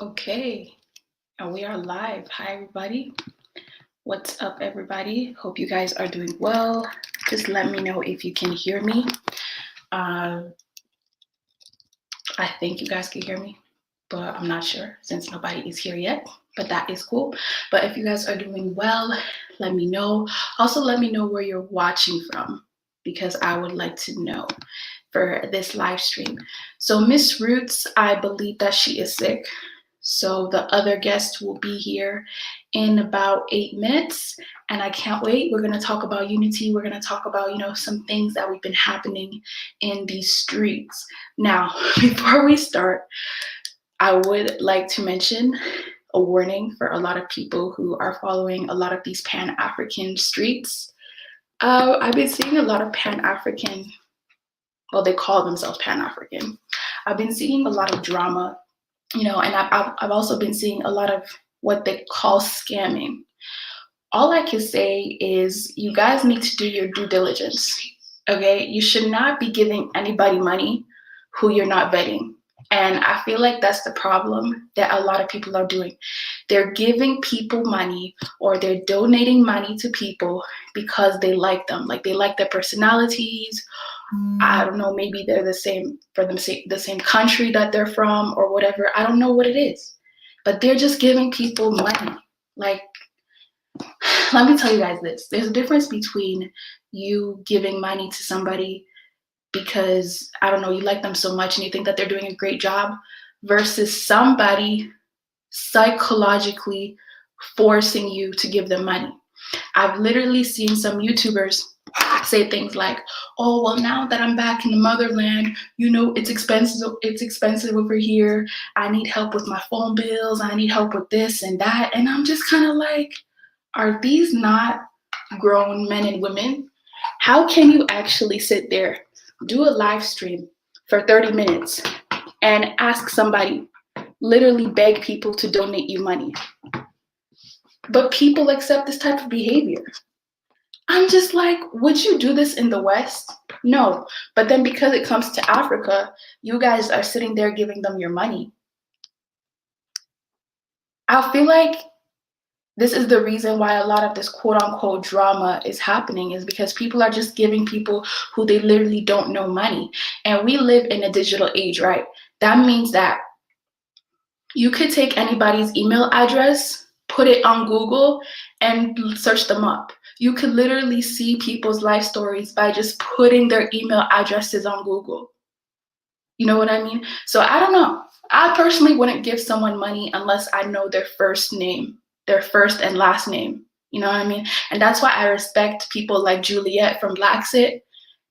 Okay, and we are live. Hi, everybody. What's up, everybody? Hope you guys are doing well. Just let me know if you can hear me. I think you guys can hear me, but I'm not sure since nobody is here yet, but that is cool. But if you guys are doing well, let me know. Also, let me know where you're watching from because I would like to know for this live stream. So Miss Roots, I believe that she is sick. So the other guest will be here in about 8 minutes, and I can't wait. We're going to talk about unity. We're going to talk about, some things that we've been happening in these streets. Now, before we start, I would like to mention a warning for a lot of people who are following a lot of these Pan-African streets. I've been seeing a lot of Pan-African, well, they call themselves Pan-African. I've been seeing a lot of drama, and I've also been seeing a lot of what they call scamming. All I can say is you guys need to do your due diligence, okay? You should not be giving anybody money who you're not vetting. And I feel like that's the problem that a lot of people are doing. They're giving people money or they're donating money to people because they like them. Like they like their personalities. I don't know, maybe they're the same for the same country that they're from or whatever. I don't know what it is. But they're just giving people money. Like, let me tell you guys this. There's a difference between you giving money to somebody because, I don't know, you like them so much and you think that they're doing a great job versus somebody psychologically forcing you to give them money. I've literally seen some YouTubers say things like, oh, well, now that I'm back in the motherland, it's expensive over here. I need help with my phone bills. I need help with this and that. And I'm just kind of like, are these not grown men and women? How can you actually sit there, do a live stream for 30 minutes and ask somebody, literally beg people to donate you money? But people accept this type of behavior. I'm just like, would you do this in the West? No. But then because it comes to Africa, you guys are sitting there giving them your money. I feel like this is the reason why a lot of this quote unquote drama is happening, is because people are just giving people who they literally don't know money. And we live in a digital age, right? That means that you could take anybody's email address, put it on Google, and search them up. You could literally see people's life stories by just putting their email addresses on Google. You know what I mean? So I don't know. I personally wouldn't give someone money unless I know their first name, their first and last name. You know what I mean? And that's why I respect people like Juliet from Blacksit,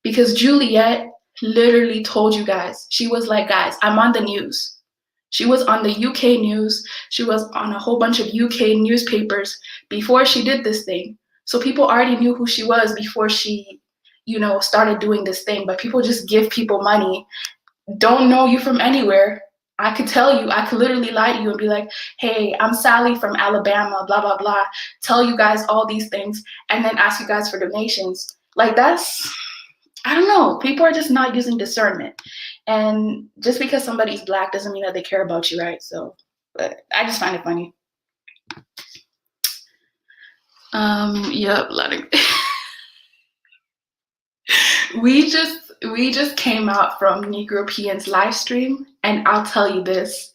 because Juliet literally told you guys, she was like, guys, I'm on the news. She was on the UK news. She was on a whole bunch of UK newspapers before she did this thing. So people already knew who she was before she, started doing this thing. But people just give people money, don't know you from anywhere. I could tell you, I could literally lie to you and be like, hey, I'm Sally from Alabama, blah, blah, blah. Tell you guys all these things and then ask you guys for donations. Like that's, I don't know. People are just not using discernment. And just because somebody's Black doesn't mean that they care about you, right? So, but I just find it funny. Yep, we just came out from Negropean's live stream, and I'll tell you this.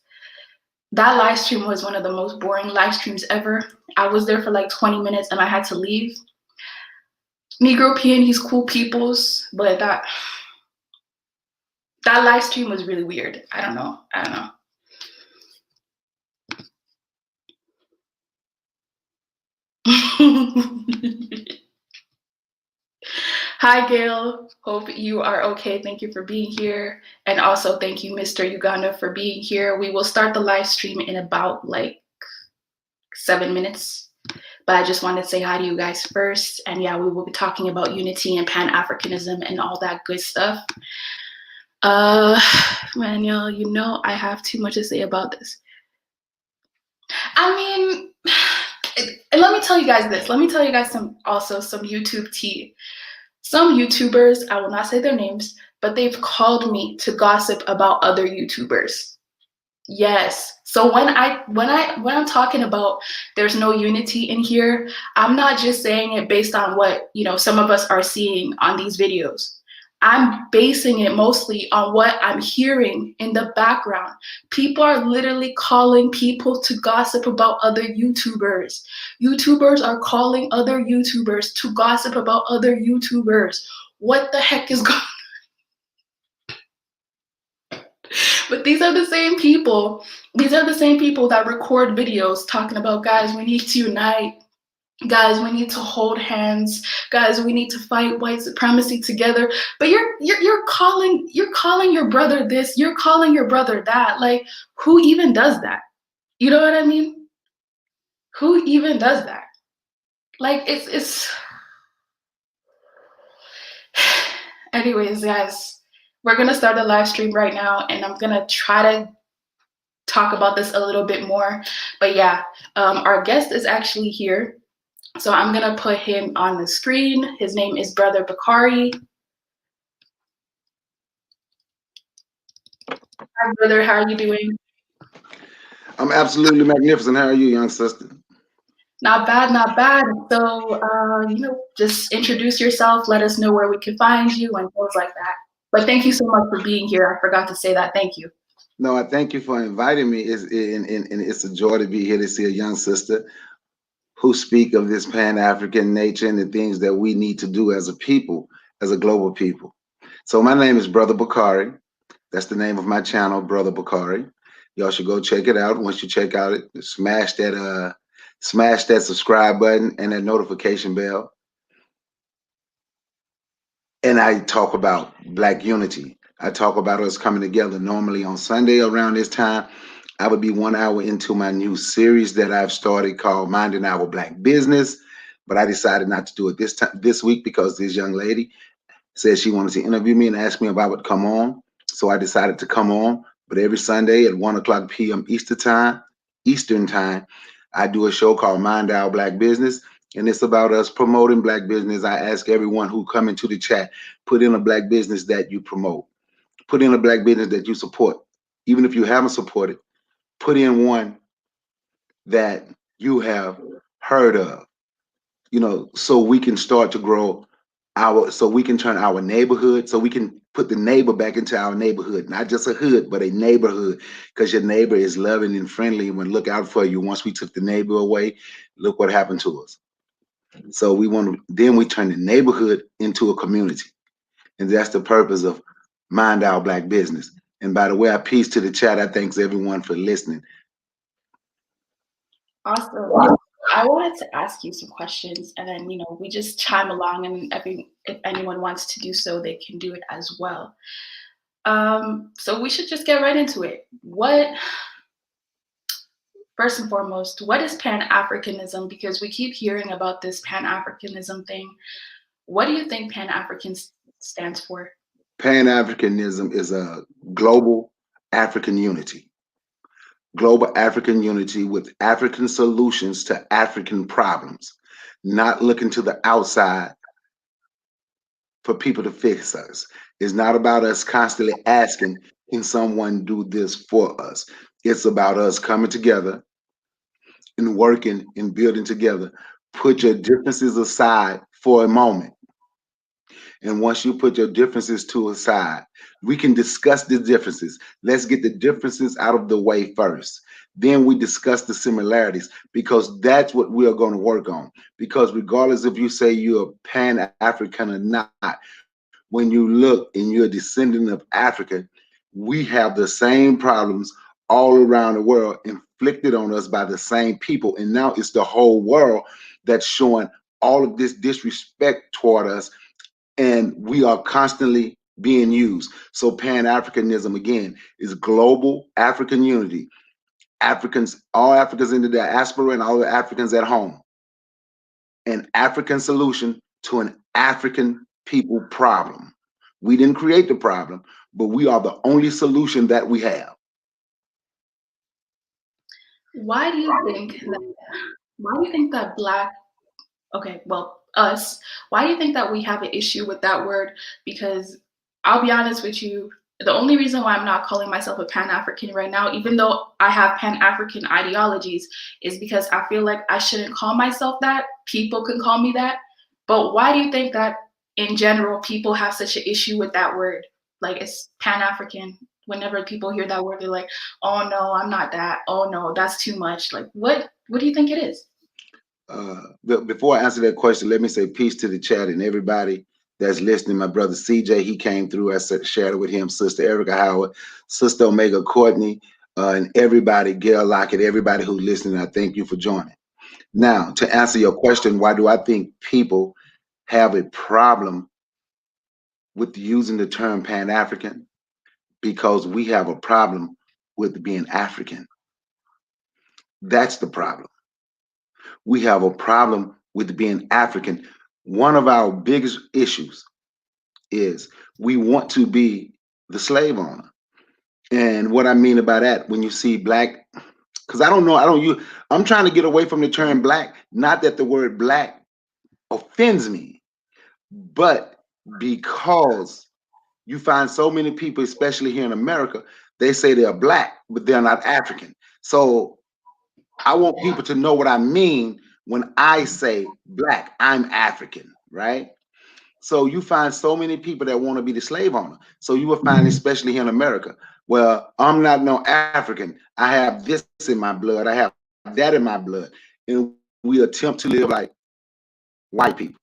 That live stream was one of the most boring live streams ever. I was there for like 20 minutes and I had to leave. Negropean, he's cool peoples, but that live stream was really weird. I don't know. Hi, Gail. Hope you are okay. Thank you for being here. And also thank you, Mr. Uganda, for being here. We will start the live stream in about like 7 minutes. But I just wanted to say hi to you guys first. And yeah, we will be talking about unity and Pan-Africanism and all that good stuff. Manuel, I have too much to say about this. I mean, let me tell you guys this. Let me tell you guys some YouTube tea. Some YouTubers, I will not say their names, but they've called me to gossip about other YouTubers. Yes, So when I'm talking about there's no unity in here, I'm not just saying it based on what, some of us are seeing on these videos. I'm basing it mostly on what I'm hearing in the background. People are literally calling people to gossip about other YouTubers. YouTubers are calling other YouTubers to gossip about other YouTubers. What the heck is going on? But these are the same people. These are the same people that record videos talking about, guys, we need to unite. Guys, we need to hold hands. Guys, we need to fight white supremacy together. But you're calling your brother this, you're calling your brother that. Like, who even does that? You know what I mean? Who even does that? Like, it's anyways, guys, we're gonna start a live stream right now, and I'm gonna try to talk about this a little bit more. But yeah, our guest is actually here. So I'm gonna put him on the screen. His name is Brother Bakari. Hi, brother. How are you doing? I'm absolutely magnificent. How are you, young sister? Not bad, not bad. So, just introduce yourself. Let us know where we can find you and things like that. But thank you so much for being here. I forgot to say that. Thank you. No, I thank you for inviting me. And it's a joy to be here to see a young sister who speak of this Pan-African nature and the things that we need to do as a people, as a global people. So my name is Brother Bakari. That's the name of my channel, Brother Bakari. Y'all should go check it out. Once you check out it, smash that subscribe button and that notification bell. And I talk about Black unity. I talk about us coming together. Normally on Sunday around this time, I would be 1 hour into my new series that I've started called Minding Our Black Business. But I decided not to do it this week because this young lady said she wanted to interview me and ask me if I would come on. So I decided to come on. But every Sunday at 1 o'clock p.m. Eastern time, I do a show called Mind Our Black Business. And it's about us promoting Black business. I ask everyone who come into the chat, put in a Black business that you promote. Put in a Black business that you support. Even if you haven't supported, put in one that you have heard of, so we can start to grow so we can turn our neighborhood, so we can put the neighbor back into our neighborhood, not just a hood, but a neighborhood, because your neighbor is loving and friendly and will look out for you. Once we took the neighbor away, look what happened to us. So then we turn the neighborhood into a community. And that's the purpose of Mind Our Black Business. And by the way, I peace to the chat. I thanks everyone for listening. Awesome. I wanted to ask you some questions, and then we just chime along, and if anyone wants to do so, they can do it as well. So we should just get right into it. First and foremost, what is Pan-Africanism? Because we keep hearing about this Pan-Africanism thing. What do you think Pan-African stands for? Pan-Africanism is a global African unity. Global African unity with African solutions to African problems, not looking to the outside for people to fix us. It's not about us constantly asking, can someone do this for us? It's about us coming together and working and building together. Put your differences aside for a moment. And once you put your differences to aside, we can discuss the differences. Let's get the differences out of the way first. Then we discuss the similarities, because that's what we are going to work on. Because regardless if you say you're Pan-African or not, when you look and you're a descendant of Africa, we have the same problems all around the world inflicted on us by the same people. And now it's the whole world that's showing all of this disrespect toward us, and we are constantly being used. So Pan-Africanism, again, is global African unity. All Africans in the diaspora and all the Africans at home. An African solution to an African people problem. We didn't create the problem, but we are the only solution that we have. Why do you think that Black, okay, well, us, why do you think that we have an issue with that word? Because I'll be honest with you, The only reason why I'm not calling myself a Pan-African right now, even though I have Pan-African ideologies, is because I feel like I shouldn't call myself that. People can call me that. But why do you think that in general people have such an issue with that word? Like it's Pan-African. Whenever people hear that word, they're like, "Oh no, I'm not that. Oh no, that's too much." Like what do you think it is? Before I answer that question, let me say peace to the chat and everybody that's listening. My brother CJ, he came through. I shared it with him. Sister Erica Howard, Sister Omega Courtney, and everybody, Gail Lockett, everybody who's listening. I thank you for joining. Now, to answer your question, why do I think people have a problem with using the term Pan-African? Because we have a problem with being African. That's the problem. We have a problem with being African. One of our biggest issues is we want to be the slave owner. And what I mean by that, when you see black, because I don't know, I'm trying to get away from the term black, not that the word black offends me, but because you find so many people, especially here in America, they say they're black, but they're not African. So I want people to know what I mean when I say black. I'm African, right? So you find so many people that want to be the slave owner. So you will find, especially here in America, well, I'm not no African. I have this in my blood. I have that in my blood. And we attempt to live like white people.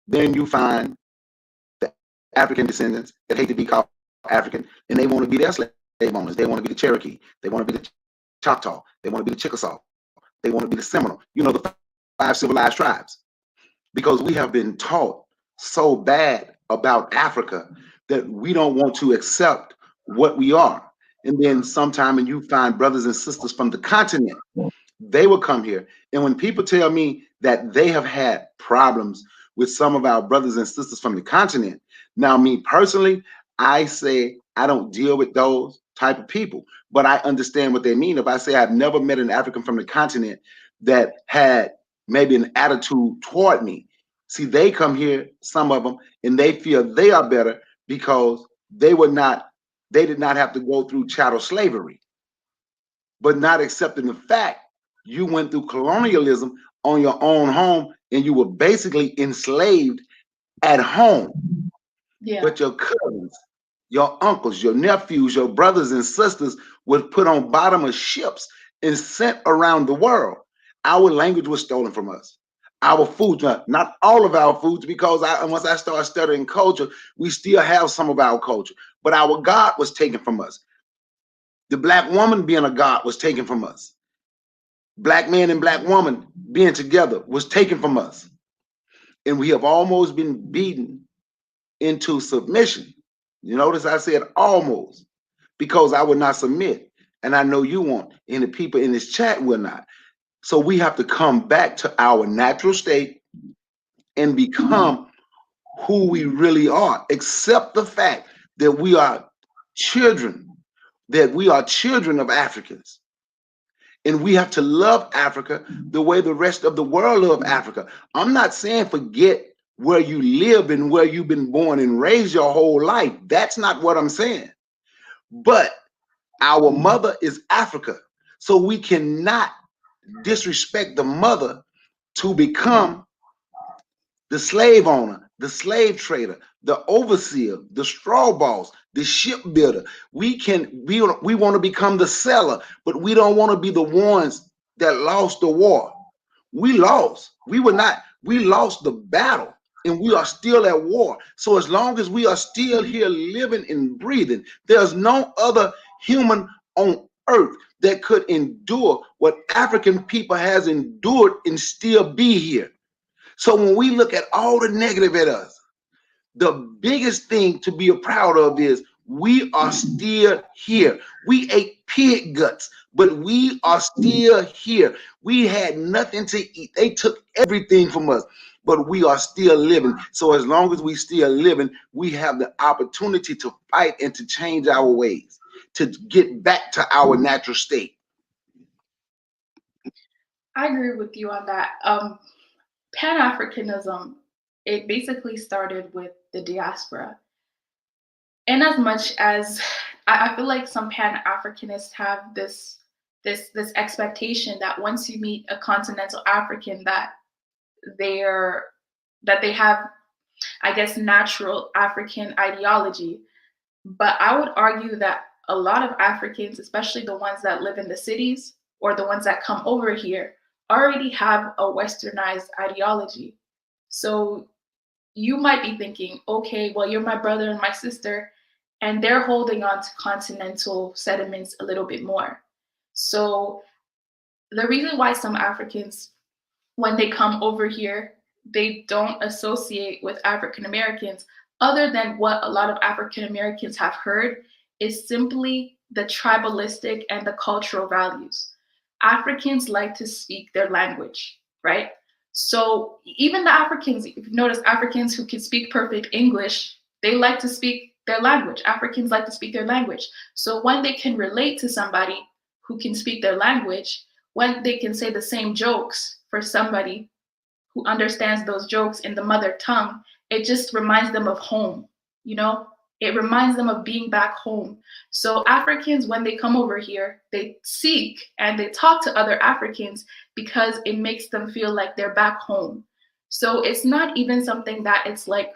Then you find the African descendants that hate to be called African, and they want to be their slave owners. They want to be the Cherokee. They want to be the Choctaw. They want to be the Chickasaw. They want to be the Seminole. You know, the 5 civilized tribes. Because we have been taught so bad about Africa that we don't want to accept what we are. And then sometime and you find brothers and sisters from the continent, they will come here. And when people tell me that they have had problems with some of our brothers and sisters from the continent, now me personally, I say I don't deal with those type of people, but I understand what they mean. If I say I've never met an African from the continent that had maybe an attitude toward me, see, they come here, some of them, and they feel they are better because they did not have to go through chattel slavery, but not accepting the fact you went through colonialism on your own home and you were basically enslaved at home. Yeah. But your cousins, your uncles, your nephews, your brothers and sisters was put on bottom of ships and sent around the world. Our language was stolen from us. Our foods, not all of our foods, because once I started studying culture, we still have some of our culture, but our God was taken from us. The black woman being a God was taken from us. Black man and black woman being together was taken from us. And we have almost been beaten into submission. You notice I said almost, because I would not submit. And I know you won't, and the people in this chat will not. So we have to come back to our natural state and become who we really are. Accept the fact that we are children, of Africans. And we have to love Africa the way the rest of the world love Africa. I'm not saying forget where you live and where you've been born and raised your whole life. That's not what I'm saying. But our mother is Africa. So we cannot disrespect the mother to become the slave owner, the slave trader, the overseer, the straw boss, the shipbuilder. We want to become the seller, but we don't want to be the ones that lost the war. We lost. We lost the battle and we are still at war. So as long as we are still here living and breathing, there's no other human on earth that could endure what African people has endured and still be here. So when we look at all the negative at us, the biggest thing to be proud of is we are still here. We ate pig guts, but we are still here. We had nothing to eat. They took everything from us, but we are still living. So as long as we still living, we have the opportunity to fight and to change our ways, to get back to our natural state. I agree with you on that. Pan-Africanism, it basically started with the diaspora. in as much as I feel like some Pan-Africanists have this expectation that once you meet a continental African they're that they have, I guess, natural African ideology. But I would argue that a lot of Africans, especially the ones that live in the cities or the ones that come over here, already have a westernized ideology. So you might be thinking, okay, well, you're my brother and my sister, and they're holding on to continental sediments a little bit more. So the reason why some Africans, when they come over here, they don't associate with African Americans, other than what a lot of African Americans have heard, is simply the tribalistic and the cultural values. Africans like to speak their language, right? So even the Africans, if you notice, Africans who can speak perfect English, they like to speak their language. Africans like to speak their language. So when they can relate to somebody who can speak their language, when they can say the same jokes for somebody who understands those jokes in the mother tongue, it just reminds them of home, you know? It reminds them of being back home. So Africans, when they come over here, they seek and they talk to other Africans because it makes them feel like they're back home. So it's not even something that it's like,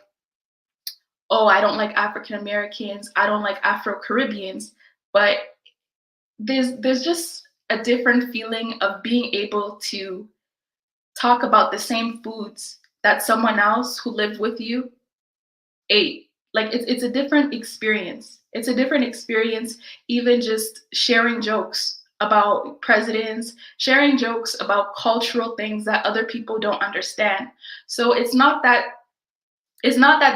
oh, I don't like African Americans, I don't like Afro Caribbeans, but there's just a different feeling of being able to talk about the same foods that someone else who lived with you ate. Like it's a different experience. It's a different experience, even just sharing jokes about presidents, sharing jokes about cultural things that other people don't understand. So it's not that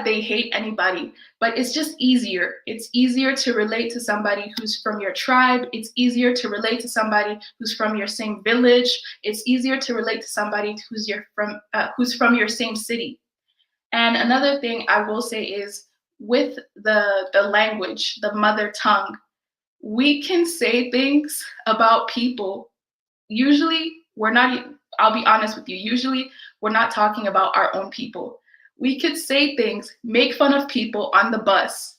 they hate anybody, but it's just easier. It's easier to relate to somebody who's from your tribe. It's easier to relate to somebody who's from your same village. It's easier to relate to somebody who's from your same city. And another thing I will say is with the language, the mother tongue, we can say things about people. Usually, we're not, I'll be honest with you, usually we're not talking about our own people. We could say things, make fun of people on the bus,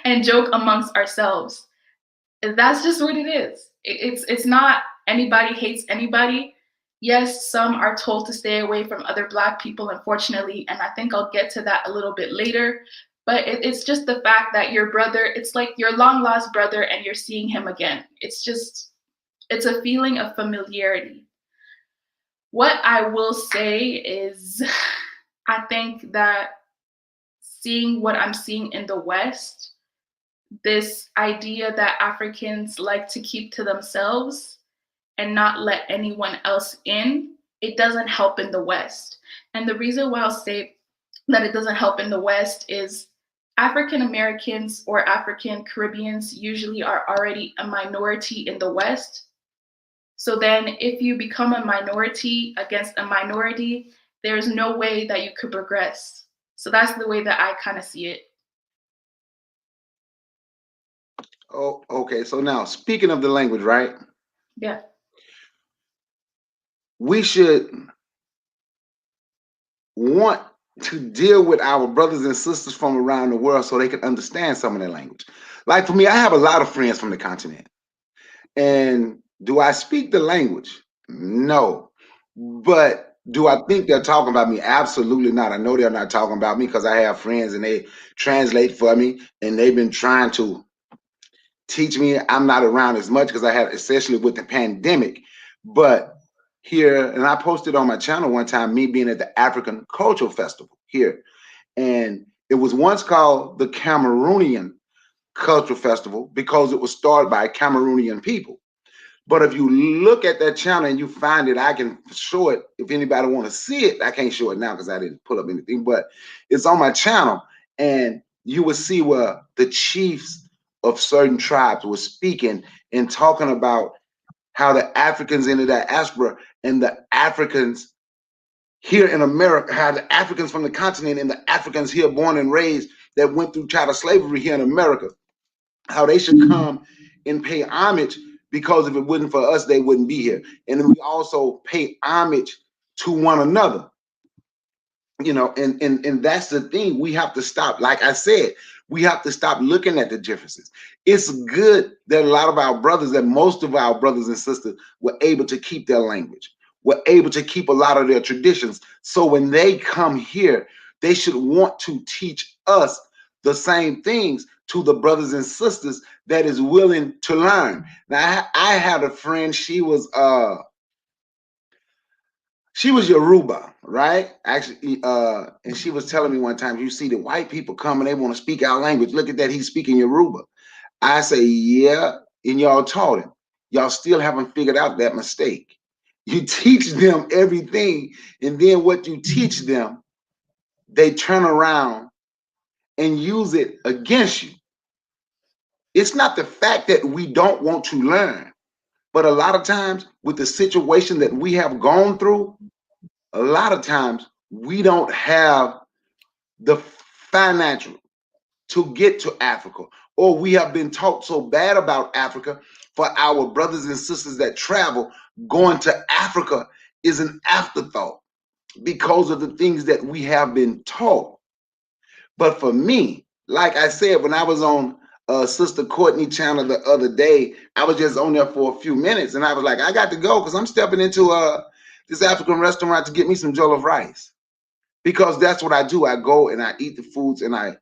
and joke amongst ourselves. That's just what it is. It's not anybody hates anybody. Yes, some are told to stay away from other Black people, unfortunately, and I think I'll get to that a little bit later. But it's just the fact that your brother, it's like your long lost brother and you're seeing him again. It's a feeling of familiarity. What I will say is, I think that seeing what I'm seeing in the West, this idea that Africans like to keep to themselves and not let anyone else in, it doesn't help in the West. And the reason why I'll say that it doesn't help in the West is African Americans or African Caribbeans usually are already a minority in the West. So then if you become a minority against a minority, there's no way that you could progress. So that's the way that I kind of see it. Oh, okay. So now, speaking of the language, right? Yeah. We should want to deal with our brothers and sisters from around the world so they can understand some of their language. Like for me, I have a lot of friends from the continent. And do I speak the language? No. But do I think they're talking about me? Absolutely not. I know they're not talking about me because I have friends and they translate for me and they've been trying to teach me. I'm not around as much because I had, especially with the pandemic. But here, and I posted on my channel one time, me being at the African Cultural Festival here. And it was once called the Cameroonian Cultural Festival because it was started by Cameroonian people. But if you look at that channel and you find it, I can show it. If anybody want to see it, I can't show it now because I didn't pull up anything, but it's on my channel. And you will see where the chiefs of certain tribes were speaking and talking about how the Africans in the diaspora and the Africans here in America, how the Africans from the continent and the Africans here born and raised that went through chattel slavery here in America, how they should come and pay homage because if it wasn't for us, they wouldn't be here. And then we also pay homage to one another, you know, and that's the thing we have to stop. Like I said, We have to stop looking at the differences. It's good that a lot of our brothers, that most of our brothers and sisters were able to keep their language, were able to keep a lot of their traditions. So when they come here, they should want to teach us the same things to the brothers and sisters that is willing to learn. Now, I had a friend, she was Yoruba, right? Actually, and she was telling me one time, you see the white people come and they want to speak our language. Look at that, he's speaking Yoruba. I say, yeah, and y'all taught him. Y'all still haven't figured out that mistake. You teach them everything, and then what you teach them, they turn around and use it against you. It's not the fact that we don't want to learn, but a lot of times with the situation that we have gone through, a lot of times we don't have the financial to get to Africa, or we have been taught so bad about Africa. For our brothers and sisters that travel, going to Africa is an afterthought because of the things that we have been taught. But for me, like I said, when I was on Sister Courtney channel the other day, I was just on there for a few minutes, and I was like, I got to go because I'm stepping into this African restaurant to get me some jollof rice, because that's what I do. I go and I eat the foods and I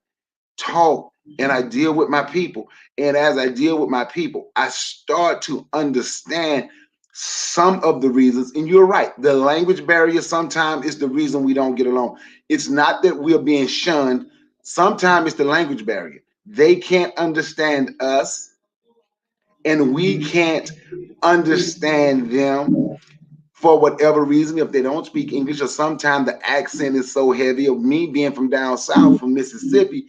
talk and I deal with my people. And as I deal with my people, I start to understand some of the reasons. And you're right, the language barrier sometimes is the reason we don't get along. It's not that we're being shunned. Sometimes it's the language barrier. They can't understand us, and we can't understand them for whatever reason. If they don't speak English, or sometimes the accent is so heavy. Of me being from down south, from Mississippi,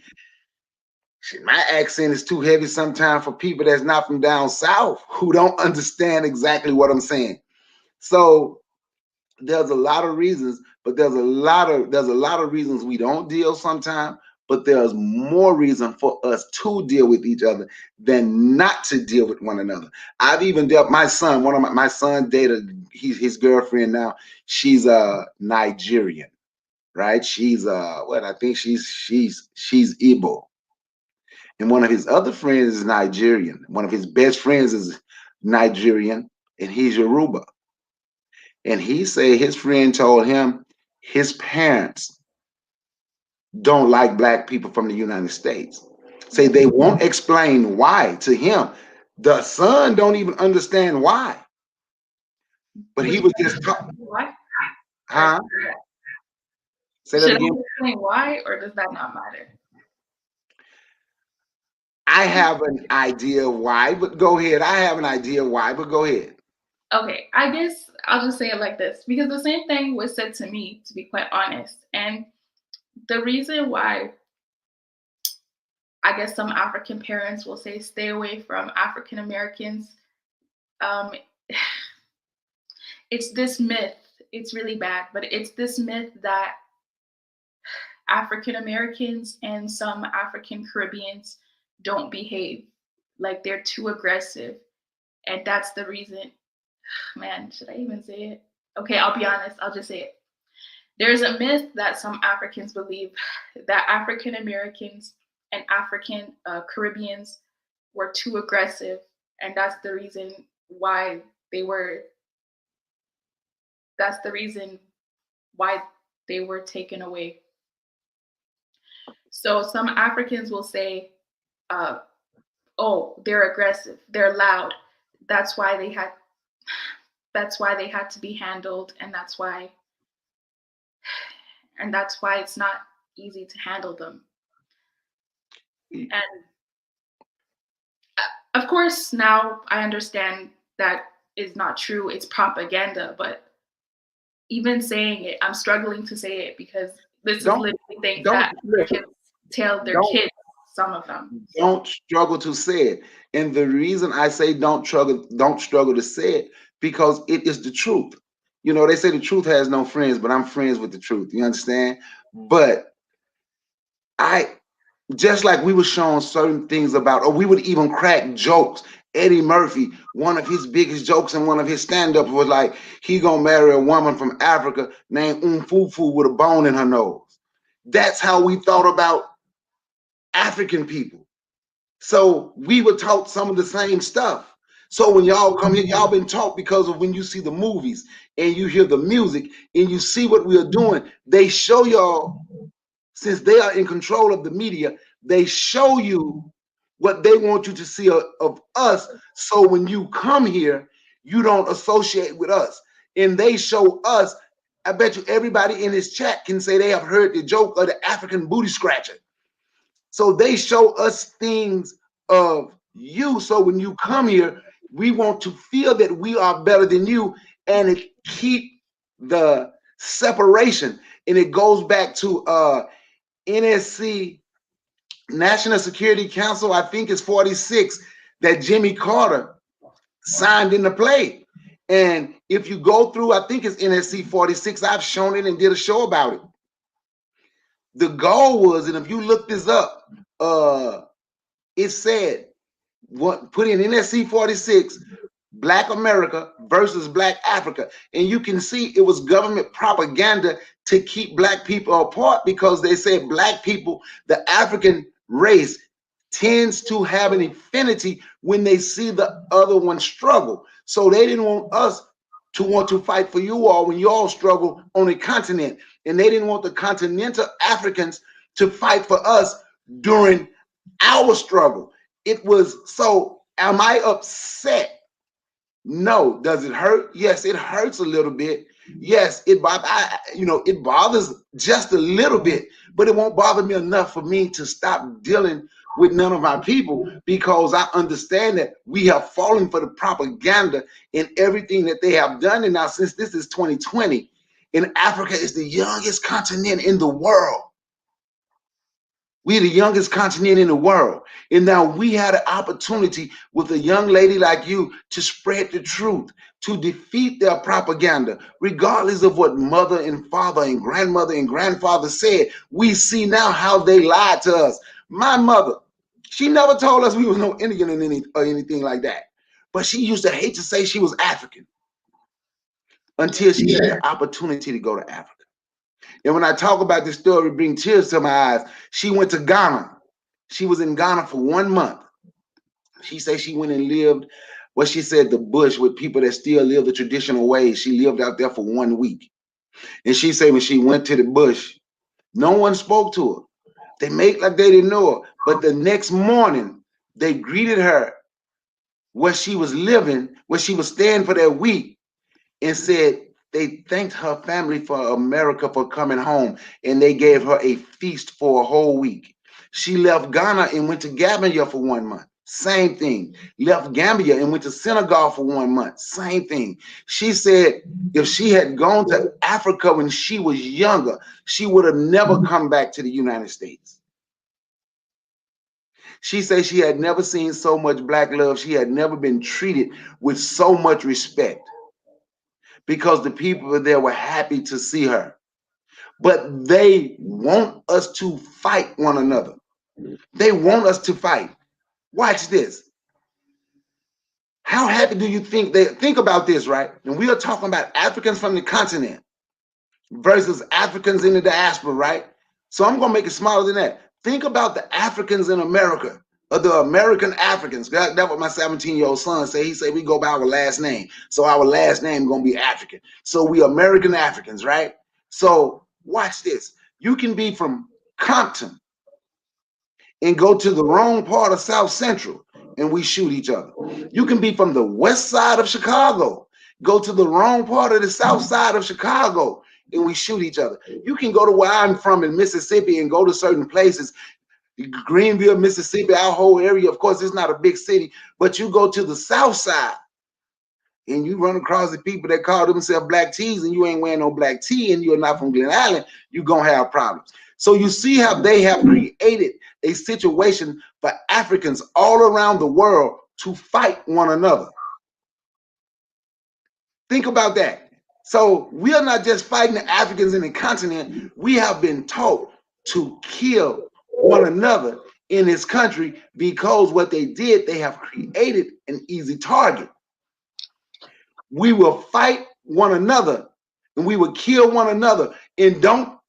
my accent is too heavy sometimes for people that's not from down south, who don't understand exactly what I'm saying. So there's a lot of reasons, but there's a lot of reasons we don't deal sometimes, but there's more reason for us to deal with each other than not to deal with one another. I've even dealt, my son, one of my son dated his girlfriend now. She's Nigerian, right? She's what, I think she's Igbo. And one of his other friends is Nigerian. One of his best friends is Nigerian, and he's Yoruba. And he said his friend told him his parents don't like black people from the United States. Say they won't explain why to him. The son don't even understand why. But he was just talking. Why? Huh? Say that Should I again. explain why, or does that not matter? I have an idea why, but go ahead. I have an idea why, but go ahead. Okay, I guess I'll just say it like this, because the same thing was said to me, to be quite honest. And the reason why I guess some African parents will say stay away from African Americans, um, it's this myth. It's really bad, but it's this myth that African Americans and some African Caribbeans don't behave, like they're too aggressive. And that's the reason. Man, should I even say it? Okay, I'll be honest, I'll just say it. There's a myth that some Africans believe that African Americans and African Caribbeans were too aggressive, and that's the reason why they were. That's the reason why they were taken away. So some Africans will say, "Oh, they're aggressive, they're loud. That's why they had. That's why they had to be handled, and that's why it's not easy to handle them." And of course, now I understand that is not true. It's propaganda, but even saying it, I'm struggling to say it because this is literally things that kids tell their kids, some of them. Don't struggle to say it. And the reason I say don't struggle to say it, because it is the truth. You know, they say the truth has no friends, but I'm friends with the truth. You understand? But I, just like we were showing certain things about, or we would even crack jokes. Eddie Murphy, one of his biggest jokes and one of his stand-ups was like, he gonna marry a woman from Africa named Umfufu with a bone in her nose. That's how we thought about African people. So we were taught some of the same stuff. So when y'all come here, y'all been taught because of when you see the movies and you hear the music and you see what we are doing, they show y'all, since they are in control of the media, they show you what they want you to see of us. So when you come here, you don't associate with us. And they show us, I bet you everybody in this chat can say they have heard the joke of the African booty scratcher. So they show us things of you. So when you come here, we want to feel that we are better than you, and it keep the separation. And it goes back to NSC, National Security Council, I think it's 46, that Jimmy Carter signed into play. And if you go through, I think it's NSC 46, I've shown it and did a show about it. The goal was, and if you look this up, it said, what put in NSC 46, Black America versus Black Africa. And you can see it was government propaganda to keep Black people apart, because they said Black people, the African race, tends to have an affinity when they see the other one struggle. So they didn't want us to want to fight for you all when you all struggle on a continent. And they didn't want the continental Africans to fight for us during our struggle. It was, so am I upset? No. Does it hurt? Yes, it hurts a little bit. Yes, it bothers just a little bit, but it won't bother me enough for me to stop dealing with none of my people, because I understand that we have fallen for the propaganda and everything that they have done. And now, since this is 2020, and Africa is the youngest continent in the world, we're the youngest continent in the world. And now we had an opportunity with a young lady like you to spread the truth, to defeat their propaganda, regardless of what mother and father and grandmother and grandfather said. We see now how they lied to us. My mother, she never told us we was no Indian or anything like that. But she used to hate to say she was African until she had the opportunity to go to Africa. And when I talk about this story, bring tears to my eyes. She went to Ghana. She was in Ghana for 1 month. She said she went and lived, what she said, the bush, with people that still live the traditional ways. She lived out there for 1 week. And she said when she went to the bush, no one spoke to her. They made like they didn't know her. But the next morning, they greeted her where she was living, where she was staying for that week, and said they thanked her family for America for coming home, and they gave her a feast for a whole week. She left Ghana and went to Gambia for 1 month. Same thing. Left Gambia and went to Senegal for 1 month. Same thing. She said if she had gone to Africa when she was younger, she would have never come back to the United States. She said she had never seen so much Black love. She had never been treated with so much respect, because the people there were happy to see her. But they want us to fight one another. They want us to fight. Watch this. How happy do you think they think about this, right? And we are talking about Africans from the continent versus Africans in the diaspora, right? So I'm gonna make it smaller than that. Think about the Africans in America, or the American Africans. That's what my 17-year-old son said. He said we go by our last name, so our last name gonna be African. So we American Africans, right? So watch this. You can be from Compton and go to the wrong part of South Central, and we shoot each other. You can be from the west side of Chicago, go to the wrong part of the south side of Chicago, and we shoot each other. You can go to where I'm from in Mississippi and go to certain places, Greenville, Mississippi, our whole area. Of course, it's not a big city, but you go to the south side and you run across the people that call themselves black tees, and you ain't wearing no black tee, and you're not from Glen Island, you're gonna have problems. So you see how they have created a situation for Africans all around the world to fight one another. Think about that. So we are not just fighting the Africans in the continent. We have been taught to kill one another in this country, because what they did, they have created an easy target. We will fight one another and we will kill one another, and don't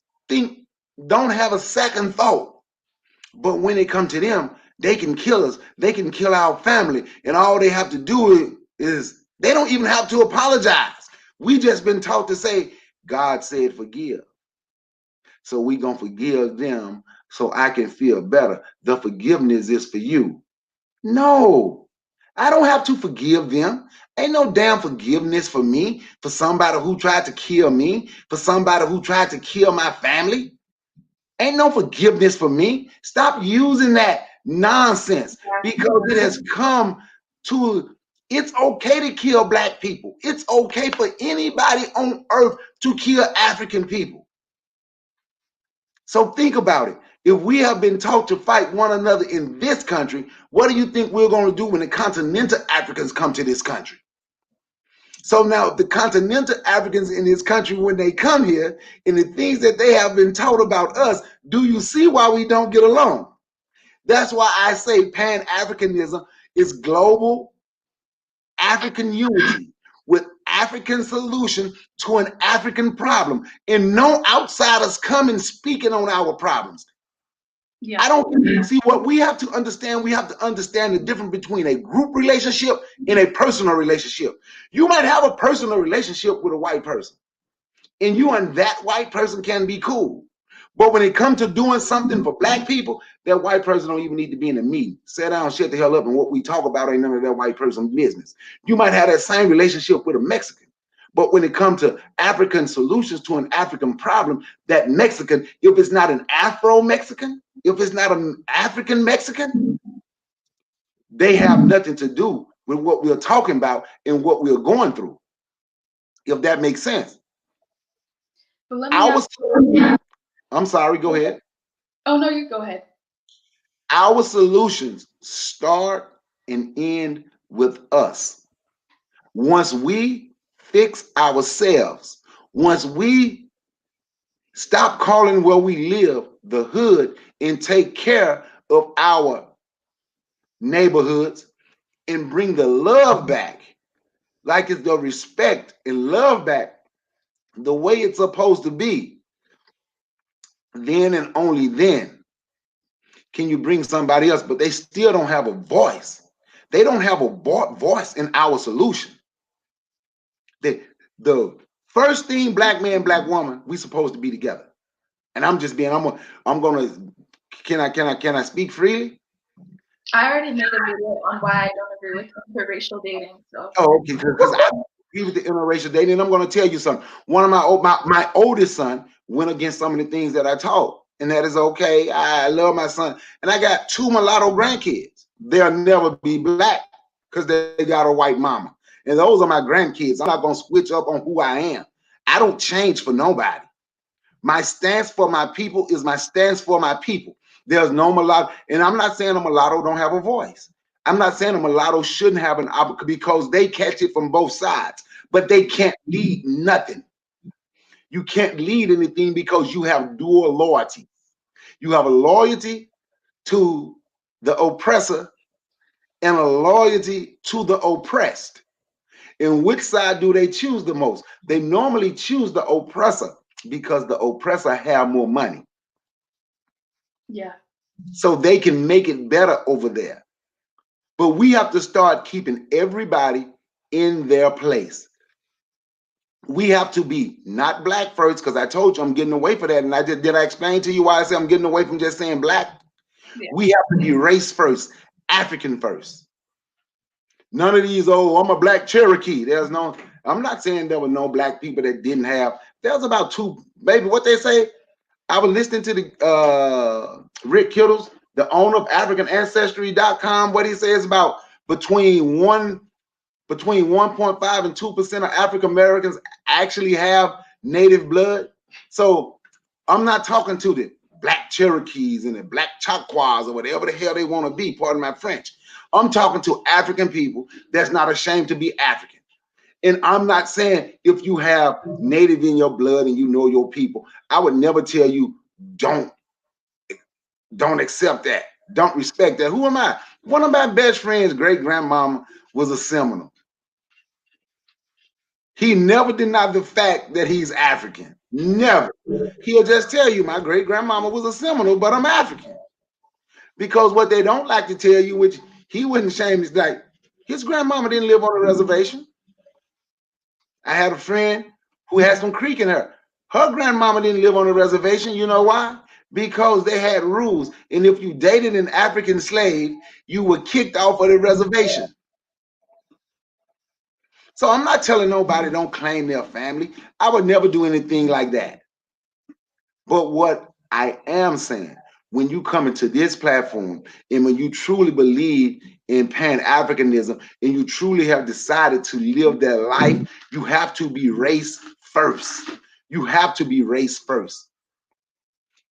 have a second thought But when it comes to them, they can kill us. They can kill our family. And all they have to do is they don't even have to apologize. We just been taught to say, God said forgive. So we gonna forgive them so I can feel better. The forgiveness is for you. No, I don't have to forgive them. Ain't no damn forgiveness for me, for somebody who tried to kill me, for somebody who tried to kill my family. Ain't no forgiveness for me. Stop using that nonsense because it has come to it's okay to kill black people. It's okay for anybody on earth to kill African people. So think about it. If we have been taught to fight one another in this country, what do you think we're going to do when the continental Africans come to this country? So now the continental Africans in this country, when they come here and the things that they have been taught about us, do you see why we don't get along? That's why I say Pan-Africanism is global African unity with African solution to an African problem, and no outsiders coming speaking on our problems. Yeah. I don't see what we have to understand. We have to understand the difference between a group relationship and a personal relationship. You might have a personal relationship with a white person, and you and that white person can be cool. But when it comes to doing something for black people, that white person don't even need to be in the meeting. Sit down, shut the hell up, and what we talk about ain't none of that white person business. You might have that same relationship with a Mexican. But when it comes to African solutions to an African problem, that Mexican, if it's not an Afro-Mexican, if it's not an African Mexican, they have nothing to do with what we're talking about and what we're going through, if that makes sense. But let me ask. I'm sorry, go ahead. Oh no, you go ahead. Our solutions start and end with us. Once we fix ourselves, once we stop calling where we live the hood and take care of our neighborhoods and bring the love back, like it's the respect and love back the way it's supposed to be, then and only then can you bring somebody else, but they still don't have a voice. They don't have a voice in our solution. The first thing, black man, black woman, we supposed to be together. And I'm just being, I'm gonna, can I speak freely? I already made a video on why I don't agree with interracial dating. So. Oh, okay, because I agree with the interracial dating. And I'm gonna tell you something. One of my oldest son went against some of the things that I taught, and that is okay. I love my son, and I got 2 mulatto grandkids. They'll never be black because they got a white mama, and those are my grandkids. I'm not gonna switch up on who I am. I don't change for nobody. My stance for my people is my stance for my people. There's no mulatto, and I'm not saying a mulatto don't have a voice. I'm not saying a mulatto shouldn't have an opportunity because they catch it from both sides, but they can't lead nothing. You can't lead anything because you have dual loyalty. You have a loyalty to the oppressor and a loyalty to the oppressed. And which side do they choose the most? They normally choose the oppressor because the oppressor have more money. Yeah. So they can make it better over there. But we have to start keeping everybody in their place. We have to be not black first, because I told you I'm getting away from that. And did I explain to you why I say I'm getting away from just saying black? Yeah. We have to be race first, African first. None of these, oh, I'm a black Cherokee. I'm not saying there were no black people that didn't have. There's about 2, maybe what they say. I was listening to the Rick Kittles, the owner of AfricanAncestry.com, what he says about between 1.5 and 2% of African Americans actually have native blood. So I'm not talking to the black Cherokees and the black Choctaws or whatever the hell they want to be, pardon my French. I'm talking to African people that's not ashamed to be African. And I'm not saying if you have native in your blood and you know your people, I would never tell you don't accept that. Don't respect that. Who am I? One of my best friends' great grandmama was a Seminole. He never denied the fact that he's African. Never. He'll just tell you my great grandmama was a Seminole, but I'm African. Because what they don't like to tell you, which he wouldn't shame, is like his grandmama didn't live on a reservation. I had a friend who had some Creek in her. Her grandmama didn't live on a reservation. You know why? Because they had rules. And if you dated an African slave, you were kicked off of the reservation. So I'm not telling nobody don't claim their family. I would never do anything like that. But what I am saying, when you come into this platform and when you truly believe in Pan-Africanism and you truly have decided to live that life, you have to be race first. You have to be race first.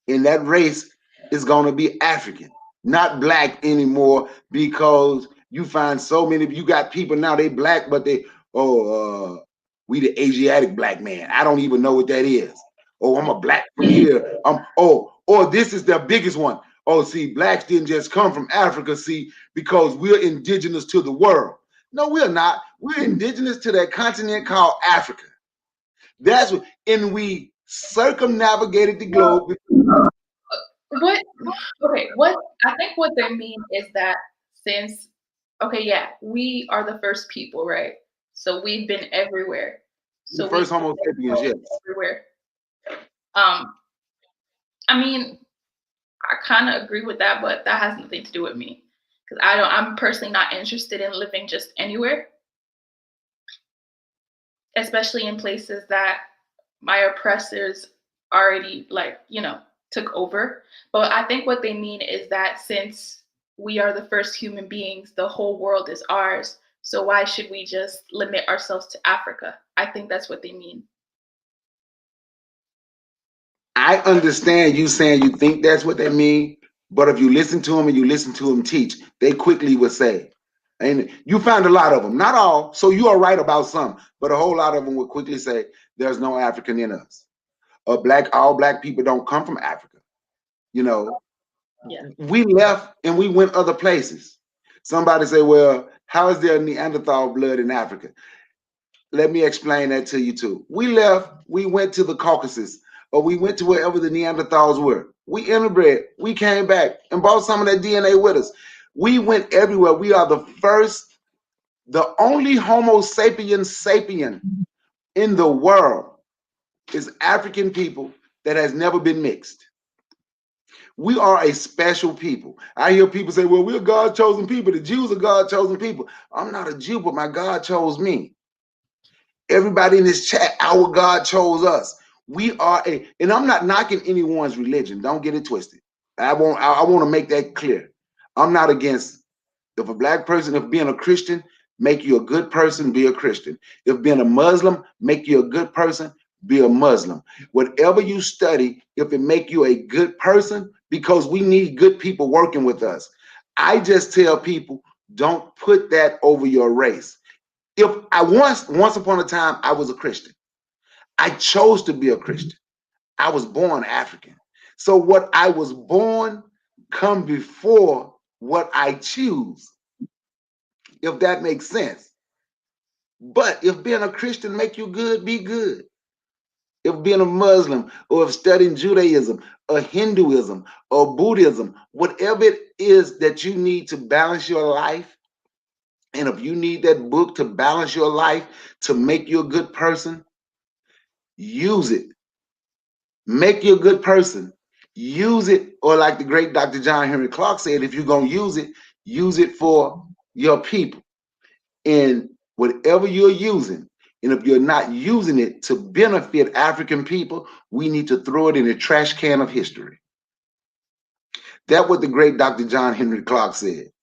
And that race is going to be African, not black anymore, because you find so many, you got people now, they black, but they, we the Asiatic black man. I don't even know what that is. Oh, I'm a black from here. Or this is the biggest one. Oh, see, blacks didn't just come from Africa, see, because we're indigenous to the world. No, we're not. We're indigenous to that continent called Africa. That's what, and we circumnavigated the globe. What? Okay, what I think what they mean is that since, okay, yeah, we are the first people, right? So we've been everywhere. The So we've first Homo sapiens, yes. been everywhere. Um, I mean, I kind of agree with that, but that has nothing to do with me because I'm personally not interested in living just anywhere, especially in places that my oppressors already took over. But I think what they mean is that since we are the first human beings, the whole world is ours. So why should we just limit ourselves to Africa? I think that's what they mean. I understand you saying you think that's what they mean, but if you listen to them and you listen to them teach, they quickly would say, and you find a lot of them, not all, so you are right about some, but a whole lot of them would quickly say, there's no African in us. All black people don't come from Africa. You know, Yeah. we left and we went other places. Somebody say, well, how is there Neanderthal blood in Africa? Let me explain that to you too. We left, we went to the Caucasus, or we went to wherever the Neanderthals were. We interbred, we came back and brought some of that DNA with us. We went everywhere. We are the first, the only Homo sapiens sapien in the world is African people that has never been mixed. We are a special people. I hear people say, well, we're God chosen people. The Jews are God chosen people. I'm not a Jew, but my God chose me. Everybody in this chat, our God chose us. We are and I'm not knocking anyone's religion. Don't get it twisted. I want to make that clear. I'm not against, if a black person, if being a Christian make you a good person, be a Christian. If being a Muslim make you a good person, be a Muslim. Whatever you study, if it make you a good person, because we need good people working with us. I just tell people, don't put that over your race. If I once upon a time, I was a Christian. I chose to be a Christian. I was born African. So what I was born come before what I choose, if that makes sense. But if being a Christian make you good, be good. If being a Muslim or if studying Judaism or Hinduism or Buddhism, whatever it is that you need to balance your life, and if you need that book to balance your life, to make you a good person, use it. Make you a good person. Use it, or like the great Dr. John Henry Clark said, if you're going to use it for your people. And whatever you're using, and if you're not using it to benefit African people, we need to throw it in the trash can of history. That's what the great Dr. John Henry Clark said.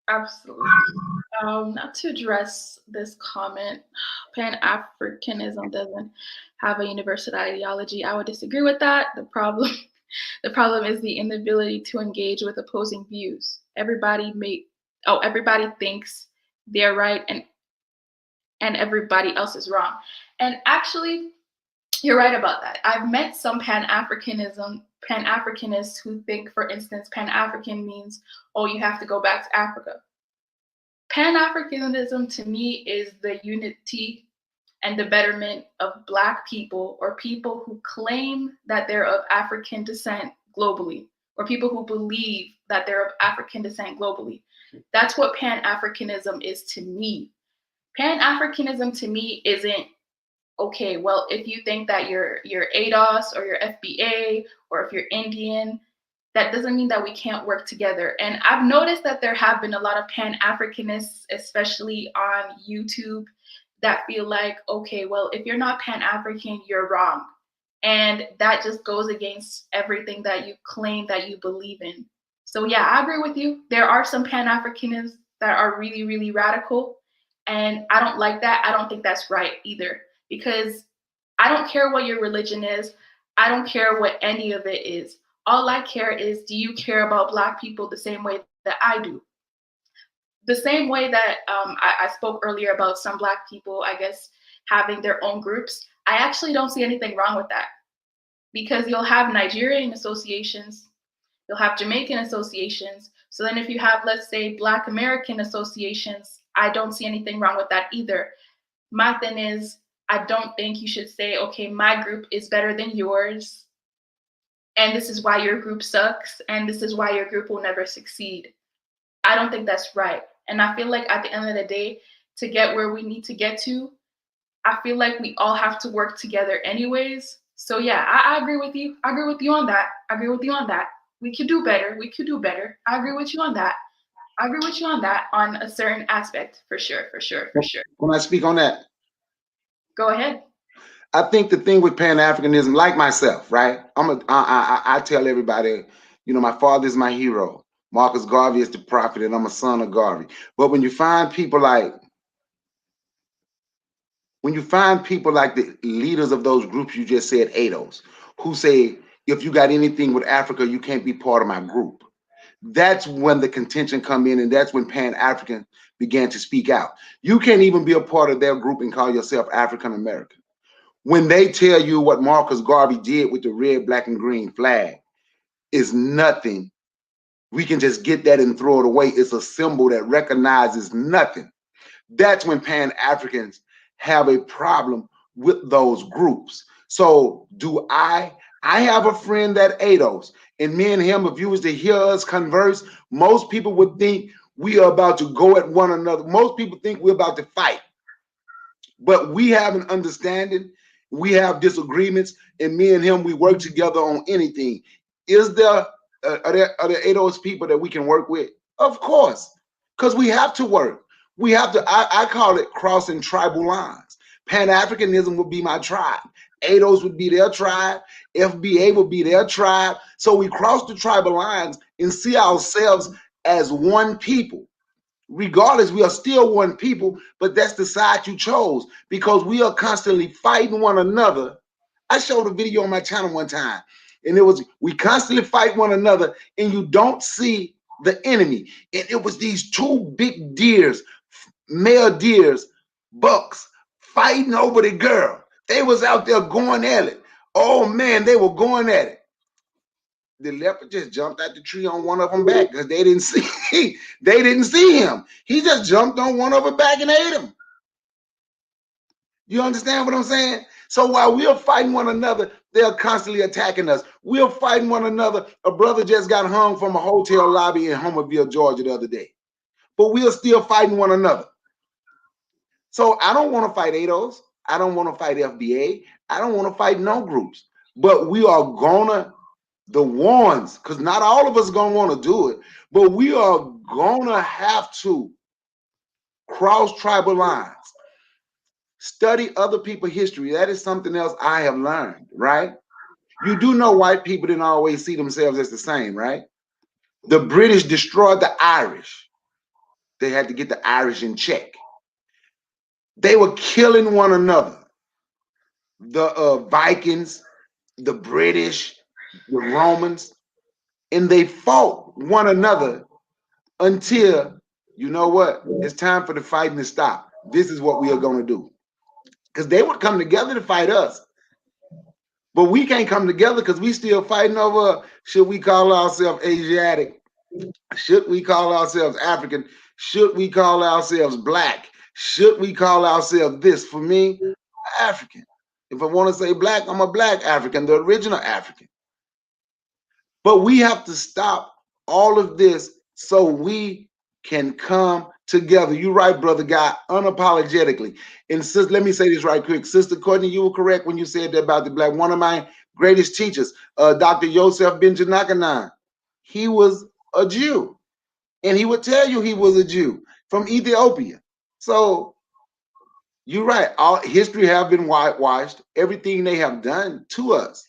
Absolutely. Not to address this comment, Pan-Africanism doesn't have a universal ideology. I would disagree with that. The problem is the inability to engage with opposing views. Everybody thinks they're right and everybody else is wrong. And actually, you're right about that. I've met some Pan-Africanists who think, for instance, Pan-African means, oh, you have to go back to Africa. Pan-Africanism to me is the unity and the betterment of Black people or people who claim that they're of African descent globally, or people who believe that they're of African descent globally. That's what Pan-Africanism is to me. Pan-Africanism to me isn't, okay, well, if you think that you're ADOS or you're FBA or if you're Indian, that doesn't mean that we can't work together. And I've noticed that there have been a lot of Pan-Africanists, especially on YouTube, that feel like, okay, well, if you're not Pan-African, you're wrong. And that just goes against everything that you claim that you believe in. So yeah, I agree with you. There are some Pan-Africanists that are really, really radical. And I don't like that. I don't think that's right either. Because I don't care what your religion is. I don't care what any of it is. All I care is, do you care about Black people the same way that I do? The same way that I spoke earlier about some Black people, I guess, having their own groups. I actually don't see anything wrong with that, because you'll have Nigerian associations, you'll have Jamaican associations. So then if you have, let's say, Black American associations, I don't see anything wrong with that either. My thing is, I don't think you should say, okay, my group is better than yours, and this is why your group sucks, and this is why your group will never succeed. I don't think that's right. And I feel like at the end of the day, to get where we need to get to, I feel like we all have to work together anyways. So yeah, I agree with you. I agree with you on that. I agree with you on that. We could do better. We could do better. I agree with you on that. I agree with you on that on a certain aspect, for sure, for sure, for sure. When I speak on that, Go ahead. I think the thing with Pan-Africanism, like myself, right? I tell everybody, you know, my father is my hero. Marcus Garvey is the prophet, and I'm a son of Garvey. But when you find people like the leaders of those groups you just said, ADOS, who say, if you got anything with Africa, you can't be part of my group. That's when the contention come in, and that's when Pan-African began to speak out. You can't even be a part of their group and call yourself African American. When they tell you what Marcus Garvey did with the red, black, and green flag is nothing, we can just get that and throw it away. It's a symbol that recognizes nothing. That's when Pan-Africans have a problem with those groups. So do I have a friend that ADOS, and me and him, if you was to hear us converse, most people would think we are about to go at one another. Most people think we're about to fight. But we have an understanding, we have disagreements, and me and him, we work together on anything. Are there ADOS people that we can work with? Of course, because we have to work. We have to, I call it crossing tribal lines. Pan-Africanism would be my tribe. ADOS would be their tribe. FBA would be their tribe. So we cross the tribal lines and see ourselves as one people. Regardless, we are still one people, but that's the side you chose, because we are constantly fighting one another. I showed a video on my channel one time, and it was, we constantly fight one another, and you don't see the enemy. And it was these two big deers, male deers, bucks, fighting over the girl. They was out there going at it. Oh man, they were going at it. The leopard just jumped out the tree on one of them back, because they didn't see him. He just jumped on one of them back and ate him. You understand what I'm saying? So while we're fighting one another, they're constantly attacking us. We're fighting one another. A brother just got hung from a hotel lobby in Homerville, Georgia the other day. But we're still fighting one another. So I don't want to fight ADOS. I don't want to fight FBA. I don't want to fight no groups. But we are gonna, the ones, because not all of us are gonna want to do it, but we are gonna have to cross tribal lines. Study other people's history. That is something else I have learned, right? You do know white people didn't always see themselves as the same, right? The British destroyed the Irish. They had to get the Irish in check. They were killing one another. The Vikings, the British, the Romans, and they fought one another until, you know what, it's time for the fighting to stop. This is what we are going to do. Because they would come together to fight us. But we can't come together because we still fighting over, should we call ourselves Asiatic? Should we call ourselves African? Should we call ourselves Black? Should we call ourselves this? For me, African. If I want to say Black, I'm a Black African, the original African. But we have to stop All of this so we can come together. You're right, brother guy, unapologetically. And sis, let me say this right quick. Sister Courtney, you were correct when you said that about the black. One of my greatest teachers, Dr. Yosef Ben Janakanan, he was a Jew. And he would tell you he was a Jew from Ethiopia. So you're right. All history have been whitewashed. Everything they have done to us,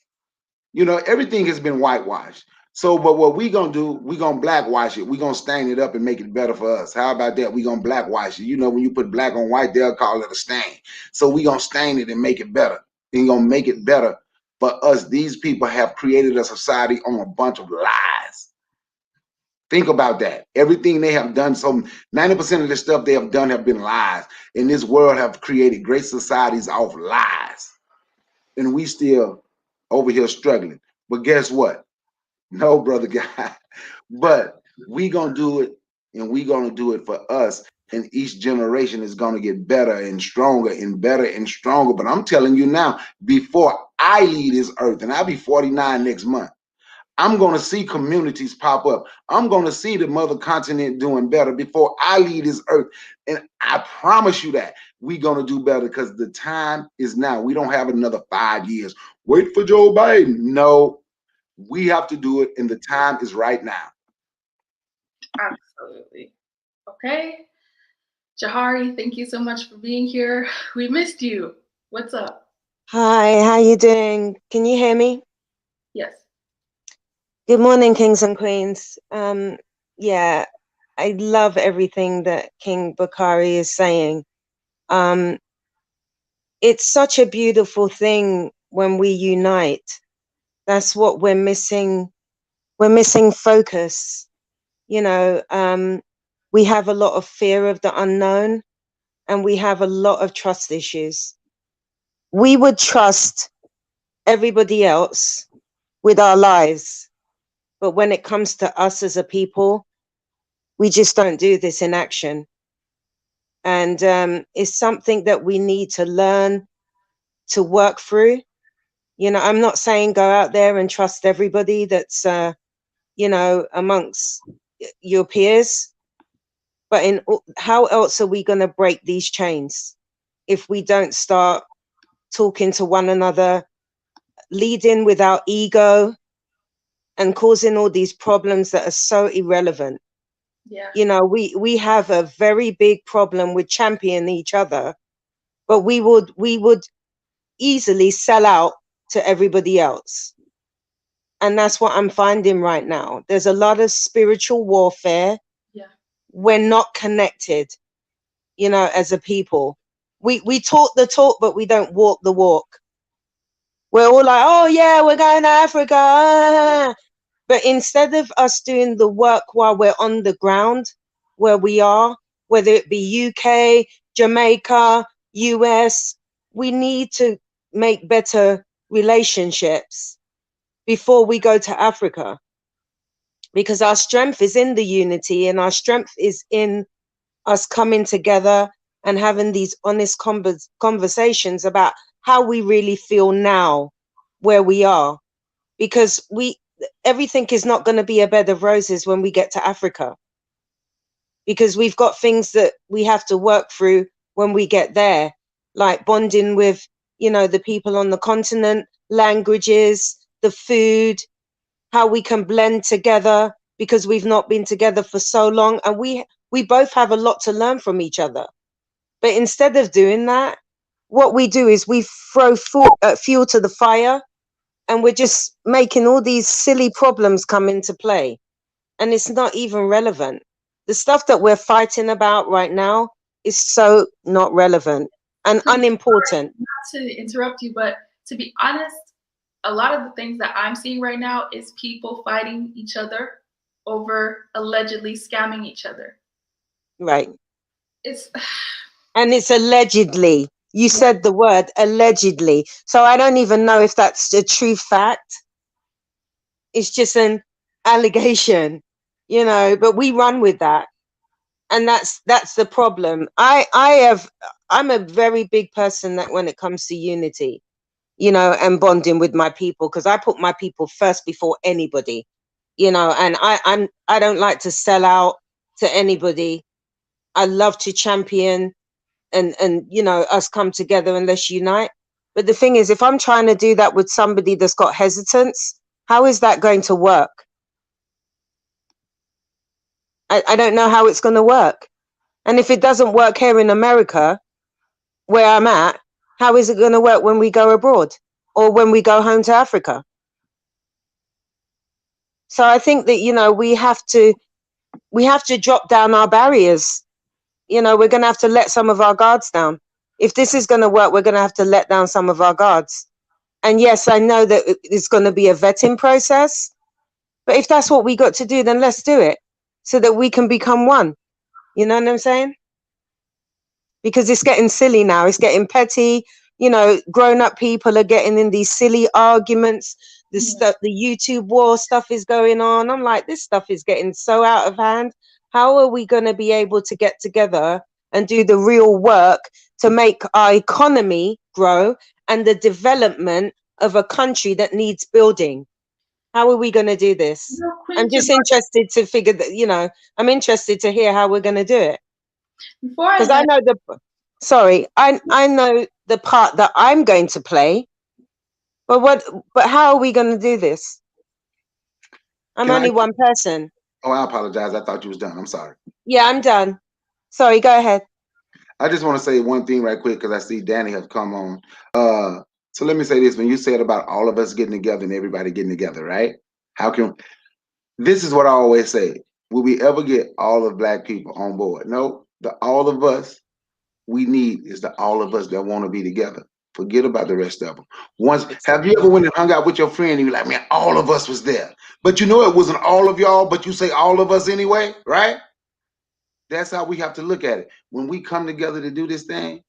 everything has been whitewashed. So, but what we gonna do? We gonna blackwash it. We gonna stain it up and make it better for us. How about that? We gonna blackwash it. When you put black on white, they'll call it a stain. So we gonna stain it and make it better. And gonna make it better for us. These people have created a society on a bunch of lies. Think about that. Everything they have done, so 90% of the stuff they have done have been lies. And this world have created great societies off lies. And we still over here struggling. But guess what? No, brother guy. But we gonna do it, and we gonna do it for us. And each generation is gonna get better and stronger and better and stronger. But I'm telling you now, before I leave this earth, and I'll be 49 next month, I'm going to see communities pop up. I'm going to see the mother continent doing better before I leave this earth. And I promise you that we're going to do better because the time is now. We don't have another 5 years. Wait for Joe Biden. No, we have to do it, and the time is right now. Absolutely. Okay. Jahari, thank you so much for being here. We missed you. What's up? Hi, how you doing? Can you hear me? Yes. Good morning, kings and queens. Yeah, I love everything that King Bakari is saying. It's such a beautiful thing when we unite. That's what we're missing. We're missing focus. We have a lot of fear of the unknown, and we have a lot of trust issues. We would trust everybody else with our lives, but when it comes to us as a people, we just don't do this in action. And it's something that we need to learn to work through. I'm not saying go out there and trust everybody that's, amongst your peers, but how else are we going to break these chains if we don't start talking to one another, leading without ego, and causing all these problems that are so irrelevant? Yeah. We have a very big problem with championing each other, but we would easily sell out to everybody else. And that's what I'm finding right now. There's a lot of spiritual warfare. Yeah. We're not connected, as a people. We talk the talk, but we don't walk the walk. We're all like, oh yeah, we're going to Africa. But instead of us doing the work while we're on the ground where we are, whether it be UK, Jamaica, US, we need to make better relationships before we go to Africa. Because our strength is in the unity, and our strength is in us coming together and having these honest conversations about how we really feel now where we are. Because everything is not going to be a bed of roses when we get to Africa, because we've got things that we have to work through when we get there, like bonding with, the people on the continent, languages, the food, how we can blend together, because we've not been together for so long, and we both have a lot to learn from each other. But instead of doing that, what we do is we throw fuel to the fire, and we're just making all these silly problems come into play. And it's not even relevant. The stuff that we're fighting about right now is so not relevant and unimportant. Not to interrupt you, but to be honest, a lot of the things that I'm seeing right now is people fighting each other over allegedly scamming each other. Right. And it's allegedly. You said the word allegedly. So I don't even know if that's a true fact. It's just an allegation, but we run with that. And that's the problem. I'm a very big person that when it comes to unity, and bonding with my people, because I put my people first before anybody. you know, and I don't like to sell out to anybody. I love to champion and you know, us come together and let's unite. But the thing is, if I'm trying to do that with somebody that's got hesitance, how is that going to work? I don't know how it's going to work. And if it doesn't work here in America, where I'm at, how is it going to work when we go abroad or when we go home to Africa? So I think that, you know, we have to drop down our barriers. You know, we're going to have to let some of our guards down. If this is going to work, we're going to have to let down some of our guards. And yes, I know that it's going to be a vetting process, but if that's what we got to do, then let's do it so that we can become one. You know what I'm saying? Because it's getting silly now. It's getting petty. You know, grown-up people are getting in these silly arguments. The stuff, the YouTube war stuff is going on. I'm like, this stuff is getting so out of hand. How are we going to be able to get together and do the real work to make our economy grow and the development of a country that needs building? How are we going to do this? I'm just interested to figure that, you know, I'm interested to hear how we're going to do it. Because I know I know the part that I'm going to play, but how are we going to do this? I'm only one person. Oh, I apologize. I thought you was done. I'm sorry. Yeah, I'm done. Sorry, go ahead. I just want to say one thing right quick because I see Danny have come on. So let me say this: when you said about all of us getting together and everybody getting together, right? This is what I always say: will we ever get all of Black people on board? No, the all of us we need is the all of us that want to be together. Forget about the rest of them. Have you ever went and hung out with your friend and you're like, man, all of us was there, but you know it wasn't all of y'all, but you say all of us anyway, right? That's how we have to look at it. When we come together to do this thing,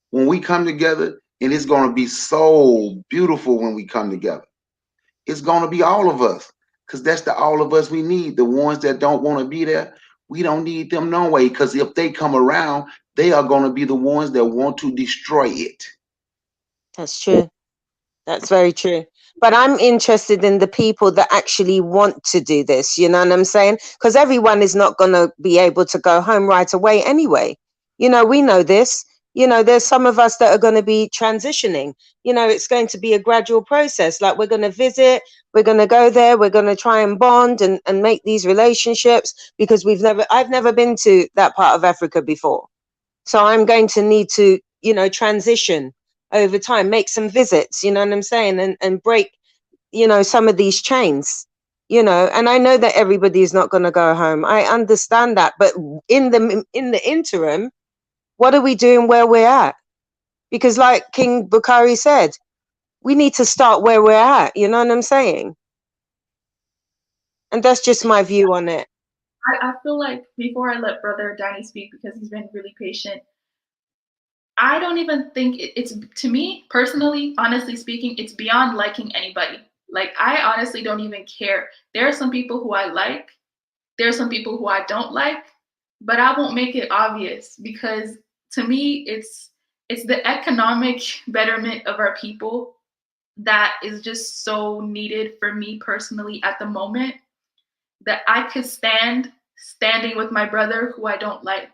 when we come together, and it's going to be so beautiful when we come together. It's going to be all of us, because that's the all of us we need. The ones that don't want to be there, we don't need them no way, because if they come around, they are going to be the ones that want to destroy it. That's true. That's very true. But I'm interested in the people that actually want to do this, you know what I'm saying? Because everyone is not going to be able to go home right away anyway. You know, we know this. You know, there's some of us that are going to be transitioning. You know, it's going to be a gradual process. Like, we're going to visit, we're going to go there, we're going to try and bond and make these relationships, because I've never been to that part of Africa before. So I'm going to need to, you know, transition over time, make some visits, you know what I'm saying, and break, you know, some of these chains, you know. And I know that everybody is not going to go home. I understand that, but in the interim, what are we doing where we're at? Because like King Bakari said, we need to start where we're at, you know what I'm saying? And that's just my view on it. I feel like, before I let Brother Danny speak, because he's been really patient, I don't even think it's, to me personally, honestly speaking, it's beyond liking anybody. Like, I honestly don't even care. There are some people who I like, there are some people who I don't like, but I won't make it obvious, because to me, it's the economic betterment of our people that is just so needed for me personally at the moment, that I could standing with my brother who I don't like.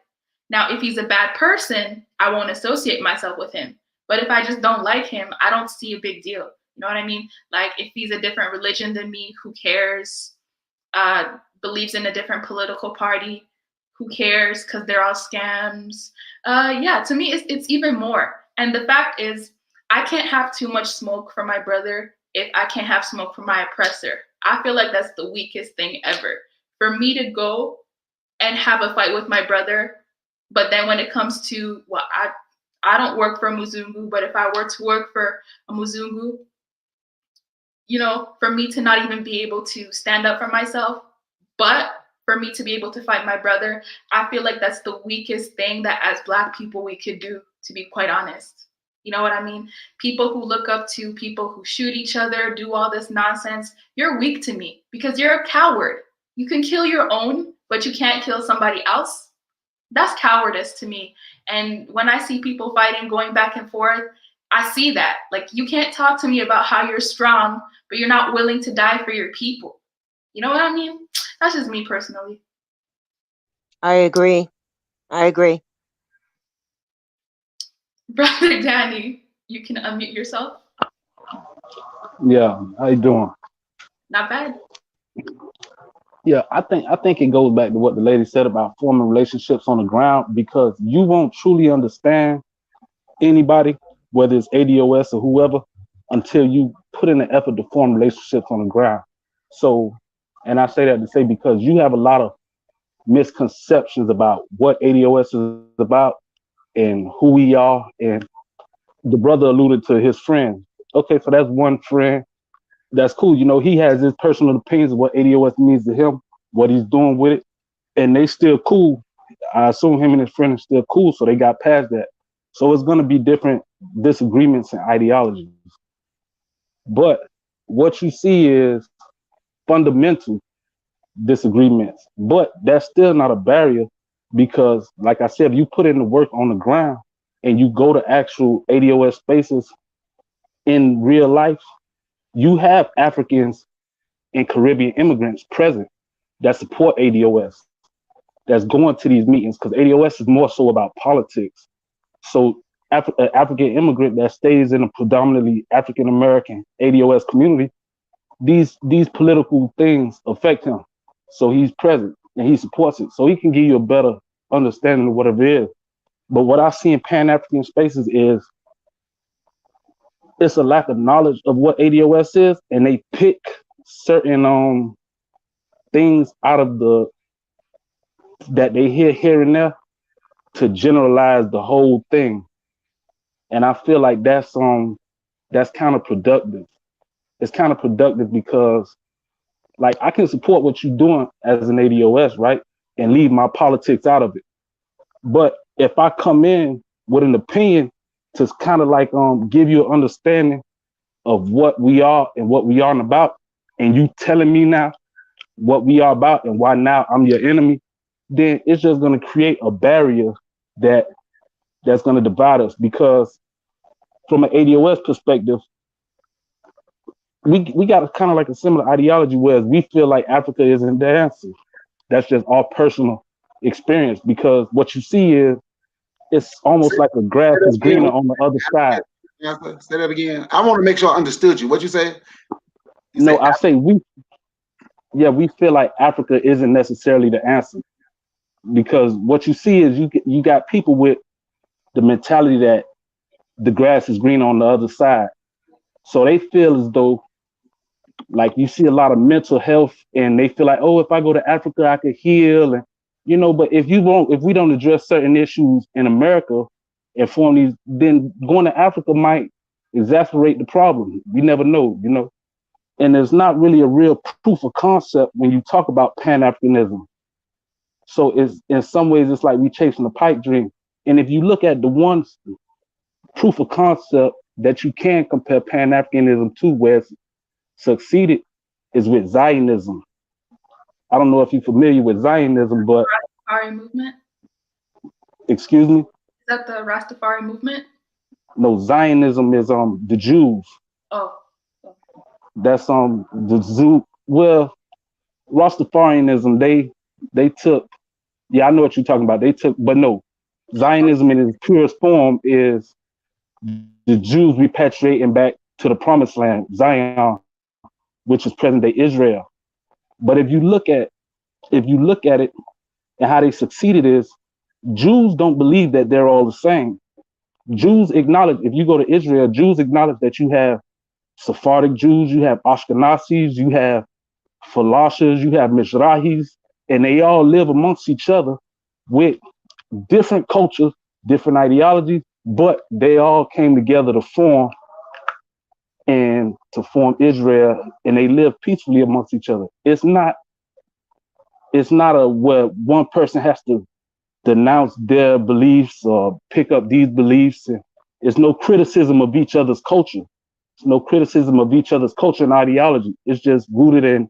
Now, if he's a bad person, I won't associate myself with him. But if I just don't like him, I don't see a big deal. You know what I mean? Like, if he's a different religion than me, who cares? Believes in a different political party, who cares? Because they're all scams. Yeah, to me, it's even more. And the fact is, I can't have too much smoke for my brother if I can't have smoke for my oppressor. I feel like that's the weakest thing ever. For me to go and have a fight with my brother, but then when it comes to, well, I don't work for a Muzungu, but if I were to work for a Muzungu, you know, for me to not even be able to stand up for myself, but for me to be able to fight my brother, I feel like that's the weakest thing that as Black people we could do, to be quite honest. You know what I mean? People who look up to people who shoot each other, do all this nonsense, you're weak to me, because you're a coward. You can kill your own, but you can't kill somebody else. That's cowardice to me. And when I see people fighting, going back and forth, I see that. Like, you can't talk to me about how you're strong, but you're not willing to die for your people. You know what I mean? That's just me personally. I agree. I agree. Brother Danny, you can unmute yourself. Yeah, how you doing? Not bad. Yeah, I think it goes back to what the lady said about forming relationships on the ground, because you won't truly understand anybody, whether it's ADOS or whoever, until you put in the effort to form relationships on the ground. So, and I say that to say because you have a lot of misconceptions about what ADOS is about and who we are. And the brother alluded to his friends. Okay, so that's one friend. That's cool. You know, he has his personal opinions of what ADOS means to him, what he's doing with it, and they still cool. I assume him and his friend are still cool, so they got past that. So it's going to be different disagreements and ideologies. But what you see is fundamental disagreements. But that's still not a barrier because, like I said, if you put in the work on the ground and you go to actual ADOS spaces in real life, you have Africans and Caribbean immigrants present that support ADOS, that's going to these meetings, because ADOS is more so about politics. So an African immigrant that stays in a predominantly African American ADOS community, these political things affect him. So he's present and he supports it. So he can give you a better understanding of what it is. But what I see in Pan-African spaces is it's a lack of knowledge of what ADOS is, and they pick certain things out of the that they hear here and there to generalize the whole thing. And I feel like that's counterproductive. It's counterproductive because, like, I can support what you're doing as an ADOS, right? And leave my politics out of it. But if I come in with an opinion to kind of like give you an understanding of what we are and what we aren't about, and you telling me now what we are about and why now I'm your enemy, then it's just going to create a barrier that's going to divide us. Because from an ADOS perspective, we got kind of like a similar ideology, whereas we feel like Africa isn't the answer. That's just our personal experience, because what you see is it's almost like a grass is greener on the other side. Say that again. I want to make sure I understood you. What you say? No, I say we feel like Africa isn't necessarily the answer, because what you see is you got people with the mentality that the grass is green on the other side. So they feel as though, like, you see a lot of mental health, and they feel like, oh, if I go to Africa, I could heal. And, but if we don't address certain issues in America and form these, then going to Africa might exacerbate the problem. You never know, And there's not really a real proof of concept when you talk about Pan-Africanism. So it's, in some ways, it's like we chasing a pipe dream. And if you look at the one proof of concept that you can compare Pan-Africanism to, where it's succeeded, is with Zionism. I don't know if you're familiar with Zionism, but Rastafari movement. Excuse me? Is that the Rastafari movement? No, Zionism is the Jews. Oh. That's the Jew. Well, Rastafarianism, they took. Yeah, I know what you're talking about. They took, but no, Zionism in its purest form is the Jews repatriating back to the promised land, Zion, which is present day Israel. But if you look at it and how they succeeded is, Jews don't believe that they're all the same. Jews acknowledge, if you go to Israel, Jews acknowledge that you have Sephardic Jews, you have Ashkenazis, you have Falashas, you have Mizrahis, and they all live amongst each other with different cultures, different ideologies, but they all came together to form Israel, and they live peacefully amongst each other. It's not where one person has to denounce their beliefs or pick up these beliefs. And it's no criticism of each other's culture. It's no criticism of each other's culture and ideology. It's just rooted in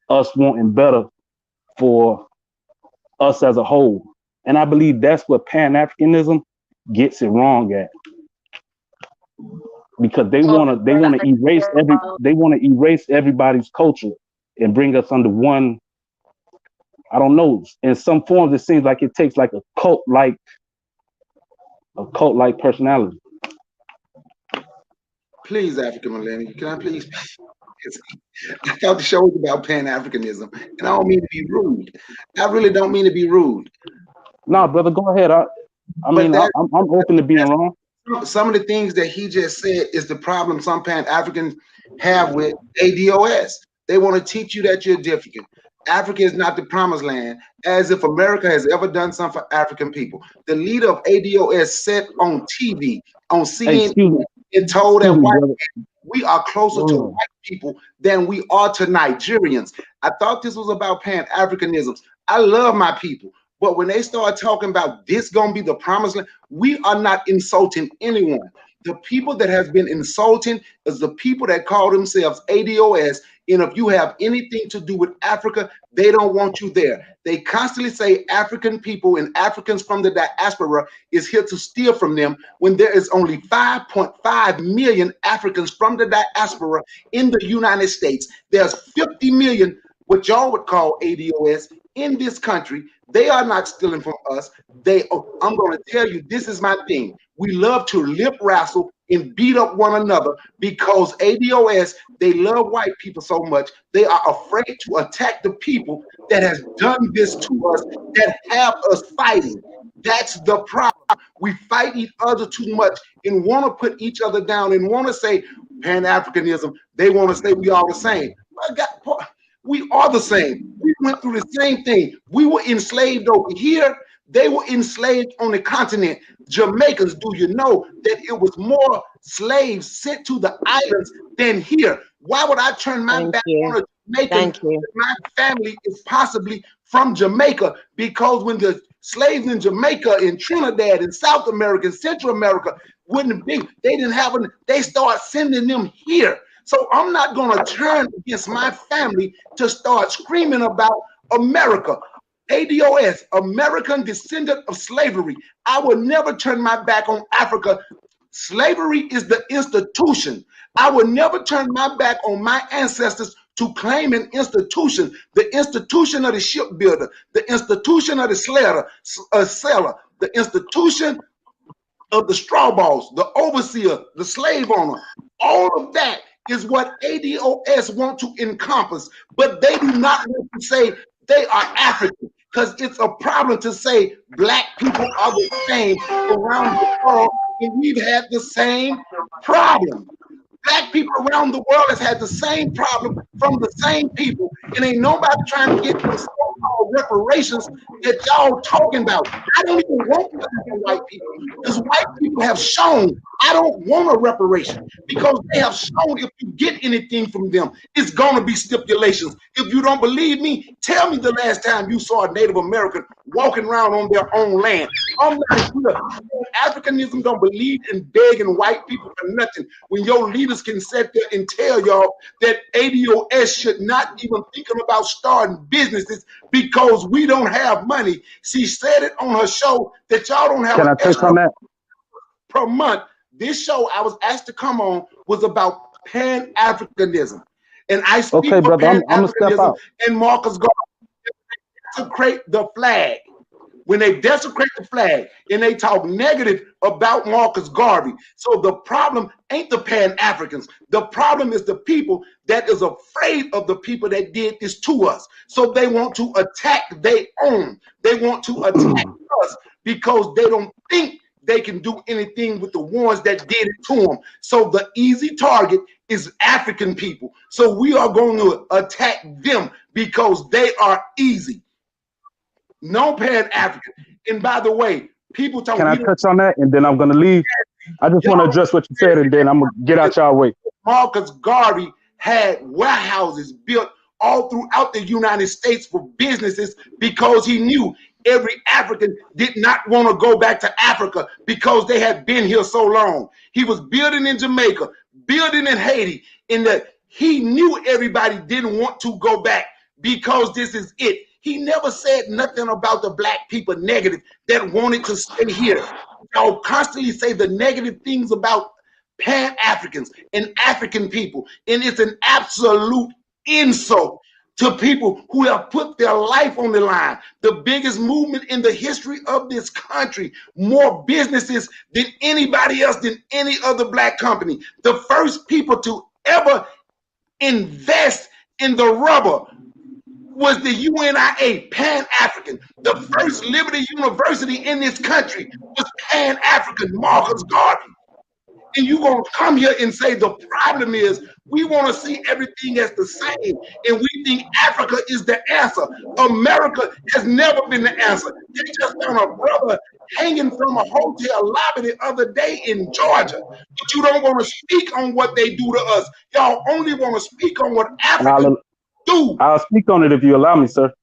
us wanting better for us as a whole. And I believe that's what Pan-Africanism gets it wrong at. Because they want to erase everybody's culture. and bring us under one. I don't know. In some forms, it seems like it takes like a cult-like personality. Please, African millennial, can I please? I thought the show was about Pan-Africanism, and I don't mean to be rude. I really don't mean to be rude. No, brother, go ahead. I'm open to being wrong. Some of the things that he just said is the problem some Pan-Africans have with ADOS. They want to teach you that you're different. Africa is not the promised land, as if America has ever done something for African people. The leader of ADOS said on TV, on CNN, and told that we are closer to white people than we are to Nigerians. I thought this was about Pan-Africanism. I love my people, but when they start talking about this gonna be the promised land, we are not insulting anyone. The people that has been insulting is the people that call themselves ADOS. And if you have anything to do with Africa, they don't want you there. They constantly say African people and Africans from the diaspora is here to steal from them when there is only 5.5 million Africans from the diaspora in the United States. There's 50 million, what y'all would call ADOS, in this country. They are not stealing from us. I'm going to tell you, this is my thing. We love to lip wrestle and beat up one another because ADOS, they love white people so much, they are afraid to attack the people that has done this to us, that have us fighting. That's the problem. We fight each other too much and want to put each other down and want to say Pan-Africanism. They want to say we are the same. We are the same. We went through the same thing. We were enslaved over here. They were enslaved on the continent. Jamaicans, do you know that it was more slaves sent to the islands than here? Why would I turn my back on a Jamaican? My family is possibly from Jamaica, because when the slaves in Jamaica, in Trinidad, in South America, in Central America wouldn't be, they start sending them here. So I'm not going to turn against my family to start screaming about America. ADOS, American descendant of slavery. I will never turn my back on Africa. Slavery is the institution. I will never turn my back on my ancestors to claim an institution, the institution of the shipbuilder, the institution of the seller, the institution of the straw boss, the overseer, the slave owner. All of that is what ADOS want to encompass, but they do not want to say they are African, because it's a problem to say black people are the same around the world, and we've had the same problem. Black people around the world has had the same problem from the same people, and ain't nobody trying to get the so-called reparations that y'all talking about. I don't even want nothing from white people, because white people have shown I don't want a reparation, because they have shown if you get anything from them, it's gonna be stipulations. If you don't believe me, tell me the last time you saw a Native American walking around on their own land. I'm not here. Africanism don't believe in begging white people for nothing. When your leaders can sit there and tell y'all that ADOS should not even thinking about starting businesses because we don't have money. She said it on her show that y'all don't have. Can I touch on that? Per month. This show I was asked to come on was about Pan-Africanism, and I speak for Pan-Africanism and Marcus Garvey. Desecrate the flag. When they desecrate the flag and they talk negative about Marcus Garvey. So the problem ain't the Pan-Africans. The problem is the people that is afraid of the people that did this to us. So they want to attack their own. They want to attack us because they don't think they can do anything with the ones that did it to them. So the easy target is African people. So we are going to attack them because they are easy. No Pan-African. And by the way, people talk. Can I touch on that? And then I'm going to leave. I just want to address what you said, and then I'm going to get out y'all way. Marcus Garvey had warehouses built all throughout the United States for businesses because he knew every African did not want to go back to Africa because they had been here so long. He was building in Jamaica, building in Haiti, in that he knew everybody didn't want to go back because this is it. He never said nothing about the black people negative that wanted to stay here. Y'all constantly say the negative things about Pan-Africans and African people, and it's an absolute insult to people who have put their life on the line. The biggest movement in the history of this country, more businesses than anybody else, than any other black company. The first people to ever invest in the rubber was the UNIA, Pan-African. The first Liberty University in this country was Pan-African, Marcus Garvey. And you're going to come here and say the problem is we want to see everything as the same, and we think Africa is the answer. America has never been the answer. They just found a brother hanging from a hotel lobby the other day in Georgia, but you don't want to speak on what they do to us. Y'all only want to speak on what Africa do. I'll speak on it if you allow me, sir.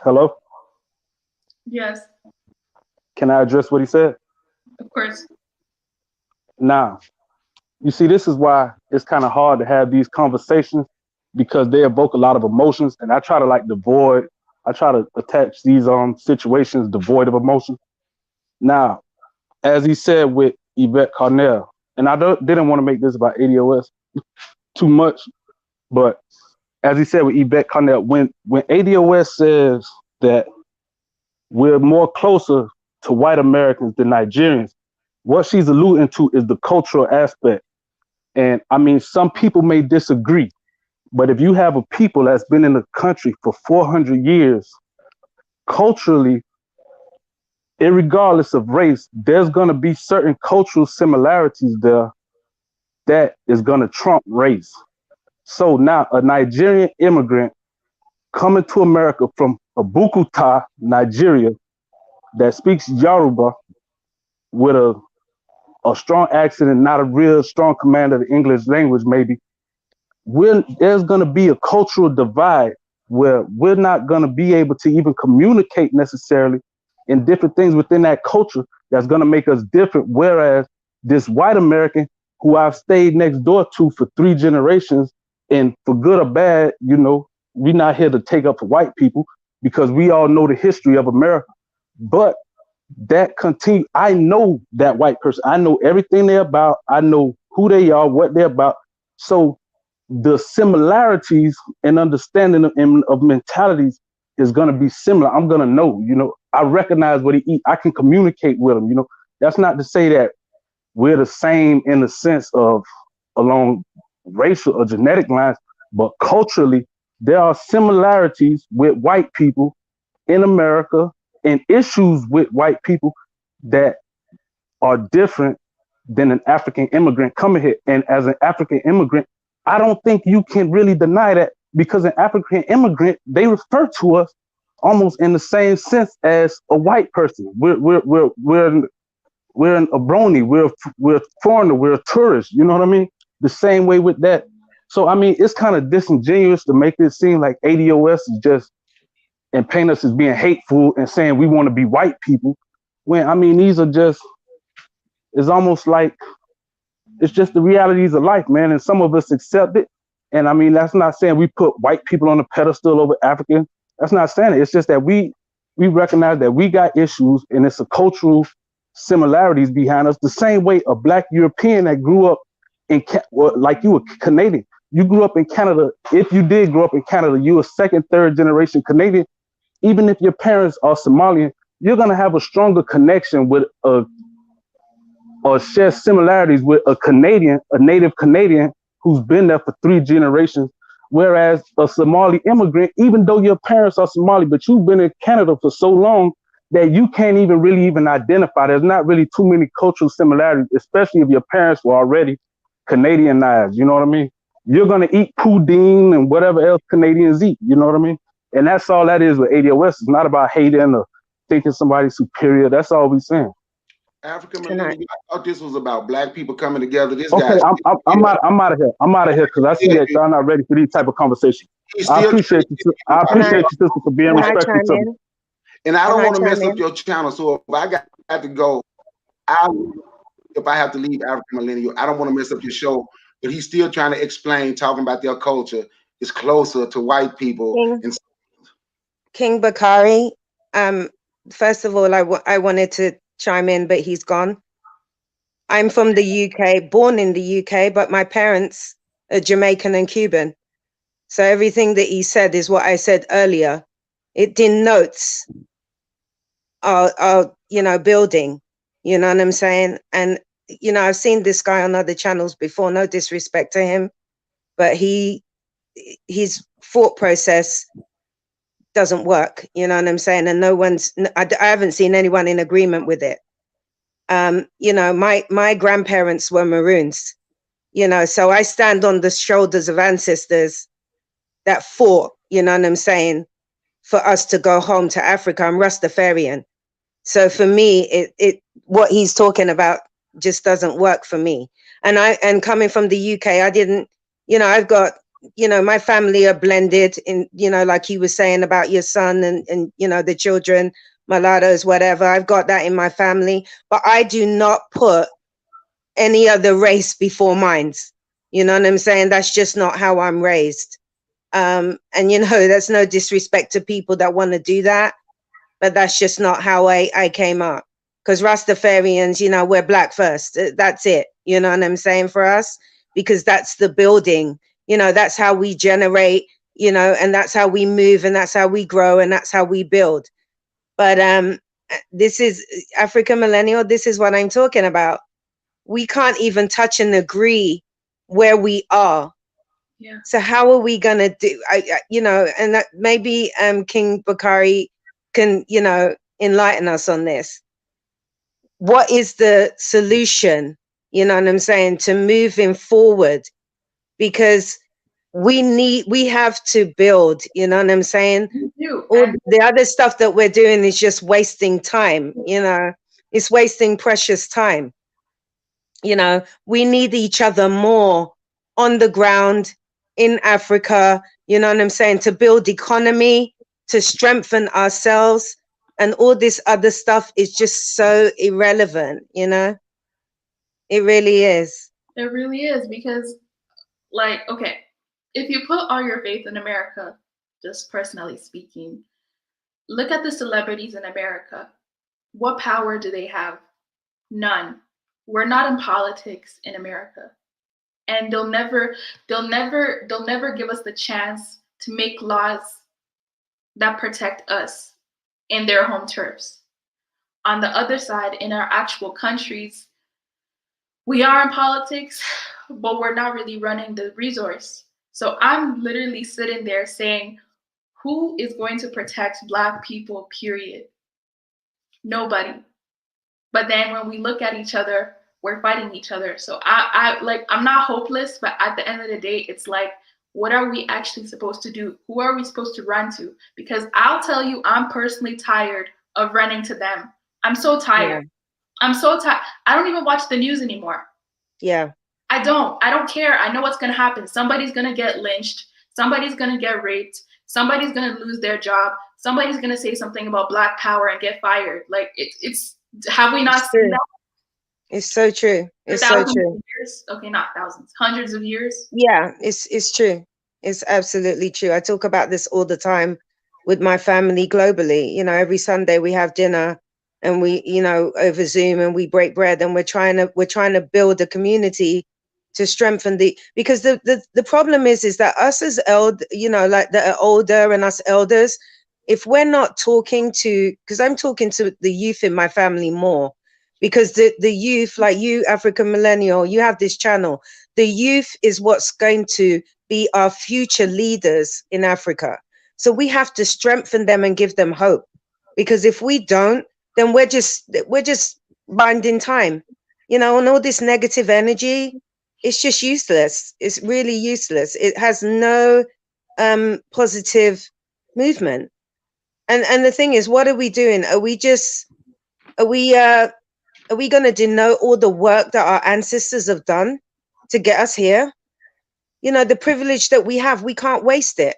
Hello? Yes, Can I address what he said? of course. Now, you see, this is why it's kind of hard to have these conversations, because they evoke a lot of emotions, and I try to attach these situations devoid of emotion. Now, as he said with Yvette Carnell, and I didn't want to make this about ADOS too much, but as he said with Yvette Carnell, when ADOS says that we're more closer to white Americans than Nigerians, what she's alluding to is the cultural aspect. And I mean, some people may disagree, but if you have a people that's been in the country for 400 years, culturally, irregardless of race, there's going to be certain cultural similarities there that is going to trump race. So now a Nigerian immigrant coming to America from Abukuta, Nigeria, that speaks Yoruba with a strong accent and not a real strong command of the English language, maybe, there's going to be a cultural divide where we're not going to be able to even communicate necessarily in different things within that culture that's going to make us different. Whereas this white American who I've stayed next door to for 3 generations, and for good or bad, you know, we're not here to take up for white people because we all know the history of America. But that continue. I know that white person. I know everything they're about. I know who they are, what they're about. So the similarities and understanding of mentalities is going to be similar. I'm going to know, you know, I recognize what he eat. I can communicate with him. You know, that's not to say that we're the same in the sense of along racial or genetic lines, but culturally, there are similarities with white people in America and issues with white people that are different than an African immigrant coming here. And as an African immigrant, I don't think you can really deny that, because an African immigrant, they refer to us almost in the same sense as a white person. We're an Abroni, we're a foreigner, we're a tourist, you know what I mean? The same way with that. So, I mean, it's kind of disingenuous to make it seem like ADOS is just, and paint us as being hateful and saying we want to be white people, when, I mean, these are just, it's almost like, it's just the realities of life, man. And some of us accept it. And I mean, that's not saying we put white people on a pedestal over African. That's not saying it. It's just that we recognize that we got issues, and it's a cultural similarities behind us. The same way a Black European that grew up in, like you were Canadian, you grew up in Canada. If you did grow up in Canada, you were 2nd, 3rd generation Canadian. Even if your parents are Somalian, you're going to have a stronger connection with or share similarities with a Canadian, a native Canadian who's been there for 3 generations. Whereas a Somali immigrant, even though your parents are Somali, but you've been in Canada for so long that you can't even really identify. There's not really too many cultural similarities, especially if your parents were already Canadianized. You know what I mean? You're going to eat poutine and whatever else Canadians eat. You know what I mean? And that's all that is with ADOS. It's not about hating or thinking somebody's superior. That's all we're saying. African millennial, I thought this was about Black people coming together. This okay, guy, I'm out of here. I'm out of here because I see that y'all not ready for these type of conversations. I appreciate you. I appreciate you, sister, for being respectful to me. And I don't want to mess up your channel. So if I got to go, if I have to leave African millennial, I don't want to mess up your show. But he's still trying to explain, talking about their culture is closer to white people. King Bakari, first of all, I wanted to chime in, but he's gone. I'm from the UK, born in the UK, but my parents are Jamaican and Cuban. So everything that he said is what I said earlier. It denotes our building. You know what I'm saying? And, I've seen this guy on other channels before, no disrespect to him, but his thought process doesn't work. You know what I'm saying? And I haven't seen anyone in agreement with it. My grandparents were Maroons, so I stand on the shoulders of ancestors that fought, you know what I'm saying, for us to go home to Africa. I'm Rastafarian. So for me, it what he's talking about just doesn't work for me. And coming from the UK, I didn't, I've got, my family are blended in, like you were saying about your son and the children, mulattoes, whatever. I've got that in my family, but I do not put any other race before mine. You know what I'm saying? That's just not how I'm raised. And that's no disrespect to people that want to do that, but that's just not how I came up. Because Rastafarians, we're black first. That's it. You know what I'm saying, for us? Because that's the building. That's how we generate, and that's how we move, and that's how we grow, and that's how we build. But this is African millennial. This is what I'm talking about. We can't even touch and agree where we are. Yeah. So how are we gonna do? And that maybe King Bakari can, enlighten us on this. What is the solution? You know what I'm saying, to moving forward? Because we have to build. You know what I'm saying? All the other stuff that we're doing is just wasting time. It's wasting precious time. We need each other more on the ground in Africa, you know what I'm saying, to build economy, to strengthen ourselves, and all this other stuff is just so irrelevant, It really is. It really is, because, okay, if you put all your faith in America, just personally speaking, look at the celebrities in America. What power do they have? None. We're not in politics in America. And they'll never give us the chance to make laws that protect us in their home turfs. On the other side, in our actual countries, we are in politics, but we're not really running the resource. So I'm literally sitting there saying, who is going to protect Black people, period? Nobody. But then when we look at each other, we're fighting each other. So I'm not hopeless, but at the end of the day, it's like, what are we actually supposed to do? Who are we supposed to run to? Because I'll tell you, I'm personally tired of running to them. I'm so tired. Yeah. I'm so tired. I don't even watch the news anymore. Yeah. I don't care. I know what's going to happen. Somebody's going to get lynched. Somebody's going to get raped. Somebody's going to lose their job. Somebody's going to say something about Black power and get fired. Like, it's have we not seen that? It's so true. It's so true. Years? Okay, not thousands, hundreds of years. Yeah, it's true. It's absolutely true. I talk about this all the time with my family globally. Every Sunday we have dinner and we, over Zoom, and we break bread, and we're trying to build a community to strengthen because the problem is that us as like the older and us elders, if we're not talking to, because I'm talking to the youth in my family more, because the youth, like you, African millennial, you have this channel. The youth is what's going to be our future leaders in Africa. So we have to strengthen them and give them hope, because if we don't, then we're just binding time, and all this negative energy, it's just useless. It's really useless. It has no positive movement. And the thing is, what are we doing? Are we going to denote all the work that our ancestors have done to get us here? The privilege that we have, we can't waste it.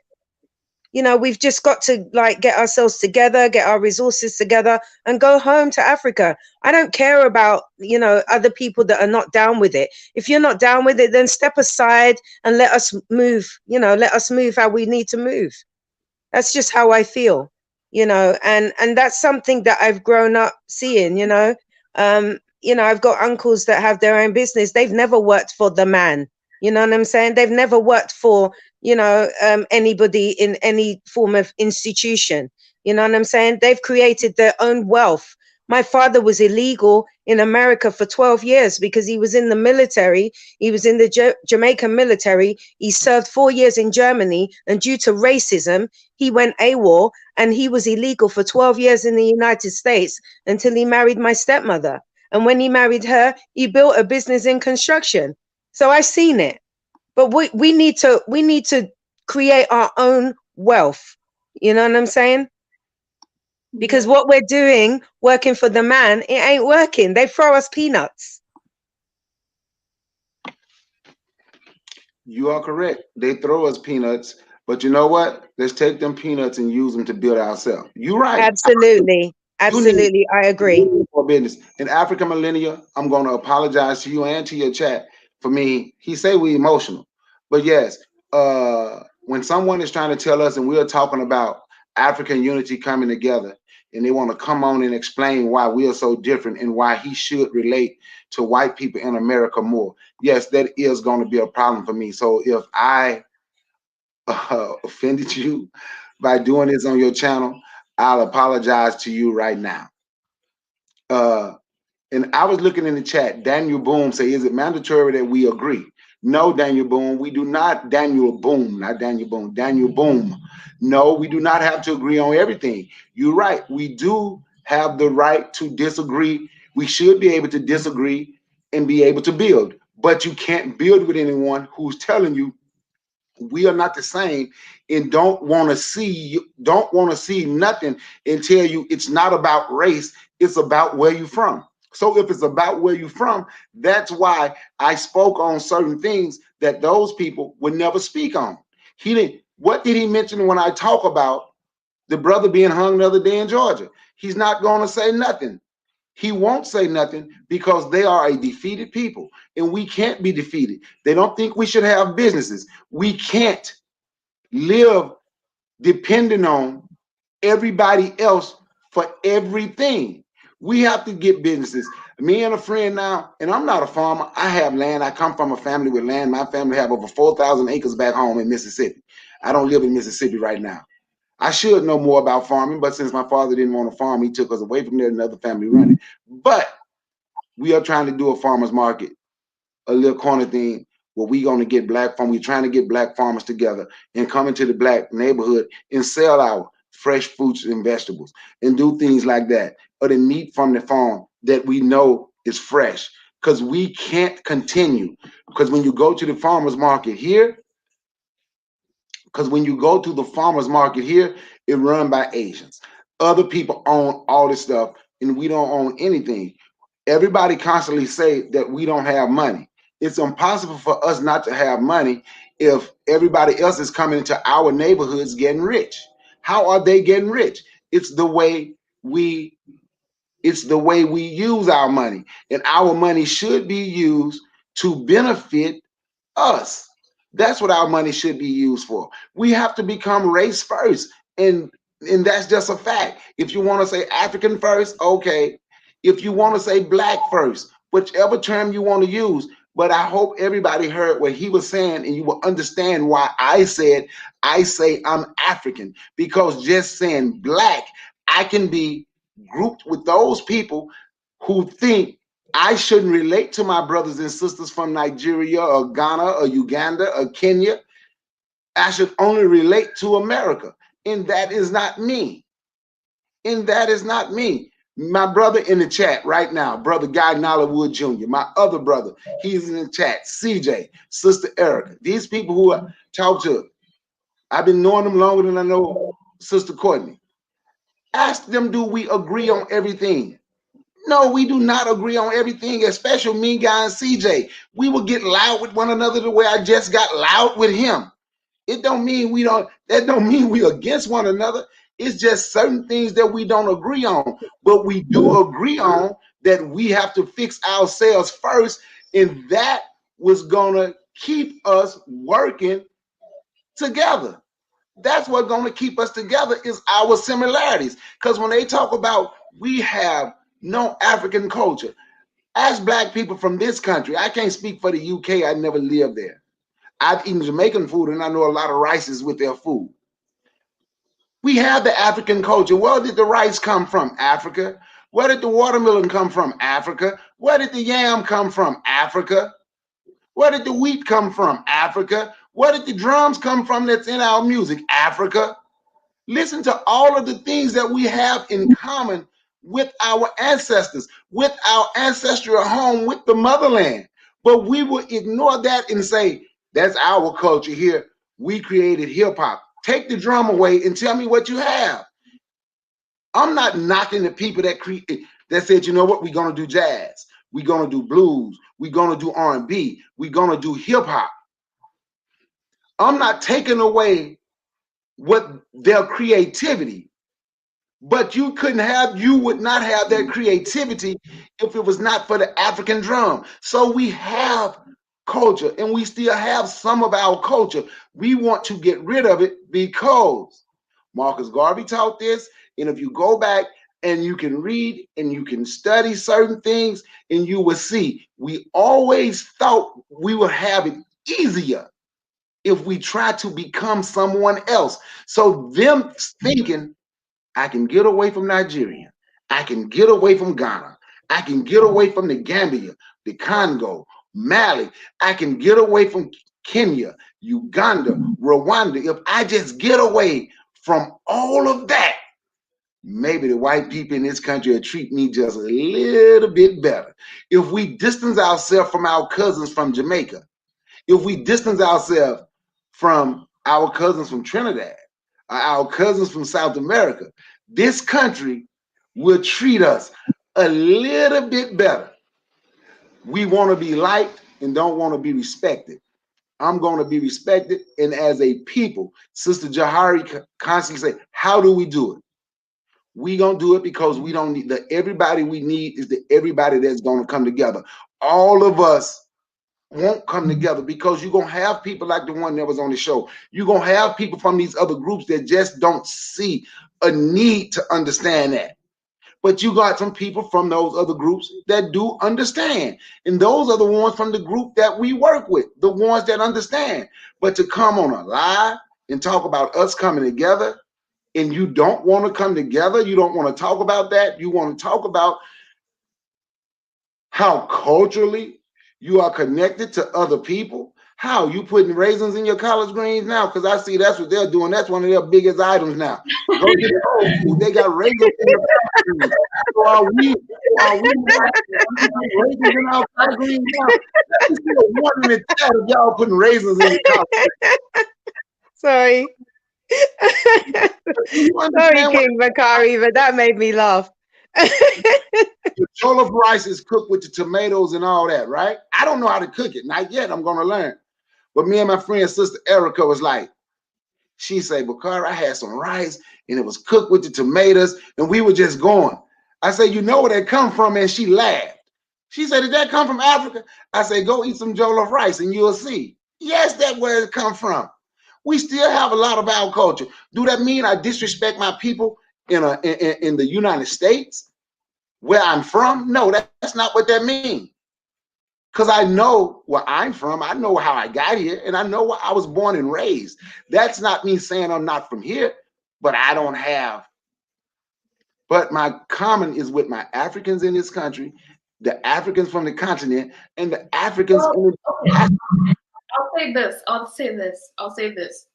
We've just got to get ourselves together, get our resources together, and go home to Africa. I don't care about, other people that are not down with it. If you're not down with it, then step aside and let us move, let us move how we need to move. That's just how I feel, and that's something that I've grown up seeing, You know, I've got uncles that have their own business. They've never worked for the man. You know what I'm saying? They've never worked for, you know, anybody in any form of institution. You know what I'm saying? They've created their own wealth. My father was illegal in America for 12 years because he was in the military. He was in the Jamaican military. He served 4 years in Germany, and due to racism, he went AWOL, and he was illegal for 12 years in the United States until he married my stepmother. And when he married her, he built a business in construction. So I've seen it. But we need to create our own wealth. You know what I'm saying? Because what we're doing, working for the man, it ain't working. They throw us peanuts. You are correct. They throw us peanuts, but you know what? Let's take them peanuts and use them to build ourselves. You're right. Absolutely. Absolutely. I agree. For business. In Africa Millennia, I'm going to apologize to you and to your chat for me. He say we emotional, but yes, when someone is trying to tell us and we're talking about African unity coming together, and they want to come on and explain why we are so different and why he should relate to white people in America more. Yes, that is going to be a problem for me. So if I offended you by doing this on your channel, I'll apologize to you right now. And I was looking in the chat. Daniel Boom say, "Is it mandatory that we agree?" No, Daniel Boom, we do not. Daniel Boom, not Daniel Boom. Daniel Boom. No, we do not have to agree on everything. You're right. We do have the right to disagree. We should be able to disagree and be able to build. But you can't build with anyone who's telling you we are not the same and don't want to see nothing and tell you it's not about race, it's about where you're from. So if it's about where you're from, that's why I spoke on certain things that those people would never speak on. What did he mention when I talk about the brother being hung the other day in Georgia? He's not going to say nothing. He won't say nothing because they are a defeated people and we can't be defeated. They don't think we should have businesses. We can't live depending on everybody else for everything. We have to get businesses. Me and a friend now, and I'm not a farmer. I have land. I come from a family with land. My family have over 4,000 acres back home in Mississippi. I don't live in Mississippi right now. I should know more about farming, but since my father didn't want to farm, he took us away from there, another family running. But we are trying to do a farmer's market, a little corner thing where we're going to get black farmers. We're trying to get black farmers together and come into the black neighborhood and sell our fresh fruits and vegetables and do things like that, or the meat from the farm that we know is fresh. Because we can't continue. Because when you go to the farmer's market here, it's run by Asians. Other people own all this stuff, and we don't own anything. Everybody constantly say that we don't have money. It's impossible for us not to have money if everybody else is coming into our neighborhoods getting rich. How are they getting rich? It's the way we use our money, and our money should be used to benefit us. That's what our money should be used for. We have to become race first, and that's just a fact. If you want to say African first, okay. If you want to say black first, whichever term you want to use. But I hope everybody heard what he was saying, and you will understand why I say I'm African, because just saying black, I can be grouped with those people who think I shouldn't relate to my brothers and sisters from Nigeria or Ghana or Uganda or Kenya. I should only relate to America. And that is not me. My brother in the chat right now, brother Guy Nollywood Jr., my other brother, he's in the chat, CJ, sister Erica. These people who I talk to, I've been knowing them longer than I know sister Courtney. Ask them, do we agree on everything? No, we do not agree on everything, especially me, Guy, and CJ. We will get loud with one another the way I just got loud with him. That don't mean we against one another. It's just certain things that we don't agree on. But we do agree on that we have to fix ourselves first, and that was gonna keep us working together. That's what's going to keep us together is our similarities. Because when they talk about we have no African culture. Ask black people from this country. I can't speak for the UK. I never lived there. I've eaten Jamaican food, and I know a lot of rices with their food. We have the African culture. Where did the rice come from? Africa. Where did the watermelon come from? Africa. Where did the yam come from? Africa. Where did the wheat come from? Africa. Where did the drums come from that's in our music? Africa. Listen to all of the things that we have in common with our ancestors, with our ancestral home, with the motherland. But we will ignore that and say, that's our culture here. We created hip hop. Take the drum away and tell me what you have. I'm not knocking the people that said, you know what, we're gonna do jazz, we're gonna do blues, we're gonna do R&B, we're gonna do hip hop. I'm not taking away what their creativity, but you would not have their creativity if it was not for the African drum. So we have culture, and we still have some of our culture. We want to get rid of it because Marcus Garvey taught this. And if you go back and you can read and you can study certain things, and you will see we always thought we would have it easier if we try to become someone else. So them thinking, I can get away from Nigeria, I can get away from Ghana, I can get away from the Gambia, the Congo, Mali, I can get away from Kenya, Uganda, Rwanda. If I just get away from all of that, maybe the white people in this country will treat me just a little bit better. If we distance ourselves from our cousins from Jamaica, if we distance ourselves from our cousins from Trinidad, our cousins from South America, this country will treat us a little bit better. We want to be liked and don't want to be respected. I'm going to be respected. And as a people, Sister Jahari constantly say, how do we do it? We going to do it because we don't need everybody we need is the everybody that's going to come together. All of us won't come together because you're going to have people like the one that was on the show. You're going to have people from these other groups that just don't see a need to understand that. But you got some people from those other groups that do understand. And those are the ones from the group that we work with, the ones that understand. But to come on a live and talk about us coming together, and you don't want to come together, you don't want to talk about that, you want to talk about how culturally you are connected to other people. How you putting raisins in your collard greens now? Because I see that's what they're doing. That's one of their biggest items now. Go get the old food. They got raisins in the collard greens. So are we raisins in our collard greens now? I'm still wondering if y'all putting raisins in your collard greens. Sorry. Sorry, King Bakari, but that made me laugh. The jollof rice is cooked with the tomatoes and all that, right? I don't know how to cook it. Not yet. I'm going to learn. But me and my friend, Sister Erica, was like, she said, Bakari, I had some rice and it was cooked with the tomatoes and we were just going. I said, you know where that come from? And she laughed. She said, did that come from Africa? I said, go eat some jollof rice and you'll see. Yes, that's where it come from. We still have a lot of our culture. Do that mean I disrespect my people in the United States, where I'm from? No, that's not what that means. Because I know where I'm from. I know how I got here, and I know where I was born and raised. That's not me saying I'm not from here, but I don't have. But my common is with my Africans in this country, the Africans from the continent, and the Africans in the I'll say this.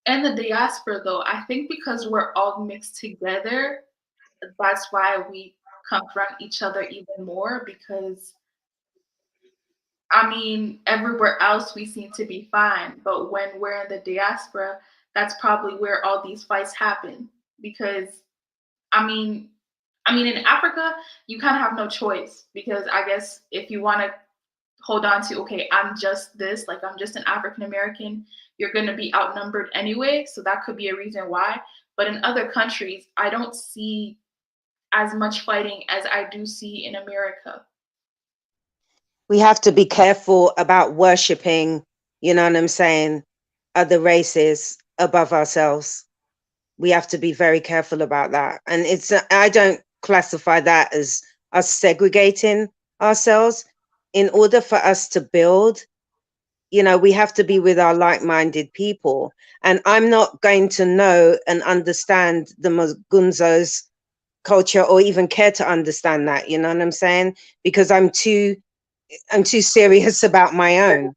And the diaspora, though, I think because we're all mixed together, that's why we confront each other even more, because I mean, everywhere else we seem to be fine, but when we're in the diaspora, that's probably where all these fights happen. Because I mean, in Africa, you kind of have no choice, because I guess if you want to hold on to, okay, I'm just this, like I'm just an African American, you're going to be outnumbered anyway. So that could be a reason why. But in other countries, I don't see as much fighting as I do see in America. We have to be careful about worshipping, you know what I'm saying, other races above ourselves. We have to be very careful about that. And I don't classify that as us segregating ourselves. In order for us to build, you know, we have to be with our like-minded people. And I'm not going to know and understand the Magunzo's culture or even care to understand that, you know what I'm saying? Because I'm too serious about my own,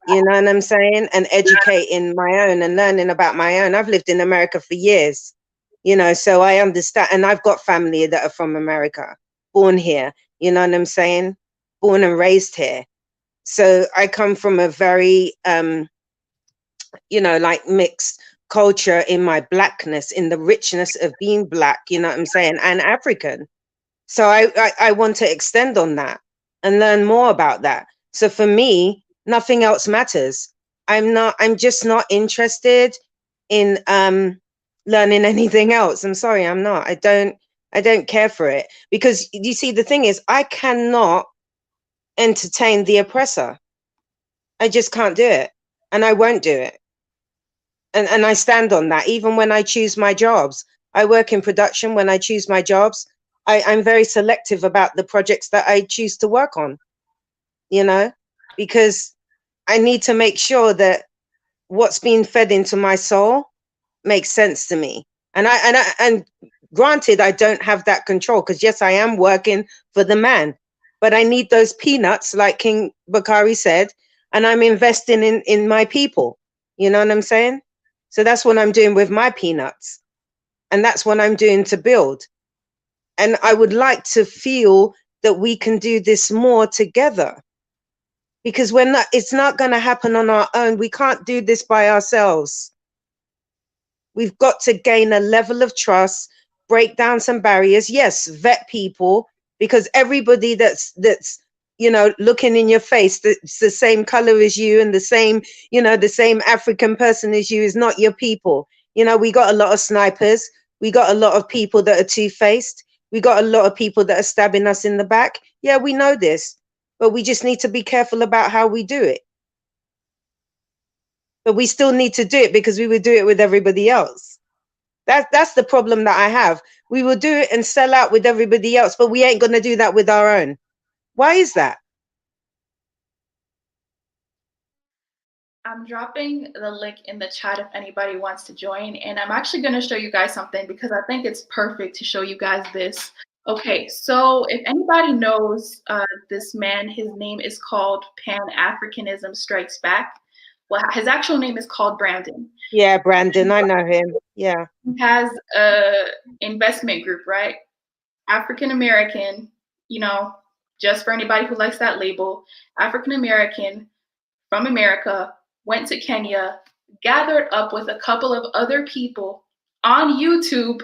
you know what I'm saying? And educating my own and learning about my own. I've lived in America for years, you know, so I understand. And I've got family that are from America, born here, you know what I'm saying? Born and raised here. So I come from a very, you know, like mixed culture in my blackness, in the richness of being black, you know what I'm saying? And African. So I want to extend on that and learn more about that. So for me, nothing else matters. I'm just not interested in learning anything else. I'm sorry, I'm not. I don't care for it. Because you see, the thing is, I cannot entertain the oppressor. I just can't do it. And I won't do it. And I stand on that. Even when I choose my jobs, I work in production. When I choose my jobs, I'm very selective about the projects that I choose to work on, you know, because I need to make sure that what's being fed into my soul makes sense to me. And granted, I don't have that control, because yes, I am working for the man, but I need those peanuts, like King Bakari said, and I'm investing in my people. You know what I'm saying? So that's what I'm doing with my peanuts. And that's what I'm doing to build. And I would like to feel that we can do this more together, because it's not going to happen on our own. We can't do this by ourselves. We've got to gain a level of trust, break down some barriers. Yes, vet people, because everybody that's you know, looking in your face, that's the same color as you and the same, you know, the same African person as you is not your people. You know, we got a lot of snipers. We got a lot of people that are two-faced. We got a lot of people that are stabbing us in the back. Yeah, we know this, but we just need to be careful about how we do it. But we still need to do it, because we would do it with everybody else. That's the problem that I have. We will do it and sell out with everybody else, but we ain't going to do that with our own. Why is that? I'm dropping the link in the chat if anybody wants to join. And I'm actually going to show you guys something, because I think it's perfect to show you guys this. Okay, so if anybody knows this man, his name is called Pan-Africanism Strikes Back. Well, his actual name is called Brandon. Yeah, Brandon, I know him. Yeah. He has a investment group, right? African American, you know, just for anybody who likes that label, African American from America, went to Kenya, gathered up with a couple of other people on YouTube.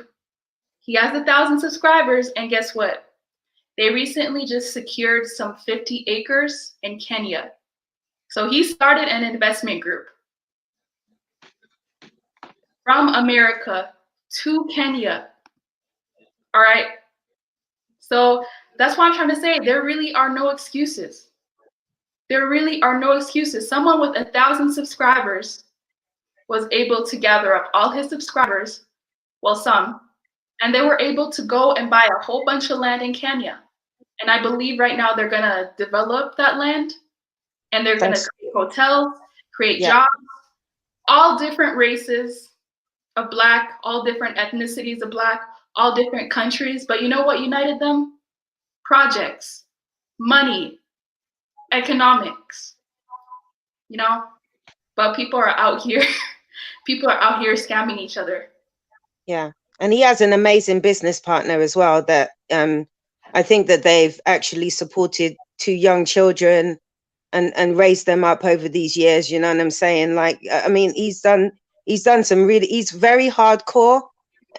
He has 1,000 subscribers, and guess what? They recently just secured some 50 acres in Kenya. So he started an investment group from America to Kenya. All right. So that's what I'm trying to say. There really are no excuses. There really are no excuses. Someone with 1,000 subscribers was able to gather up all his subscribers, well, some, and they were able to go and buy a whole bunch of land in Kenya. And I believe right now they're going to develop that land, and they're going to create hotels, create jobs, all different races of Black, all different ethnicities of Black, all different countries. But you know what united them? Projects, money, economics, you know? But people are out here, people are out here scamming each other. Yeah. And he has an amazing business partner as well, that I think that they've actually supported 2 young children and raised them up over these years. You know what I'm saying? Like, I mean, he's done some really, he's very hardcore,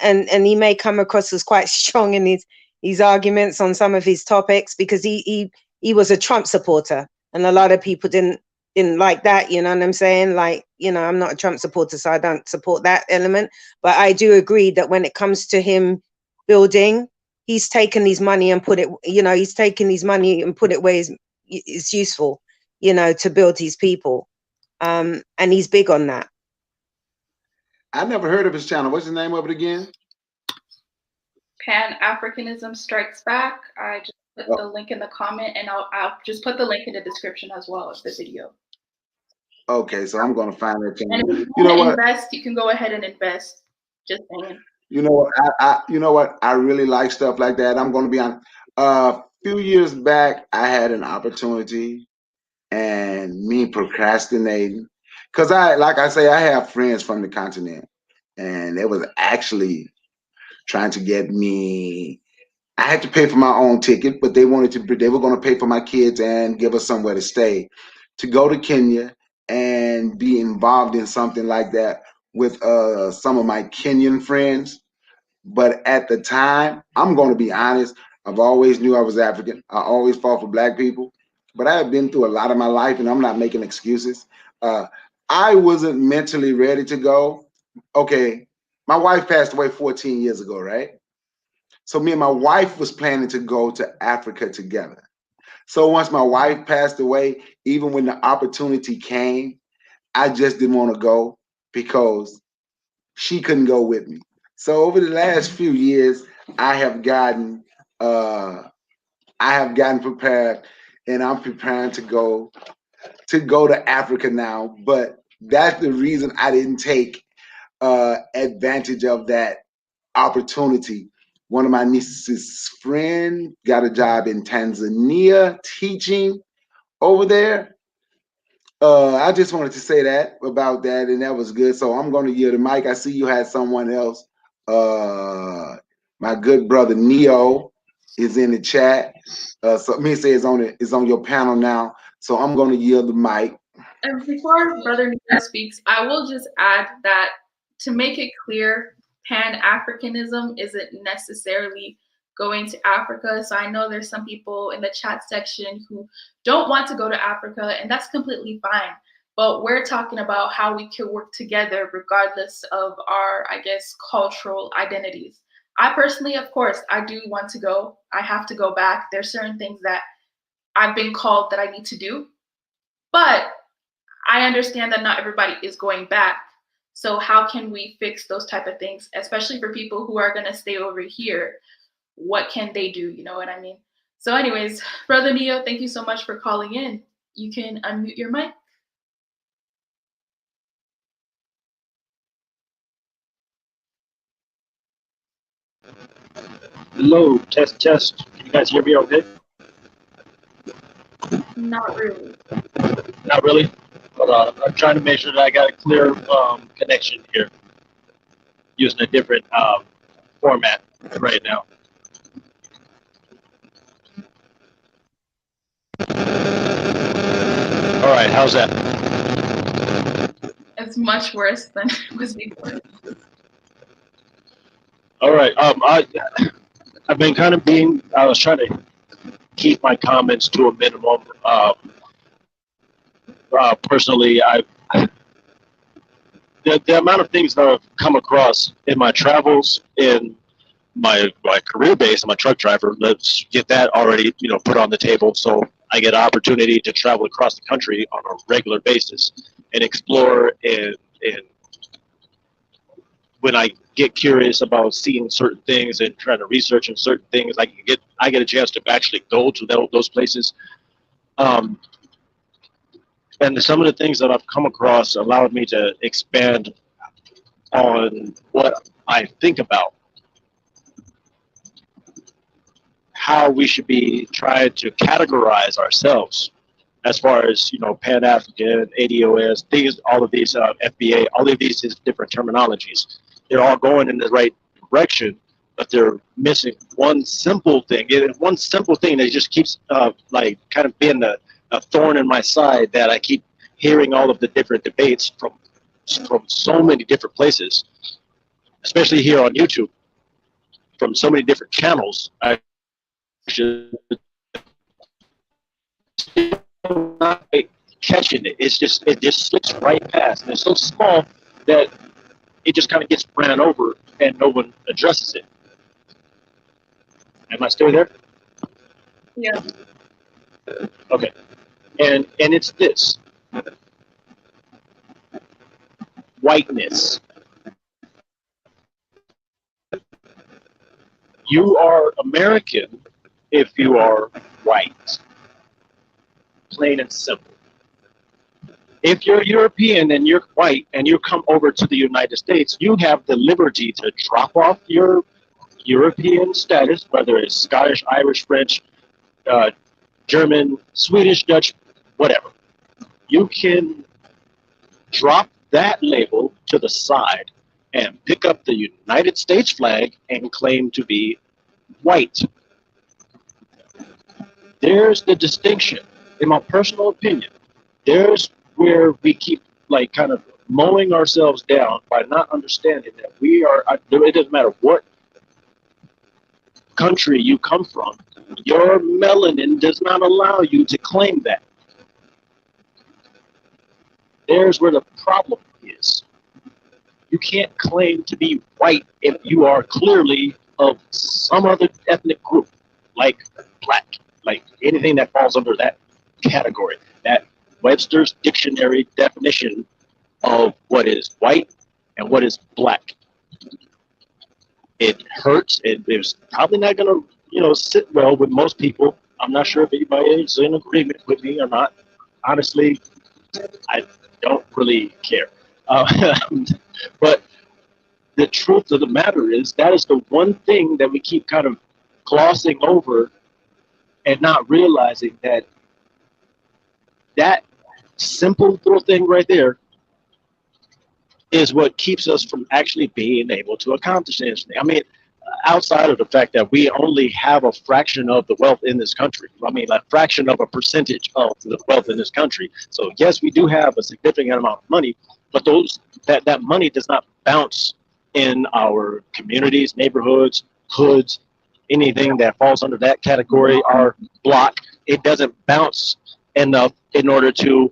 and he may come across as quite strong in his arguments on some of his topics, because he was a Trump supporter, and a lot of people didn't like that. You know what I'm saying? Like, you know, I'm not a Trump supporter, so I don't support that element. But I do agree that when it comes to him building, he's taken his money and put it, you know, he's taken his money and put it where it's useful, you know, to build his people. And he's big on that. I never heard of his channel. What's the name of it again? Pan-Africanism Strikes Back. I just put the link in the comment, and I'll just put the link in the description as well of the video. Okay, so I'm gonna find that And channel. if You know what? invest, you can go ahead and invest. Just saying. You know what? You know what? I really like stuff like that. I'm gonna be on. A few years back, I had an opportunity, and me procrastinating, because like I say, I have friends from the continent, and they was actually trying to get me. I had to pay for my own ticket, but they wanted to. They were going to pay for my kids and give us somewhere to stay, to go to Kenya and be involved in something like that with some of my Kenyan friends. But at the time, I'm going to be honest. I've always knew I was African. I always fought for Black people, but I have been through a lot of my life, and I'm not making excuses. I wasn't mentally ready to go. Okay, my wife passed away 14 years ago, right? So me and my wife was planning to go to Africa together. So once my wife passed away, even when the opportunity came, I just didn't want to go because she couldn't go with me. So over the last few years, I have gotten prepared, and I'm preparing to go to Africa now. But that's the reason I didn't take advantage of that opportunity. One of my niece's friend got a job in Tanzania teaching over there. I just wanted to say that about that, and that was good. So I'm going to yield the mic. I see you had someone else. My good brother Neo is in the chat. So me say is on your panel now. So I'm going to yield the mic. And before Brother Neo speaks, I will just add that to make it clear, Pan-Africanism isn't necessarily going to Africa. So I know there's some people in the chat section who don't want to go to Africa, and that's completely fine. But we're talking about how we can work together regardless of our, I guess, cultural identities. I personally, of course, I do want to go. I have to go back. There's certain things that I've been called that I need to do. But I understand that not everybody is going back. So how can we fix those type of things, especially for people who are going to stay over here? What can they do? You know what I mean? So anyways, Brother Neo, thank you so much for calling in. You can unmute your mic. Hello, test, test. Can you guys hear me okay? Not really. Not really? Hold on. I'm trying to make sure that I got a clear connection here using a different format right now. All right, how's that? It's much worse than it was before. All right. I've been kind of I was trying to keep my comments to a minimum. Personally, the amount of things that I've come across in my travels, in my career base, I'm a truck driver. Let's get that already, put on the table. So I get an opportunity to travel across the country on a regular basis and explore. And when I get curious about seeing certain things and trying to research on certain things, I get a chance to actually go to those places. And some of the things that I've come across allowed me to expand on what I think about how we should be trying to categorize ourselves as far as, Pan-African, ADOS, things, all of these, FBA, all of these is different terminologies. They're all going in the right direction, but they're missing one simple thing. One simple thing that just keeps kind of being a thorn in my side, that I keep hearing all of the different debates from so many different places, especially here on YouTube, from so many different channels. I should not catching it. It just slips right past, and it's so small that it just kind of gets ran over, and no one addresses it. Am I still there? Yeah. Okay. And it's this: whiteness. You are American if you are white, plain and simple. If you're European and you're white and you come over to the United States, you have the liberty to drop off your European status, whether it's Scottish, Irish, French, German, Swedish, Dutch, whatever. You can drop that label to the side and pick up the United States flag and claim to be white. There's the distinction, in my personal opinion. There's where we keep like kind of mowing ourselves down by not understanding that we are, it doesn't matter what country you come from, your melanin does not allow you to claim that. There's where the problem is. You can't claim to be white if you are clearly of some other ethnic group, like black, like anything that falls under that category. That Webster's dictionary definition of what is white and what is black. It hurts. It's probably not going to, sit well with most people. I'm not sure if anybody is in agreement with me or not. Honestly, I don't really care. But the truth of the matter is that is the one thing that we keep kind of glossing over and not realizing that that simple little thing right there is what keeps us from actually being able to accomplish anything. I mean, outside of the fact that we only have a fraction of the wealth in this country, I mean, a fraction of a percentage of the wealth in this country. So yes, we do have a significant amount of money, but that money does not bounce in our communities, neighborhoods, hoods, anything that falls under that category, our block. It doesn't bounce enough in order to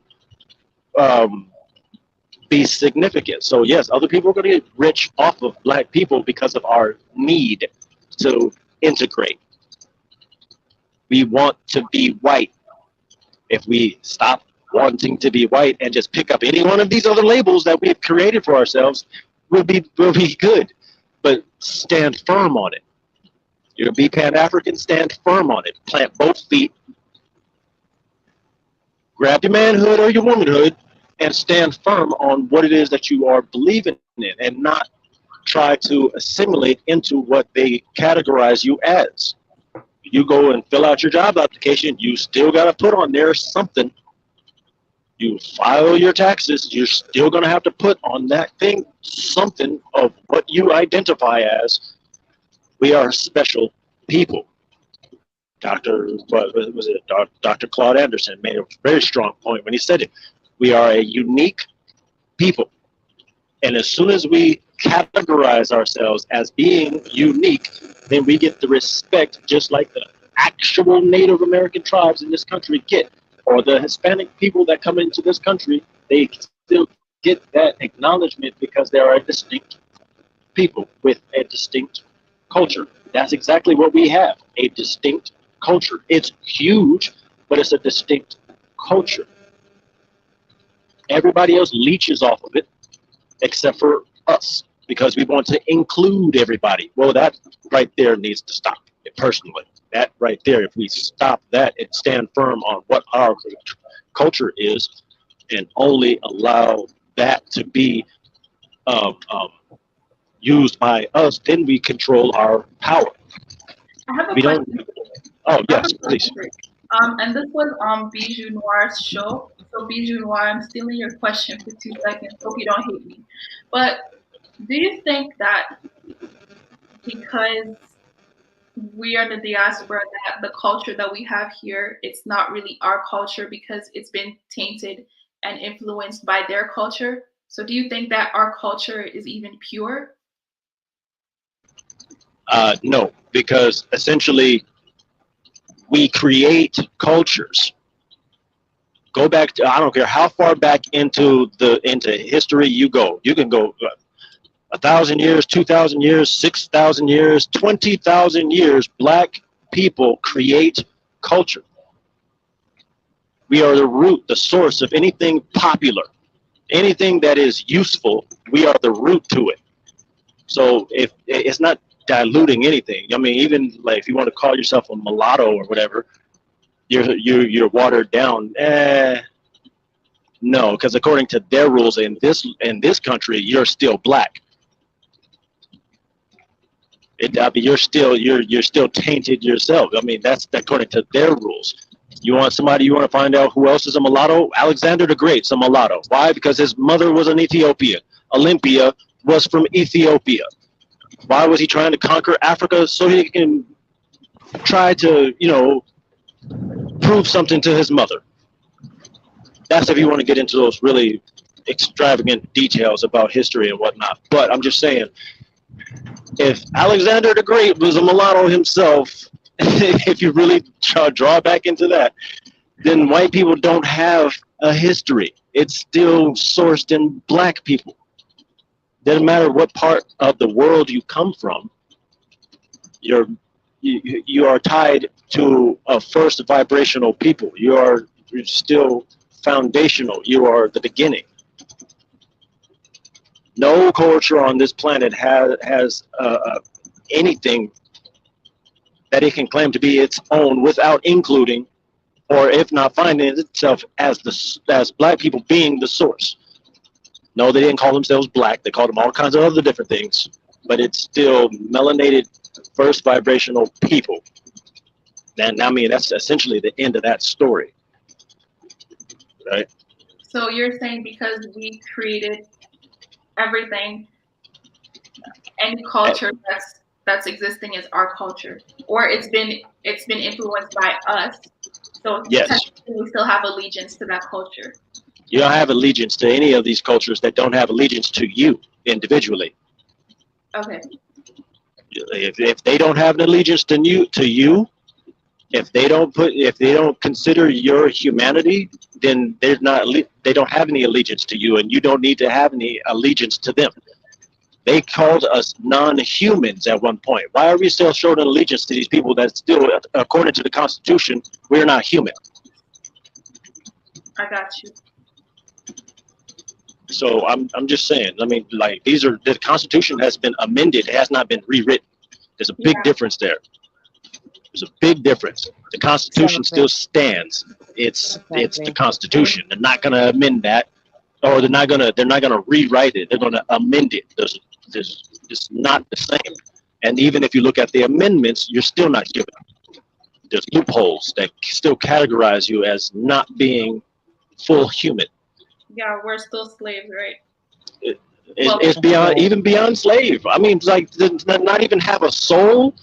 be significant. So yes, other people are going to get rich off of black people because of our need to integrate. We want to be white. If we stop wanting to be white and just pick up any one of these other labels that we've created for ourselves, we'll be good. But stand firm on it. You'll be Pan-African, stand firm on it. Plant both feet. Grab your manhood or your womanhood and stand firm on what it is that you are believing in, and not try to assimilate into what they categorize you as. You go and fill out your job application, you still got to put on there something. You file your taxes, you're still going to have to put on that thing something of what you identify as. We are special people. Dr. Claude Anderson made a very strong point when he said it. We are a unique people. And as soon as we categorize ourselves as being unique, then we get the respect just like the actual Native American tribes in this country get, or the Hispanic people that come into this country, they still get that acknowledgement because they are a distinct people with a distinct culture. That's exactly what we have, a distinct culture. It's huge, but it's a distinct culture. Everybody else leeches off of it except for us because we want to include everybody. Well, that right there needs to stop, personally. That right there, if we stop that and stand firm on what our culture is and only allow that to be used by us, then we control our power. I have a We question. don't. Oh, yes, please. And this was Bijou Noir's show. So Bijou Noir, I'm stealing your question for 2 seconds. Hope you don't hate me. But do you think that because we are the diaspora, that the culture that we have here, it's not really our culture because it's been tainted and influenced by their culture? So do you think that our culture is even pure? No, because essentially we create cultures. Go back to, I don't care how far back into history you go. You can go 1,000 years, 2,000 years, 6,000 years, 20,000 years. Black people create culture. We are the root, the source of anything popular, anything that is useful. We are the root to it. So if it's not diluting anything. I mean, even like if you want to call yourself a mulatto or whatever, you're watered down. No, because according to their rules in this country, you're still black. I mean, you're still tainted yourself. I mean, that's according to their rules. You want to find out who else is a mulatto? Alexander the Great's a mulatto. Why? Because his mother was an Ethiopian. Olympia was from Ethiopia. Why was he trying to conquer Africa? So he can try to, prove something to his mother. That's if you want to get into those really extravagant details about history and whatnot. But I'm just saying, if Alexander the Great was a mulatto himself, if you really draw back into that, then white people don't have a history. It's still sourced in black people. Doesn't matter what part of the world you come from, you are tied to a first vibrational people. You're still foundational. You are the beginning. No culture on this planet has anything that it can claim to be its own without including, or if not finding itself as black people being the source. No, they didn't call themselves black. They called them all kinds of other different things, but it's still melanated first vibrational people. And I mean, that's essentially the end of that story, right? So you're saying because we created everything, any culture that's existing is our culture, or it's been influenced by us. So Yes. technically we still have allegiance to that culture. You don't have allegiance to any of these cultures that don't have allegiance to you individually. Okay. If they don't have an allegiance to you, if they don't consider your humanity, then they don't have any allegiance to you, and you don't need to have any allegiance to them. They called us non-humans at one point. Why are we still showing allegiance to these people that still, according to the Constitution, we're not human? I got you. So I'm just saying. I mean, like the Constitution has been amended. It has not been rewritten. There's a big difference there. There's a big difference. The Constitution still stands. It's the Constitution. They're not going to amend that, or they're not going to rewrite it. They're going to amend it. It's not the same. And even if you look at the amendments, you're still not human. There's loopholes that still categorize you as not being full human. Yeah, we're still slaves, right? It's beyond slave. I mean, like not even have a soul.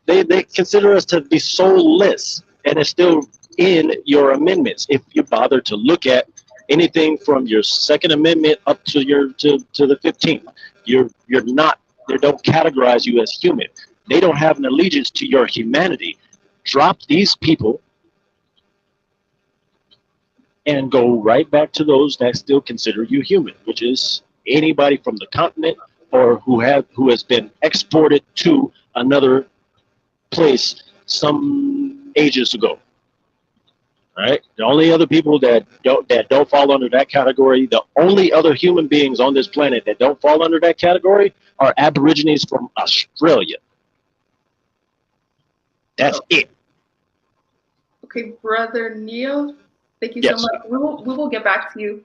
They consider us to be soulless, and it's still in your amendments. If you bother to look at anything from your Second Amendment up to the 15th, you're not. They don't categorize you as human. They don't have an allegiance to your humanity. Drop these people and go right back to those that still consider you human, which is anybody from the continent or who has been exported to another place some ages ago. All right. The only other people that don't fall under that category, the only other human beings on this planet that don't fall under that category are Aborigines from Australia. That's it. Okay, Brother Neil, thank you Yes. so much. We will get back to you.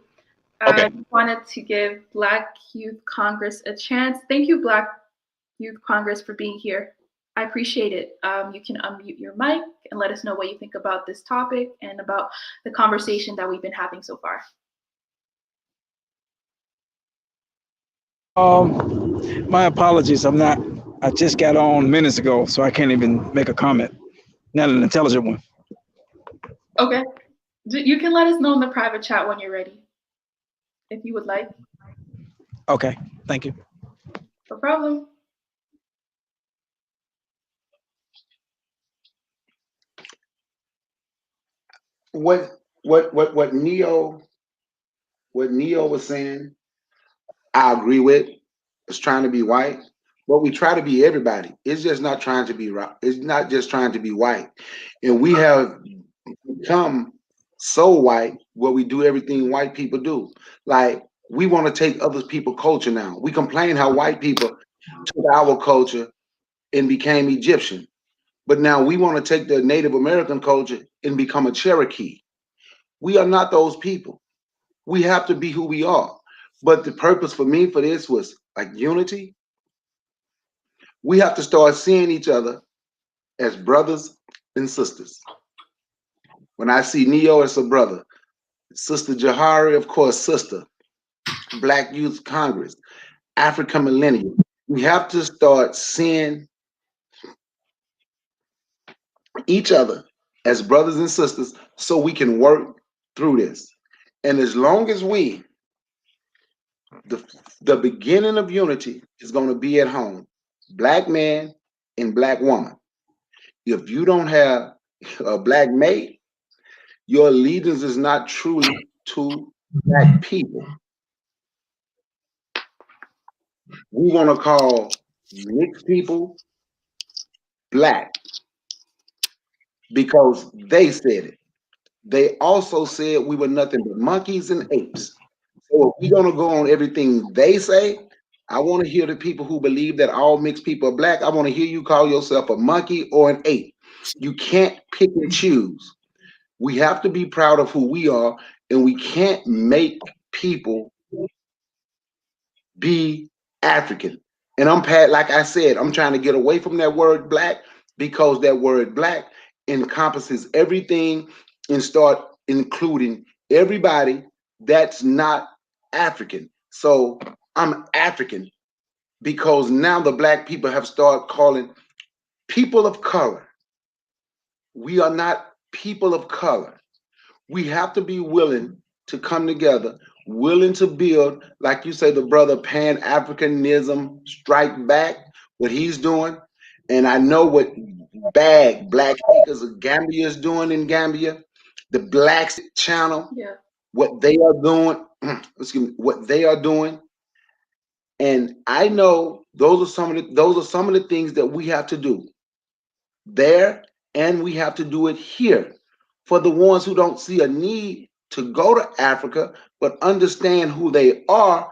Okay. I wanted to give Black Youth Congress a chance. Thank you, Black Youth Congress, for being here. I appreciate it. You can unmute your mic and let us know what you think about this topic and about the conversation that we've been having so far. My apologies. I just got on minutes ago, so I can't even make a comment. Not an intelligent one. Okay. You can let us know in the private chat when you're ready, if you would like. Okay, thank you. No problem. What Neo was saying, I agree with. It's trying to be white, but we try to be everybody. It's just not trying to be right. It's not just trying to be white, and we have become so white where we do everything white people do. Like we want to take other people's culture now. We complain how white people took our culture and became Egyptian. But now we want to take the Native American culture and become a Cherokee. We are not those people. We have to be who we are. But the purpose for me for this was like unity. We have to start seeing each other as brothers and sisters. When I see Neo as a brother, Sister Jahari, of course, sister, Black Youth Congress, African Millennium, we have to start seeing each other as brothers and sisters so we can work through this. And as long as the beginning of unity is going to be at home, Black man and Black woman. If you don't have a Black mate, your allegiance is not truly to Black people. We want to call mixed people Black because they said it. They also said we were nothing but monkeys and apes. So if we're going to go on everything they say, I want to hear the people who believe that all mixed people are Black. I want to hear you call yourself a monkey or an ape. You can't pick and choose. We have to be proud of who we are, and we can't make people be African. And like I said, I'm trying to get away from that word Black because that word Black encompasses everything and start including everybody that's not African. So I'm African because now the Black people have started calling people of color. We are not people of color. We have to be willing to come together, willing to build, like you say, the brother Pan-Africanism strike back, what he's doing. And I know what Black Speakers of Gambia is doing in Gambia, the Blacks channel, Yeah. what they are doing, excuse me, what they are doing. And I know those are some of the things that we have to do there, and we have to do it here. For the ones who don't see a need to go to Africa but understand who they are,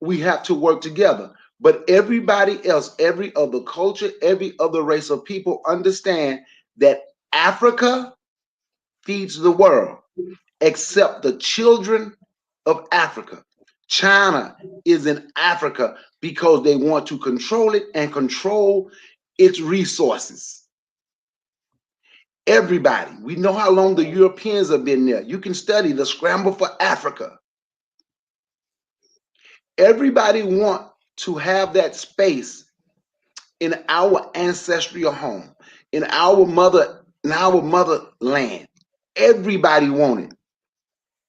we have to work together. But everybody else, every other culture, every other race of people understand that Africa feeds the world, except the children of Africa. China is in Africa because they want to control it and control its resources. Everybody, we know how long the Europeans have been there. You can study the scramble for Africa. Everybody want to have that space in our ancestral home, in our motherland. Everybody want it,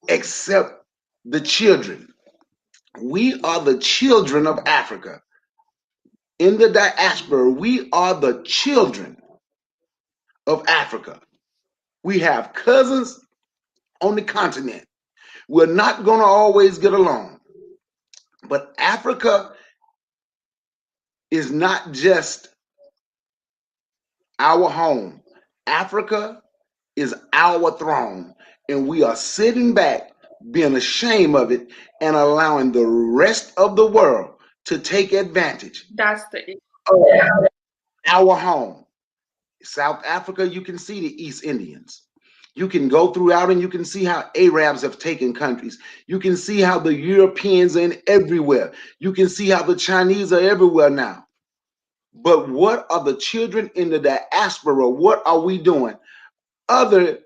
except the children. We are the children of Africa. In the diaspora, we are the children of Africa. We have cousins on the continent. We're not going to always get along. But Africa is not just our home. Africa is our throne. And we are sitting back, being ashamed of it, and allowing the rest of the world to take advantage That's the of our home. South Africa, you can see the East Indians. You can go throughout and you can see how Arabs have taken countries. You can see how the Europeans are in everywhere. You can see how the Chinese are everywhere now. But what are the children in the diaspora? What are we doing other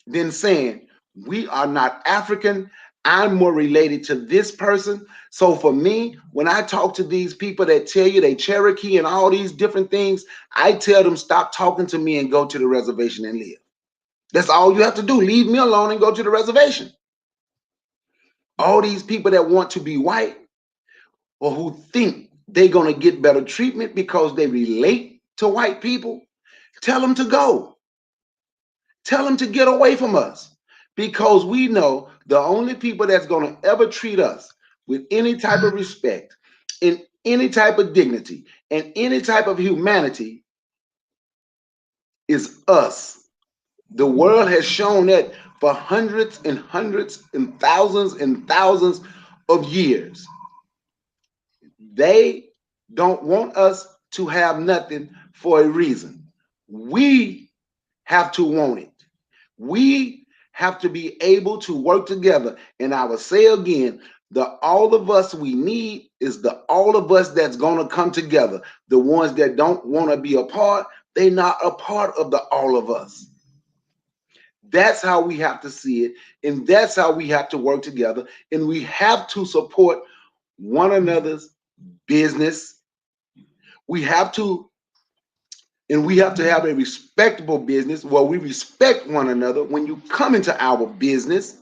than saying we are not African? I'm more related to this person. So for me, when I talk to these people that tell you they Cherokee and all these different things, I tell them stop talking to me and go to the reservation and live. That's all you have to do. Leave me alone and go to the reservation. All these people that want to be white or who think they're going to get better treatment because they relate to white people, tell them to go. Tell them to get away from us, because we know the only people that's going to ever treat us with any type of respect, in any type of dignity, and any type of humanity is us. The world has shown that for hundreds and hundreds and thousands of years. They don't want us to have nothing for a reason. We have to want it. We have to be able to work together. And I will say again, the all of us we need is the all of us that's going to come together. The ones that don't want to be a part, they're not a part of the all of us. That's how we have to see it. And that's how we have to work together. And we have to support one another's business. We have to, and we have to have a respectable business where we respect one another when you come into our business.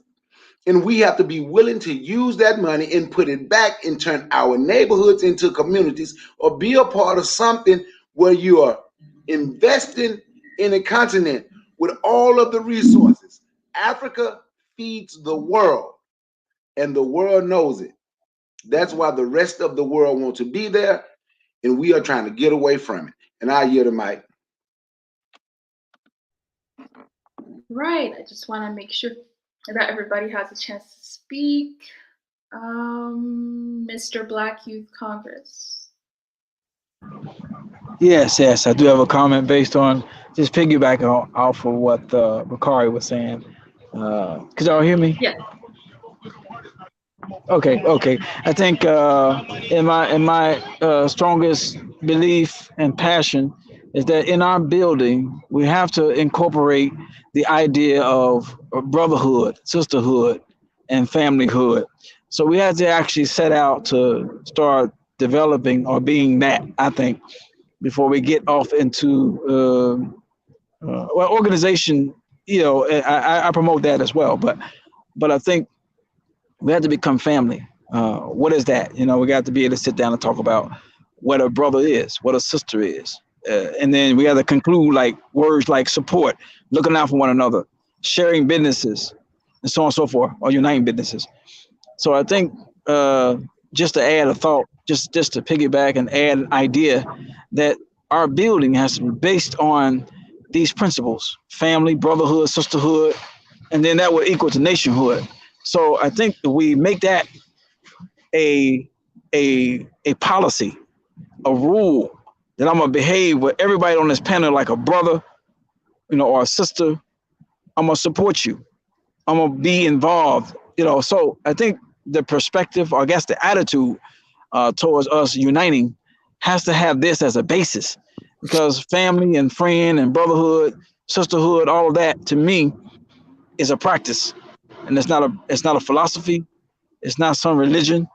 And we have to be willing to use that money and put it back and turn our neighborhoods into communities, or be a part of something where you are investing in a continent with all of the resources. Africa feeds the world, and the world knows it. That's why the rest of the world wants to be there, and we are trying to get away from it. And I yield the mic. Right. I just want to make sure that everybody has a chance to speak. Mr. Black Youth Congress. Yes, I do have a comment based on just piggybacking off of what Bakari was saying. Could y'all hear me? Yeah. Okay. I think in my strongest belief and passion is that in our building we have to incorporate the idea of brotherhood, sisterhood, and familyhood. So we have to actually set out to start developing or being that, I think, before we get off into well, organization. You know, I promote that as well, but I think we have to become family. What is that? You know, we got to be able to sit down and talk about what a brother is, what a sister is, and then we got to conclude like words like support, looking out for one another, sharing businesses, and so on and so forth, or uniting businesses. So I think just to add a thought, just to piggyback and add an idea that our building has to be based on these principles: family, brotherhood, sisterhood, and then that will equal to nationhood. So I think if we make that a policy, a rule, that I'm gonna behave with everybody on this panel like a brother, you know, or a sister. I'm gonna support you. I'm gonna be involved, you know. So I think the perspective, or I guess the attitude towards us uniting, has to have this as a basis, because family and friend and brotherhood, sisterhood, all of that to me is a practice, and it's not a philosophy. It's not some religion.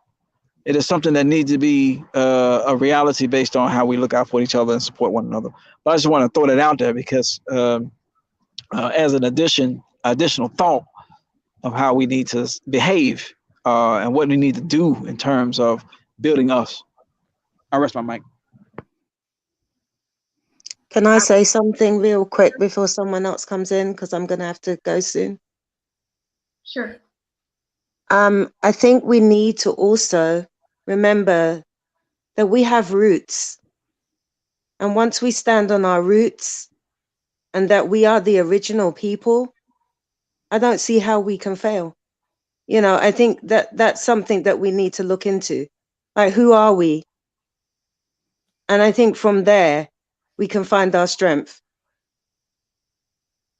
It is something that needs to be a reality based on how we look out for each other and support one another. But I just want to throw that out there because as an additional thought of how we need to behave and what we need to do in terms of building us. I rest my mic. Can I say something real quick before someone else comes in? Because I'm going to have to go soon. Sure. I think we need to also remember that we have roots. And once we stand on our roots and that we are the original people, I don't see how we can fail. You know, I think that that's something that we need to look into. Like, who are we? And I think from there, we can find our strength.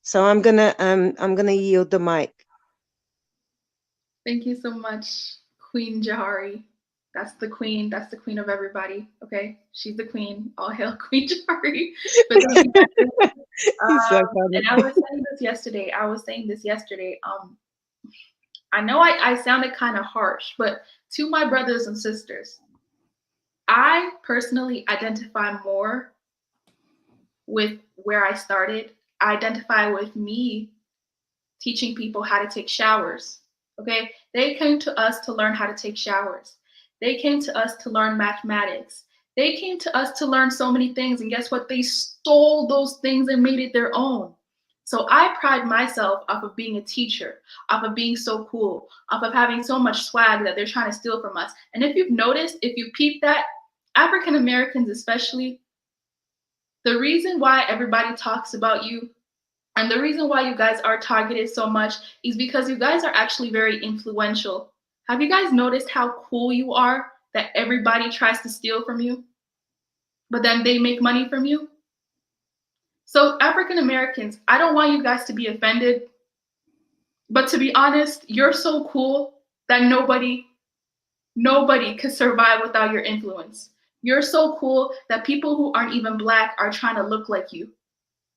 So I'm gonna yield the mic. Thank you so much, Queen Jahari. That's the queen. That's the queen of everybody. Okay, she's the queen. All hail Queen Jahari. And I was saying this yesterday. I know I sounded kind of harsh, but to my brothers and sisters, I personally identify more with where I started. I identify with me teaching people how to take showers. Okay, they came to us to learn how to take showers. They came to us to learn mathematics. They came to us to learn so many things, and guess what? They stole those things and made it their own. So I pride myself off of being a teacher, off of being so cool, off of having so much swag that they're trying to steal from us. And if you've noticed, if you peep that, African Americans especially, the reason why everybody talks about you and the reason why you guys are targeted so much is because you guys are actually very influential. Have you guys noticed how cool you are that everybody tries to steal from you? but then they make money from you. So African Americans, I don't want you guys to be offended, but to be honest, you're so cool that nobody could survive without your influence. You're so cool that people who aren't even Black are trying to look like you.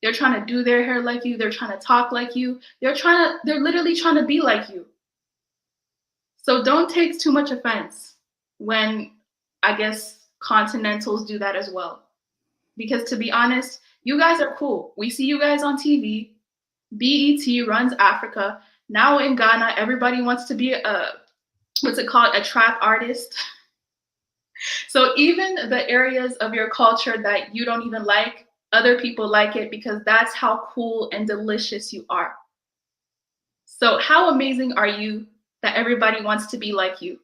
They're trying to do their hair like you. They're trying to talk like you. They're literally trying to be like you. So don't take too much offense when, I guess, continentals do that as well. Because to be honest, you guys are cool. We see you guys on TV. BET runs Africa. Now in Ghana, everybody wants to be what's it called? A trap artist. So even the areas of your culture that you don't even like, other people like it because that's how cool and delicious you are. So how amazing are you that everybody wants to be like you?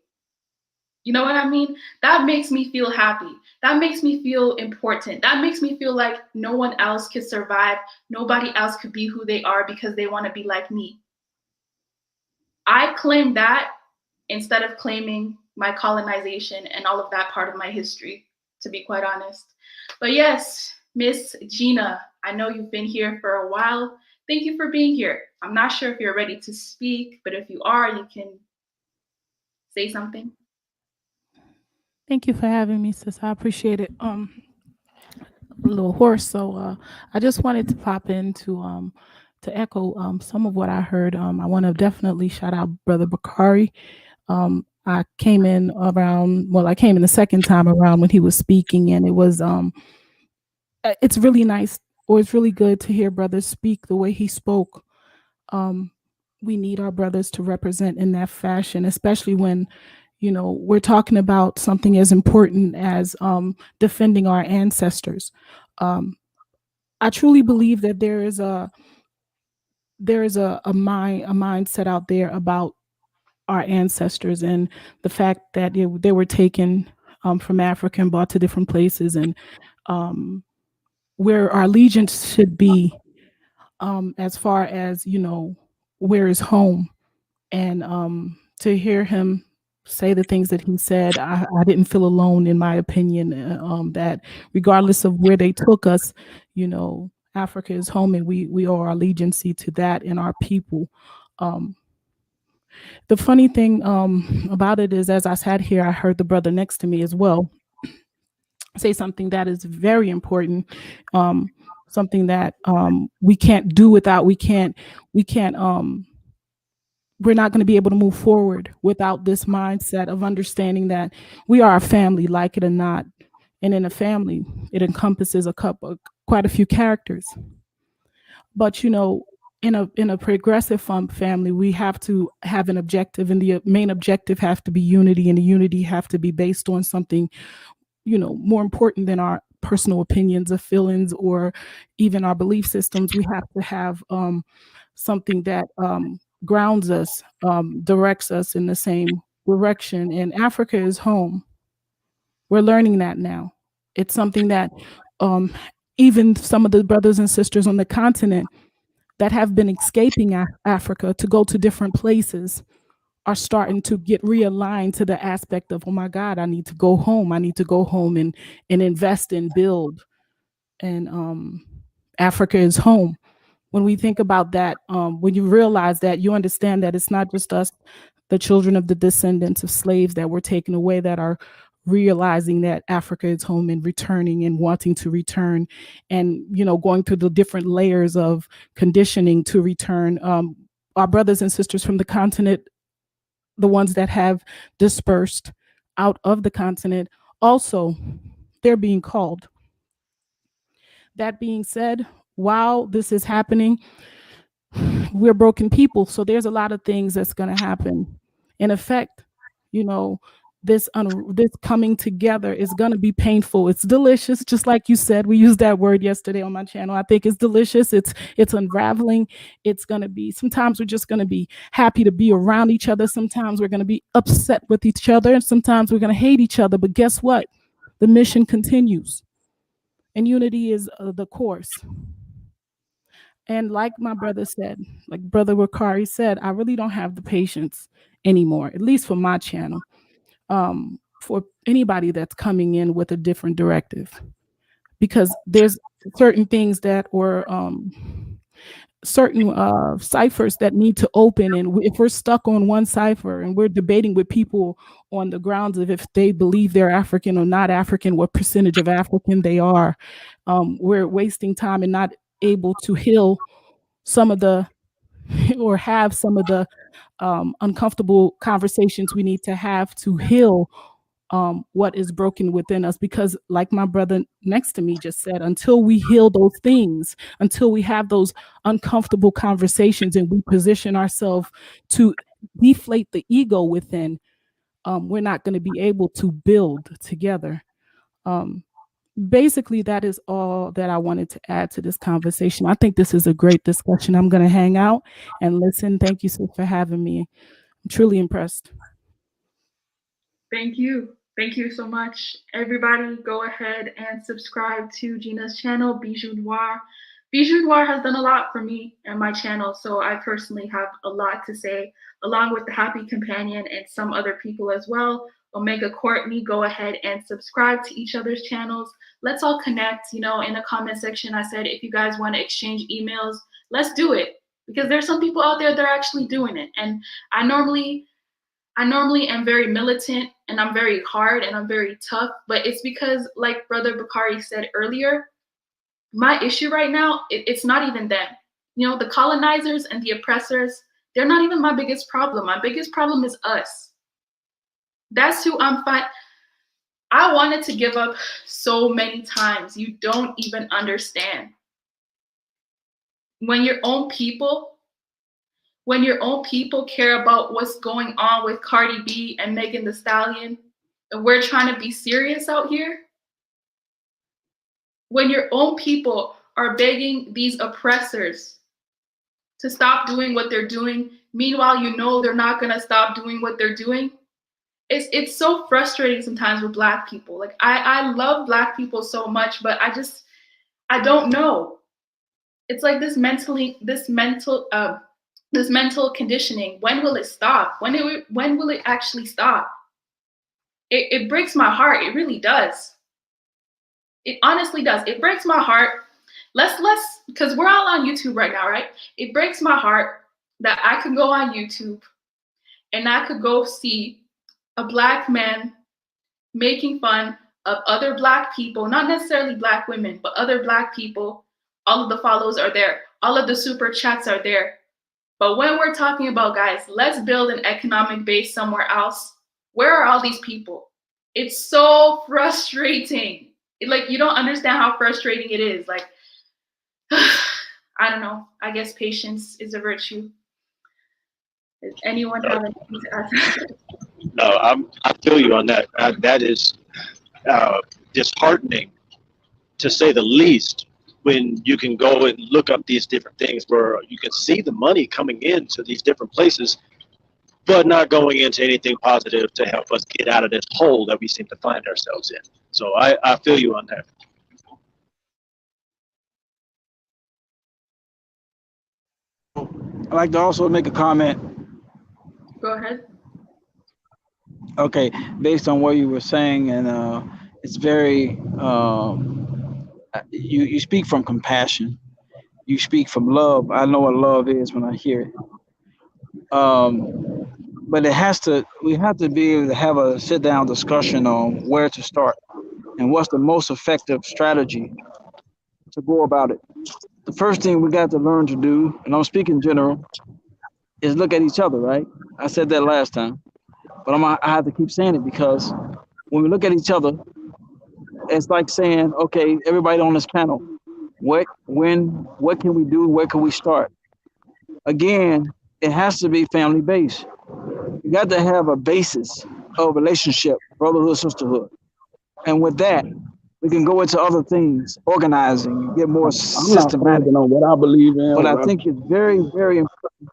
You know what I mean? That makes me feel happy. That makes me feel important. That makes me feel like no one else could survive. Nobody else could be who they are because they want to be like me. I claim that instead of claiming my colonization and all of that part of my history, to be quite honest. But yes, Miss Gina, I know you've been here for a while. Thank you for being here. I'm not sure if you're ready to speak, but if you are, you can say something. Thank you for having me, sis. I appreciate it. A little hoarse, so I just wanted to pop in to echo some of what I heard. I want to definitely shout out Brother Bakari. I came in the second time around when he was speaking, and it was it's really nice, or it's really good to hear brothers speak the way he spoke. We need our brothers to represent in that fashion, especially when we're talking about something as important as defending our ancestors. I truly believe that there is a mindset out there about our ancestors and the fact that they were taken from Africa and brought to different places, and where our allegiance should be, as far as where is home. And to hear him say the things that he said, I didn't feel alone, in my opinion, that regardless of where they took us, Africa is home, and we owe our allegiance to that and our people. The funny thing about it is, as I sat here, I heard the brother next to me as well say something that is very important, something that we can't do without. We're not going to be able to move forward without this mindset of understanding that we are a family, like it or not. And in a family, it encompasses quite a few characters. But in a progressive family, we have to have an objective, and the main objective has to be unity, and the unity have to be based on something more important than our personal opinions or feelings or even our belief systems. We have to have something that grounds us, directs us in the same direction. And Africa is home. We're learning that now. It's something that even some of the brothers and sisters on the continent that have been escaping Africa to go to different places are starting to get realigned to the aspect of, oh my God, I need to go home. I need to go home and invest and build. And Africa is home. When we think about that, when you realize that, you understand that it's not just us, the children of the descendants of slaves that were taken away, that are realizing that Africa is home and returning and wanting to return, and going through the different layers of conditioning to return. Our brothers and sisters from the continent, the ones that have dispersed out of the continent, also, they're being called. That being said, while this is happening, we're broken people, so there's a lot of things that's going to happen. In effect, this coming together is going to be painful. It's delicious, just like you said. We used that word yesterday on my channel. I think it's delicious. It's unraveling. It's going to be, sometimes we're just going to be happy to be around each other. Sometimes we're going to be upset with each other, and sometimes we're going to hate each other. But guess what? The mission continues, and unity is the course. And like my brother said, like Brother Bakari said, I really don't have the patience anymore, at least for my channel, for anybody that's coming in with a different directive. because there's certain things that or certain ciphers that need to open, and if we're stuck on one cipher and we're debating with people on the grounds of if they believe they're African or not African, what percentage of African they are, we're wasting time and not able to heal some of the or have some of the uncomfortable conversations we need to have to heal what is broken within us. Because like my brother next to me just said, until we heal those things, until we have those uncomfortable conversations and we position ourselves to deflate the ego within, we're not going to be able to build together. Basically, that is all that I wanted to add to this conversation. I think this is a great discussion. I'm going to hang out and listen. Thank you, sis, for having me. I'm truly impressed. Thank you. Thank you so much. Everybody go ahead and subscribe to Gina's channel, Bijou Noir. Bijou Noir has done a lot for me and my channel, so I personally have a lot to say, along with the Happy Companion and some other people as well. Omega Courtney, go ahead and subscribe to each other's channels. Let's all connect. You know, in the comment section, I said, if you guys want to exchange emails, let's do it. Because there's some people out there that are actually doing it. And I normally am very militant and I'm very hard and I'm very tough, but it's because, like Brother Bakari said earlier, my issue right now, it's not even them. You know, the colonizers and the oppressors, they're not even my biggest problem. My biggest problem is us. That's who I'm fighting. I wanted to give up so many times. You don't even understand. When your own people care about what's going on with Cardi B and Megan Thee Stallion, and we're trying to be serious out here, when your own people are begging these oppressors to stop doing what they're doing, meanwhile, you know they're not going to stop doing what they're doing, it's so frustrating sometimes with Black people. Like, I love Black people so much, but I don't know. It's like this mental conditioning. When will it stop? When will it actually stop? It breaks my heart. It really does. It honestly does. It breaks my heart. Let's because we're all on YouTube right now, right? It breaks my heart that I could go on YouTube and I could go see a Black man making fun of other Black people, not necessarily Black women, but other Black people. All of the follows are there. All of the super chats are there. But when we're talking about, guys, let's build an economic base somewhere else, where are all these people? It's so frustrating. Like, you don't understand how frustrating it is. Like, I don't know. I guess patience is a virtue. Does anyone have anything to add? No, I feel you on that. That is disheartening, to say the least, when you can go and look up these different things where you can see the money coming into these different places, but not going into anything positive to help us get out of this hole that we seem to find ourselves in. So I feel you on that. I'd like to also make a comment. Go ahead. Okay, based on what you were saying, and it's very, you speak from compassion. You speak from love. I know what love is when I hear it. But we have to be able to have a sit-down discussion on where to start and what's the most effective strategy to go about it. The first thing we got to learn to do, and I'm speaking general, is look at each other, right? I said that last time, but I have to keep saying it, because when we look at each other, it's like saying, okay, everybody on this panel, what can we do? Where can we start? Again, it has to be family based. You got to have a basis of relationship, brotherhood, sisterhood. And with that, we can go into other things, organizing, get more systematic. I'm not on what I believe in. But I think it's very, very important.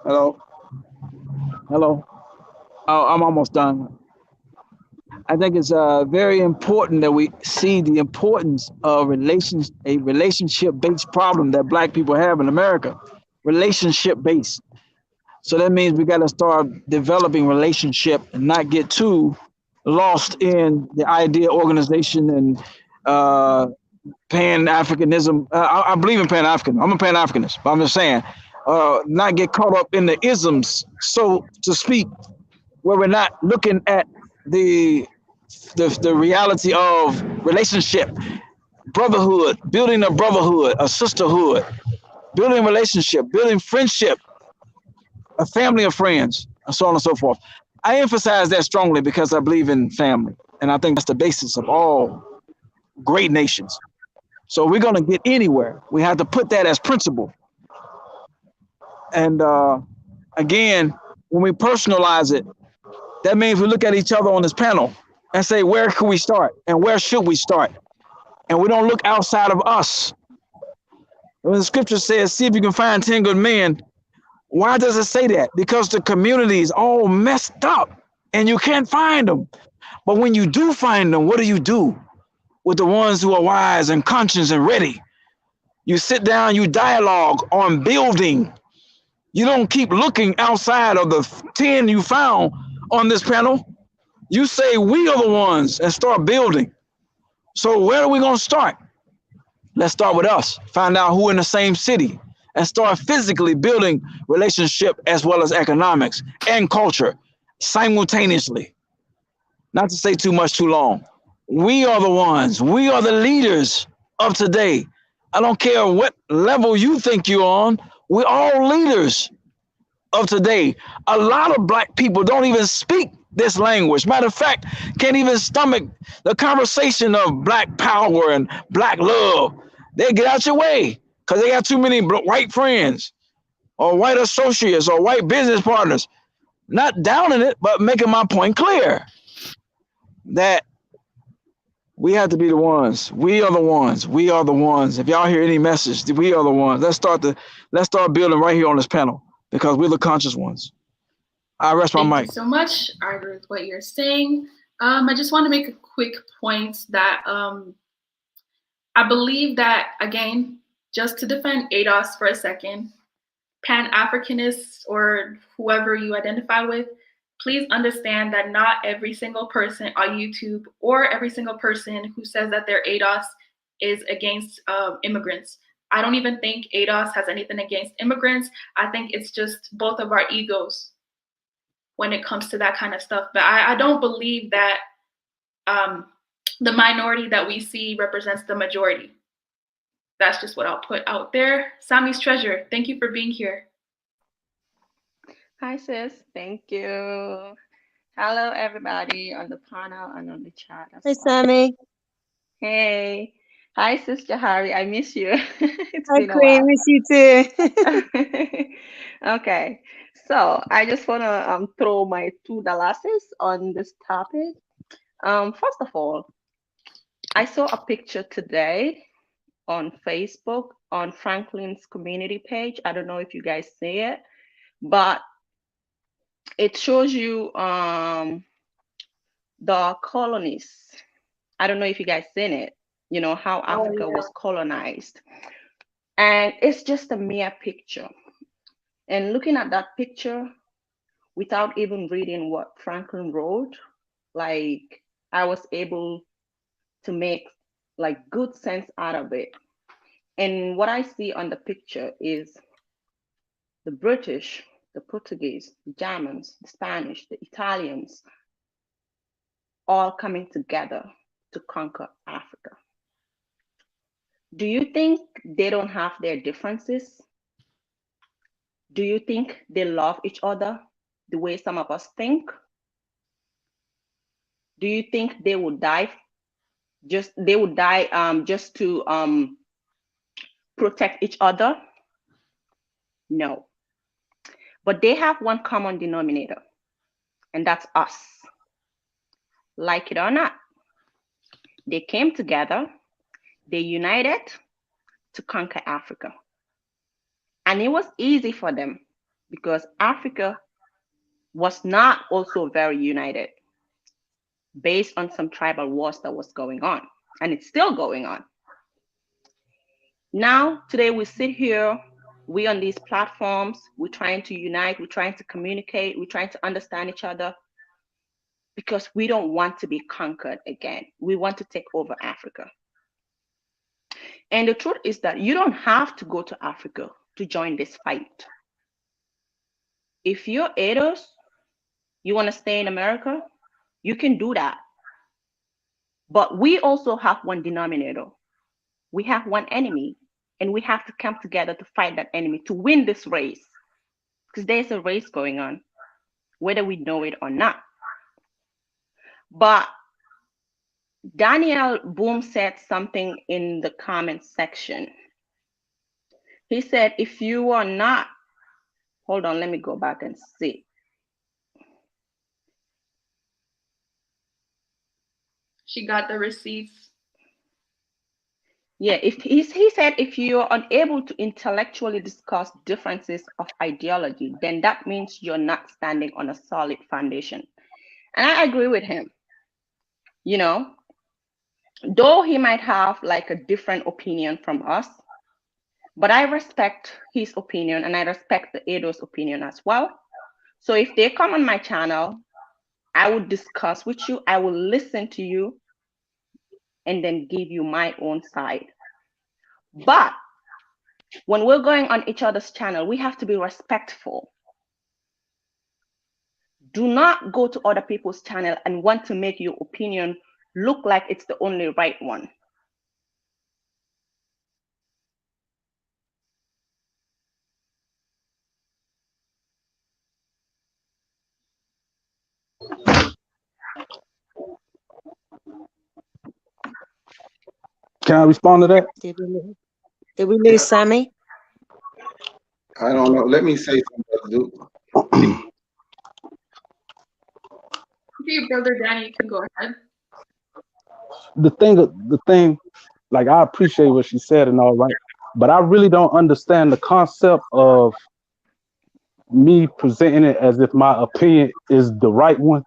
Hello. Oh, I'm almost done. I think it's very important that we see the importance of a relationship-based problem that Black people have in America. Relationship-based. So that means we got to start developing relationship and not get too lost in the idea organization and Pan-Africanism. I believe in Pan-African. I'm a Pan-Africanist, but I'm just saying, not get caught up in the isms, so to speak, where we're not looking at the reality of relationship, brotherhood, building a brotherhood, a sisterhood, building relationship, building friendship, a family of friends, and so on and so forth. I emphasize that strongly because I believe in family, and I think that's the basis of all great nations. So we're going to get anywhere. We have to put that as principle. And again, when we personalize it, that means we look at each other on this panel and say, where can we start? And where should we start? And we don't look outside of us. When the scripture says, see if you can find 10 good men, why does it say that? Because the community is all messed up and you can't find them. But when you do find them, what do you do with the ones who are wise and conscious and ready? You sit down, you dialogue on building. You don't keep looking outside of the 10 you found on this panel. You say, we are the ones, and start building. So where are we going to start? Let's start with us. Find out who in the same city and start physically building relationship as well as economics and culture simultaneously. Not to say too much too long. We are the ones. We are the leaders of today. I don't care what level you think you're on. We're all leaders of today. A lot of black people don't even speak this language. Matter of fact, can't even stomach the conversation of black power and black love. They get out your way because they got too many white friends or white associates or white business partners. Not downing it, but making my point clear that we have to be the ones. We are the ones. We are the ones. If y'all hear any message, we are the ones. Let's start building right here on this panel because we're the conscious ones. I rest my mic. Thank you so much. I agree with what you're saying. I just want to make a quick point that I believe that, again, just to defend ADOS for a second, Pan-Africanists or whoever you identify with, please understand that not every single person on YouTube or every single person who says that they're ADOS is against immigrants. I don't even think ADOS has anything against immigrants. I think it's just both of our egos when it comes to that kind of stuff. But I don't believe that the minority that we see represents the majority. That's just what I'll put out there. Sammy's Treasure, thank you for being here. Hi, sis. Thank you. Hello, everybody on the panel and on the chat. Hey, Sammy. Hey. Hi, Sister Harry. I miss you. It's Hi, been a Queen. while. Miss you too. Okay. So I just want to throw my $2 on this topic. First of all, I saw a picture today on Facebook on Franklin's community page. I don't know if you guys see it, but it shows you the colonies. I don't know if you guys seen it, you know, how Africa was colonized. And it's just a mere picture. And looking at that picture without even reading what Franklin wrote, like I was able to make like good sense out of it. And what I see on the picture is the British, the Portuguese, the Germans, the Spanish, the Italians, all coming together to conquer Africa. Do you think they don't have their differences? Do you think they love each other the way some of us think? Do you think they would die just to protect each other? No. But they have one common denominator, and that's us. Like it or not, they came together, they united to conquer Africa. And it was easy for them because Africa was not also very united based on some tribal wars that was going on, and it's still going on. Now, today we sit here, we on these platforms, we're trying to unite, we're trying to communicate, we're trying to understand each other. because we don't want to be conquered again. We want to take over Africa. And the truth is that you don't have to go to Africa to join this fight. If you're ADOS, you want to stay in America, you can do that. But we also have one denominator. We have one enemy, and we have to come together to fight that enemy, to win this race. Because there's a race going on, whether we know it or not. But Daniel Boom said something in the comment section. He said, if you are not, hold on, let me go back and see. She got the receipts. Yeah, if he said, if you're unable to intellectually discuss differences of ideology, then that means you're not standing on a solid foundation. And I agree with him. You know, though he might have like a different opinion from us, but I respect his opinion and I respect the ADOS opinion as well. So if they come on my channel, I will discuss with you, I will listen to you, and then give you my own side. But when we're going on each other's channel, we have to be respectful. Do not go to other people's channel and want to make your opinion look like it's the only right one. Can I respond to that? Did we lose Sammy? I don't know. Let me say something, Duke. Okay, Brother Danny, you can go ahead. The thing, like, I appreciate what she said and all right, but I really don't understand the concept of me presenting it as if my opinion is the right one.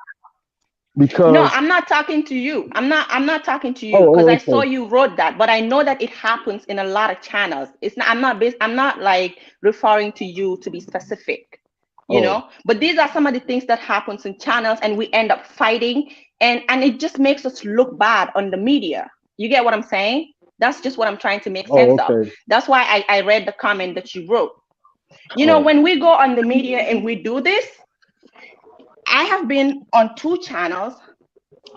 Because no, I'm not talking to you. I'm not talking to you because I saw you wrote that, but I know that it happens in a lot of channels. It's not. I'm not like referring to you to be specific, you know. But these are some of the things that happens in channels, and we end up fighting, and it just makes us look bad on the media. You get what I'm saying? That's just what I'm trying to make sense of. That's why I read the comment that you wrote. You know, when we go on the media and we do this, I have been on 2 channels,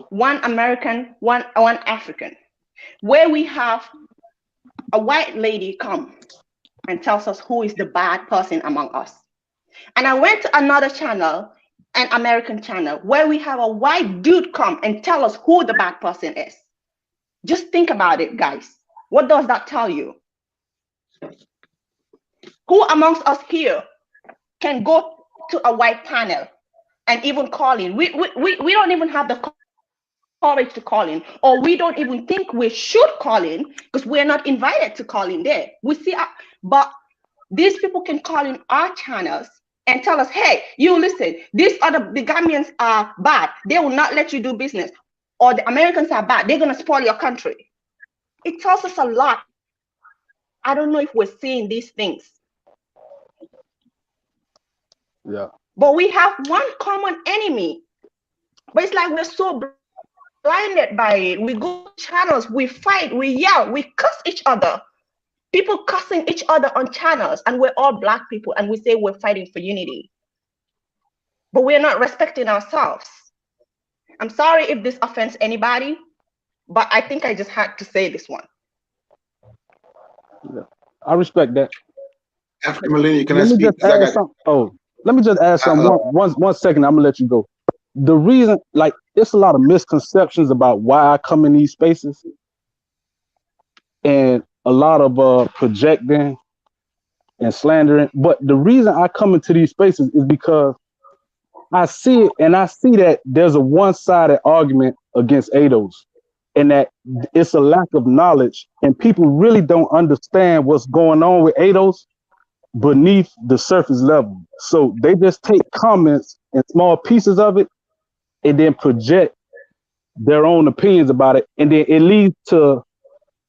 one American, one African, where we have a white lady come and tells us who is the bad person among us. And I went to another channel, an American channel, where we have a white dude come and tell us who the bad person is. Just think about it, guys. What does that tell you? Who amongst us here can go to a white panel and even call in? We don't even have the courage to call in, or we don't even think we should call in because we're not invited to call in there. We see, but these people can call in our channels and tell us, hey, you listen, these other the Gambians are bad. They will not let you do business. Or the Americans are bad. They're going to spoil your country. It tells us a lot. I don't know if we're seeing these things. Yeah. But we have one common enemy. But it's like we're so blinded by it. We go to channels, we fight, we yell, we cuss each other. People cussing each other on channels, and we're all Black people, and we say we're fighting for unity. But we're not respecting ourselves. I'm sorry if this offends anybody, but I think I just had to say this one. Yeah. I respect that. African Millennium, can I speak? Let me just add something. One second, I'm gonna let you go. The reason, like, it's a lot of misconceptions about why I come in these spaces, and a lot of projecting and slandering. But the reason I come into these spaces is because I see it, and I see that there's a one-sided argument against ADOS, and that it's a lack of knowledge, and people really don't understand what's going on with ADOS beneath the surface level. So they just take comments and small pieces of it and then project their own opinions about it. And then it leads to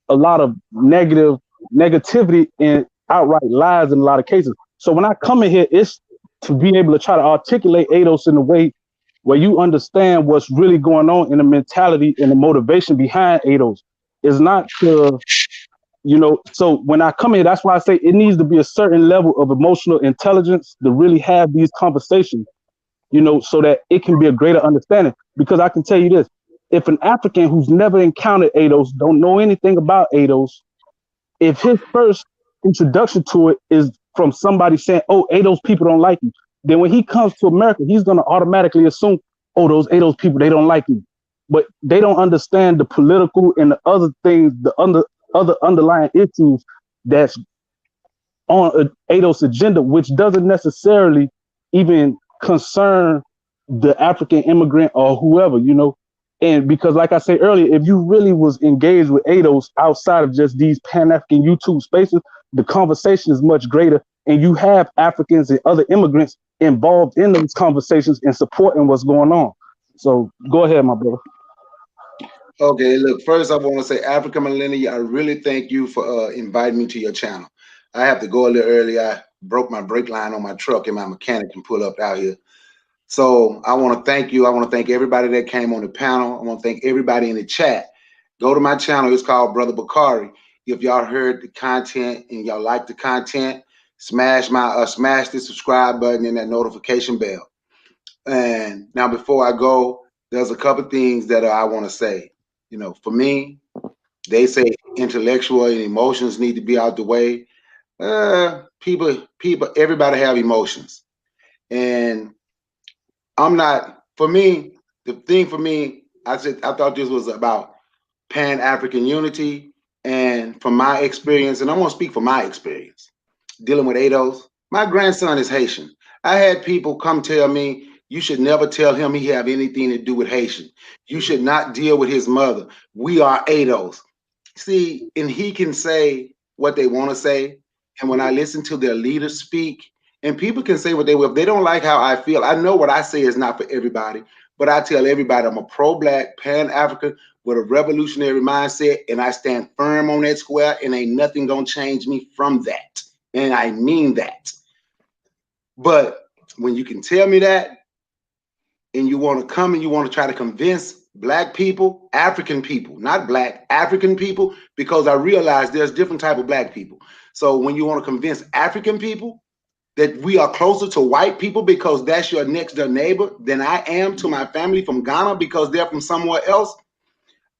a lot of negativity and outright lies in a lot of cases. So when I come in here, it's to be able to try to articulate ADOS in a way where you understand what's really going on in the mentality and the motivation behind ADOS. It's not to, so when I come here, that's why I say it needs to be a certain level of emotional intelligence to really have these conversations, so that it can be a greater understanding. Because I can tell you this, if an African who's never encountered ADOS, don't know anything about ADOS, if his first introduction to it is from somebody saying, oh, ADOS people don't like you, then when he comes to America, he's going to automatically assume, oh, those ADOS people, they don't like me. But they don't understand the political and the other things, the other underlying issues that's on ADOS agenda, which doesn't necessarily even concern the African immigrant or whoever, And because, like I said earlier, if you really was engaged with ADOS outside of just these Pan-African YouTube spaces, the conversation is much greater. And you have Africans and other immigrants involved in those conversations and supporting what's going on. So go ahead, my brother. Okay, look, first I want to say, African Millennial, I really thank you for inviting me to your channel. I have to go a little early. I broke my brake line on my truck and my mechanic can pull up out here. So I want to thank you. I want to thank everybody that came on the panel. I want to thank everybody in the chat. Go to my channel. It's called Brother Bakari. If y'all heard the content and y'all like the content, smash the subscribe button and that notification bell. And now before I go, there's a couple things that I want to say. For me, they say intellectual and emotions need to be out the way. Everybody have emotions. And for me, the thing for me, I thought this was about Pan-African unity. And from my experience, and I'm going to speak from my experience, dealing with ADOS, my grandson is Haitian. I had people come tell me, you should never tell him he have anything to do with Haitian. You should not deal with his mother. We are ADOS. See, and he can say what they want to say. And when I listen to their leaders speak, and people can say what they will, if they don't like how I feel, I know what I say is not for everybody, but I tell everybody I'm a pro-Black, Pan-African with a revolutionary mindset, and I stand firm on that square, and ain't nothing gonna change me from that. And I mean that. But when you can tell me that, and you want to come and you want to try to convince Black people, African people, not Black, African people, because I realize there's different type of Black people. So when you want to convince African people that we are closer to white people because that's your next door neighbor than I am to my family from Ghana because they're from somewhere else,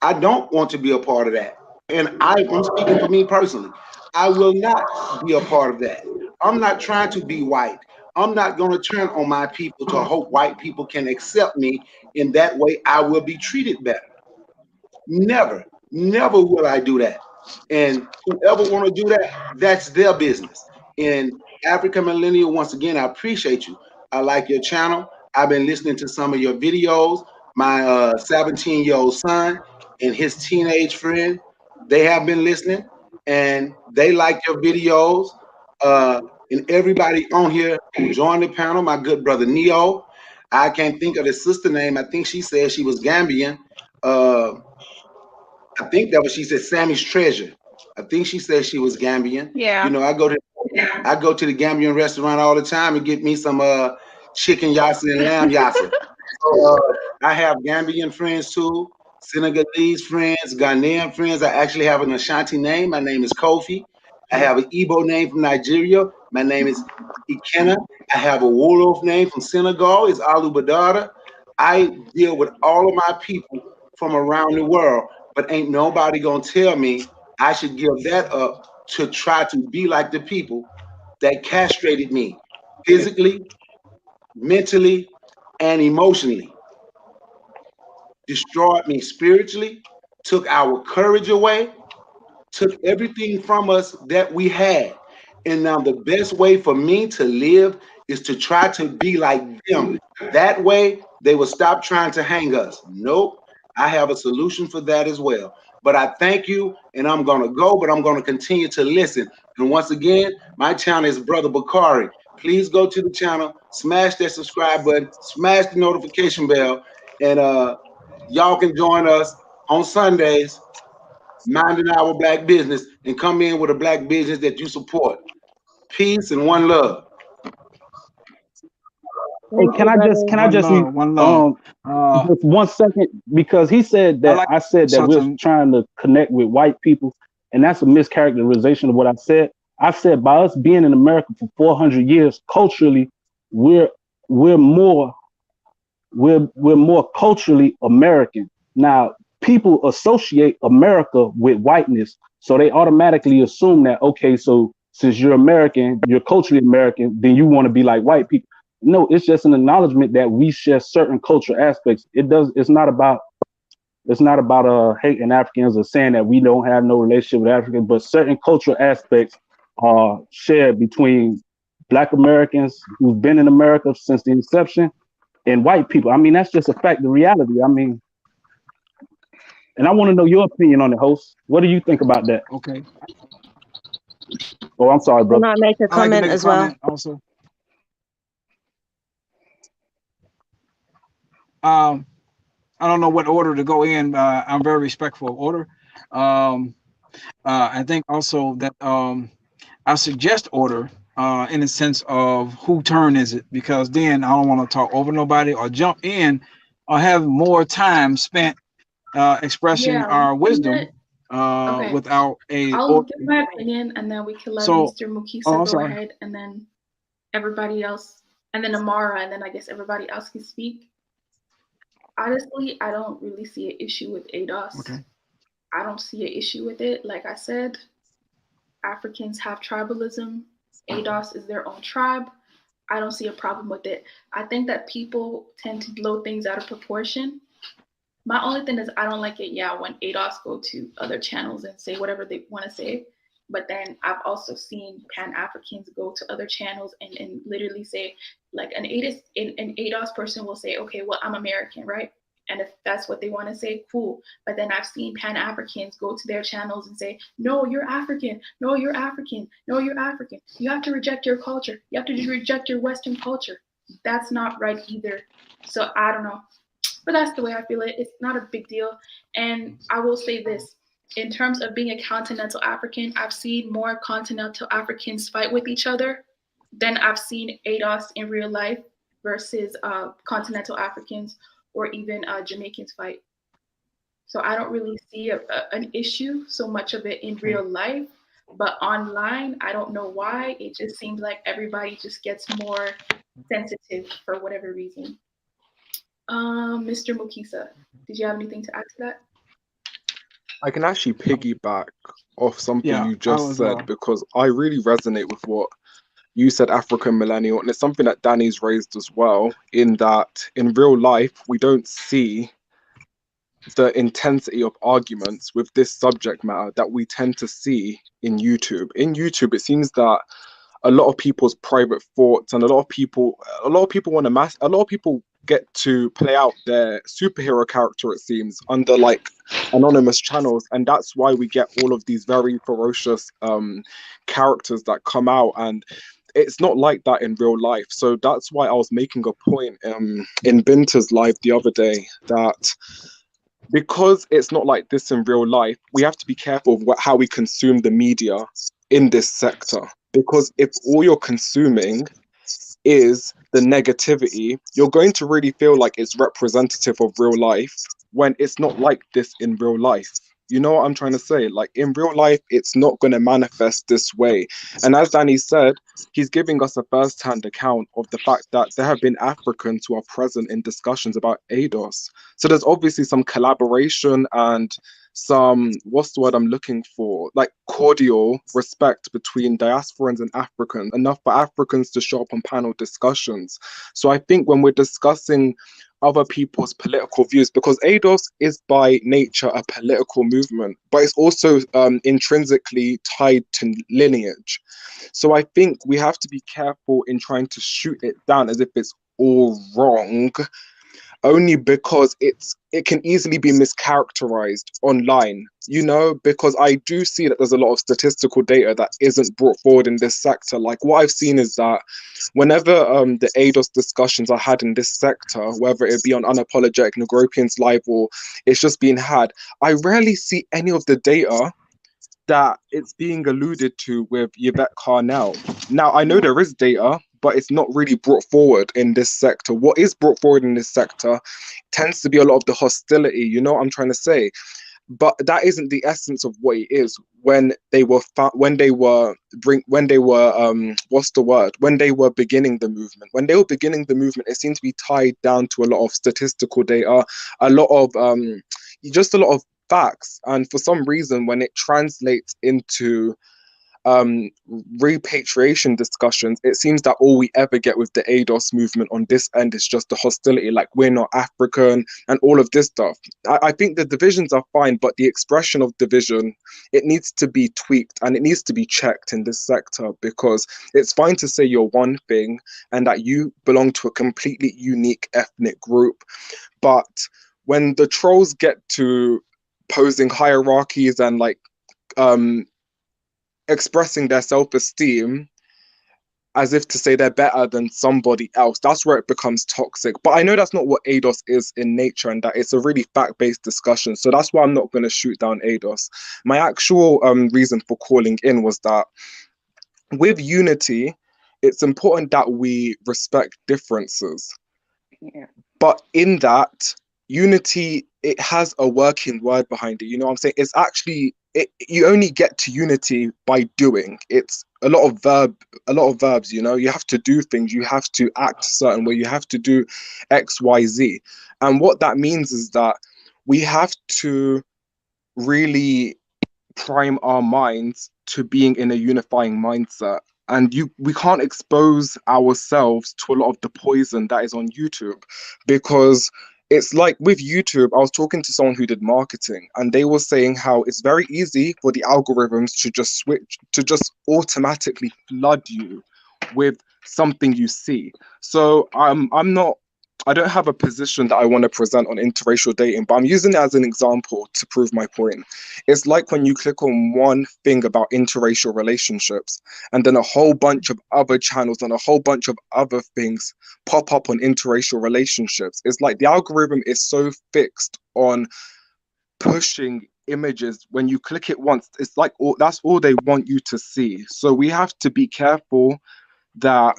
I don't want to be a part of that. And I'm speaking for me personally. I will not be a part of that. I'm not trying to be white. I'm not going to turn on my people to hope white people can accept me. In that way, I will be treated better. Never will I do that. And whoever want to do that, that's their business. And African Millennial, once again, I appreciate you. I like your channel. I've been listening to some of your videos. My 17-year-old son and his teenage friend, they have been listening and they like your videos. And everybody on here who joined the panel, my good brother Neo, I can't think of his sister name. I think she said she was Gambian. I think that was, she said Sammy's Treasure. I think she said she was Gambian. Yeah. I go to the Gambian restaurant all the time and get me some chicken yassa and lamb yassa. So I have Gambian friends too, Senegalese friends, Ghanaian friends. I actually have an Ashanti name. My name is Kofi. I have an Igbo name from Nigeria. My name is Ikena. I have a Wolof name from Senegal. It's Alu Badada. I deal with all of my people from around the world, but ain't nobody gonna tell me I should give that up to try to be like the people that castrated me physically, mentally, and emotionally, destroyed me spiritually, took our courage away, took everything from us that we had. And now the best way for me to live is to try to be like them. That way they will stop trying to hang us. Nope. I have a solution for that as well. But I thank you, and I'm going to go, but I'm going to continue to listen. And once again, my channel is Brother Bakari. Please go to the channel, smash that subscribe button, smash the notification bell, and y'all can join us on Sundays, minding our Black business, and come in with a Black business that you support. Peace and one love. Hey, Thank you, brother. One love, one love. just 1 second, because he said I that like I said that we're something. trying to connect with white people, and that's a mischaracterization of what I said. I said by us being in America for 400 years, culturally, we're we're more we're more culturally American. Now, people associate America with whiteness, so they automatically assume that, okay, so since you're American, you're culturally American, then you want to be like white people. No, it's just an acknowledgement that we share certain cultural aspects. It's not about hating Africans or saying that we don't have no relationship with Africans, but certain cultural aspects are shared between Black Americans who've been in America since the inception and white people. I mean, that's just a fact of reality. I mean, and I want to know your opinion on it, host. What do you think about that? Okay. Oh, I'm sorry, Can brother. I make a I like to comment make a as well? comment also. I don't know what order to go in. I'm very respectful of order. I think also that I suggest order in the sense of who turn is it, because then I don't want to talk over nobody or jump in or have more time spent expressing Yeah, our wisdom okay. without a I'll order. give my opinion, and then we can let So, Mr. Mukisa I'm go sorry. ahead, and then everybody else, and then Amara, and then I guess everybody else can speak. Honestly, I don't really see an issue with ADOS. Okay. I don't see an issue with it. Like I said, Africans have tribalism. ADOS is their own tribe. I don't see a problem with it. I think that people tend to blow things out of proportion. My only thing is I don't like it, yeah, when ADOS go to other channels and say whatever they want to say. But then I've also seen Pan-Africans go to other channels and literally say, like an ADOS person will say, okay, well, I'm American, right? And if that's what they want to say, cool. But then I've seen Pan-Africans go to their channels and say, no, you're African. No, you're African. No, you're African. You have to reject your culture. You have to reject your Western culture. That's not right either. So I don't know. But that's the way I feel it. It's not a big deal. And I will say this, in terms of being a continental African, I've seen more continental Africans fight with each other than I've seen ADOS in real life versus continental Africans or even Jamaicans fight. So I don't really see an issue so much of it in real life, but online, I don't know why. It just seems like everybody just gets more sensitive for whatever reason. Mr. Mukisa, did you have anything to add to that? I can actually piggyback off something Yeah, you I just was. said because I really resonate with what you said, African millennial, and it's something that Danny's raised as well, in that in real life, we don't see the intensity of arguments with this subject matter that we tend to see in YouTube. In YouTube, it seems that a lot of people's private thoughts and a lot of people want to a lot of people get to play out their superhero character, it seems, under like anonymous channels, and that's why we get all of these very ferocious characters that come out, and it's not like that in real life. So that's why I was making a point in Binta's live the other day, that because it's not like this in real life, we have to be careful of how we consume the media in this sector. Because if all you're consuming is the negativity, you're going to really feel like it's representative of real life when it's not like this in real life. You know what I'm trying to say? Like in real life, it's not going to manifest this way. And as Danny said, he's giving us a first-hand account of the fact that there have been Africans who are present in discussions about ADOS. So there's obviously some collaboration and some, what's the word I'm looking for? Like cordial respect between diasporans and Africans, enough for Africans to show up on panel discussions. So I think when we're discussing other people's political views, because ADOS is by nature a political movement, but it's also intrinsically tied to lineage. So I think we have to be careful in trying to shoot it down as if it's all wrong, only because it can easily be mischaracterized online, you know, because I do see that there's a lot of statistical data that isn't brought forward in this sector. Like what I've seen is that whenever the ADOS discussions are had in this sector, whether it be on Unapologetic Negropians Live or it's just being had, I rarely see any of the data that it's being alluded to with Yvette Carnell. Now, I know there is data, but it's not really brought forward in this sector. What is brought forward in this sector tends to be a lot of the hostility, you know what I'm trying to say? But that isn't the essence of what it is. When they were when they were what's the word, when they were beginning the movement, it seemed to be tied down to a lot of statistical data, a lot of just a lot of facts. And for some reason, when it translates into repatriation discussions, it seems that all we ever get with the ADOS movement on this end is just the hostility, like we're not African and all of this stuff. I think the divisions are fine, but the expression of division, it needs to be tweaked and it needs to be checked in this sector, because it's fine to say you're one thing and that you belong to a completely unique ethnic group, but when the trolls get to posing hierarchies and like expressing their self-esteem as if to say they're better than somebody else, that's where it becomes toxic. But I know that's not what ADOS is in nature, and that it's a really fact-based discussion. So that's why I'm not going to shoot down ADOS. My actual reason for calling in was that with unity, it's important that we respect differences. Yeah. But in that, unity, it has a working word behind it. You know what I'm saying? It's actually, you only get to unity by doing. It's a lot of verbs, you know. You have to do things, you have to act a certain way, you have to do X, Y, Z. And what that means is that we have to really prime our minds to being in a unifying mindset. And we can't expose ourselves to a lot of the poison that is on YouTube, because it's like with YouTube, I was talking to someone who did marketing, and they were saying how it's very easy for the algorithms to just switch, to just automatically flood you with something you see. So I don't have a position that I want to present on interracial dating, but I'm using it as an example to prove my point. It's like when you click on one thing about interracial relationships, and then a whole bunch of other channels and a whole bunch of other things pop up on interracial relationships. It's like the algorithm is so fixed on pushing images. When you click it once, it's like that's all they want you to see. So we have to be careful that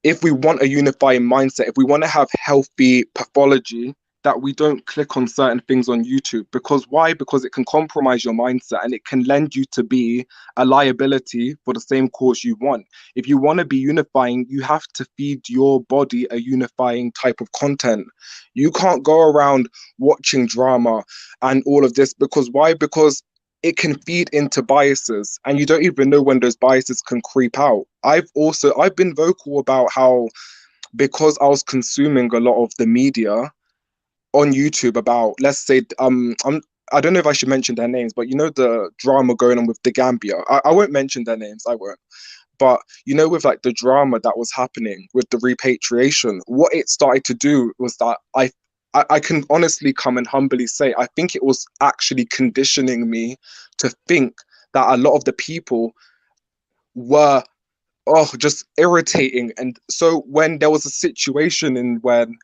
if we want a unifying mindset, if we want to have healthy pathology, that we don't click on certain things on YouTube. Because why? Because it can compromise your mindset and it can lend you to be a liability for the same cause you want. If you want to be unifying, you have to feed your body a unifying type of content. You can't go around watching drama and all of this, because why? Because it can feed into biases, and you don't even know when those biases can creep out. I've been vocal about how, because I was consuming a lot of the media on YouTube about, let's say, I don't know if I should mention their names, but you know the drama going on with the Gambia. I won't mention their names, I won't. But you know, with like the drama that was happening with the repatriation, what it started to do was that I can honestly come and humbly say, I think it was actually conditioning me to think that a lot of the people were just irritating. And so when there was a situation in when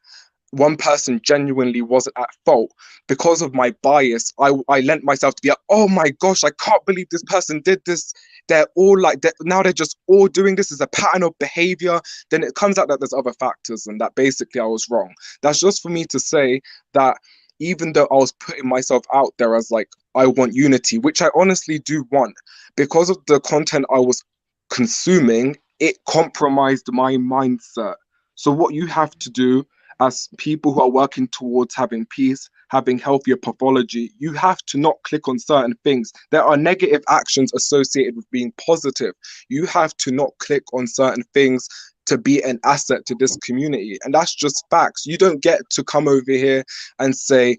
one person genuinely wasn't at fault, because of my bias, I lent myself to be like, oh my gosh, I can't believe this person did this. They're all like that now, they're just all doing this as a pattern of behavior. Then it comes out that there's other factors and that basically I was wrong. That's just for me to say that even though I was putting myself out there as like, I want unity, which I honestly do want, because of the content I was consuming, it compromised my mindset. So what you have to do as people who are working towards having peace, having healthier pathology, you have to not click on certain things. There are negative actions associated with being positive. You have to not click on certain things to be an asset to this community. And that's just facts. You don't get to come over here and say,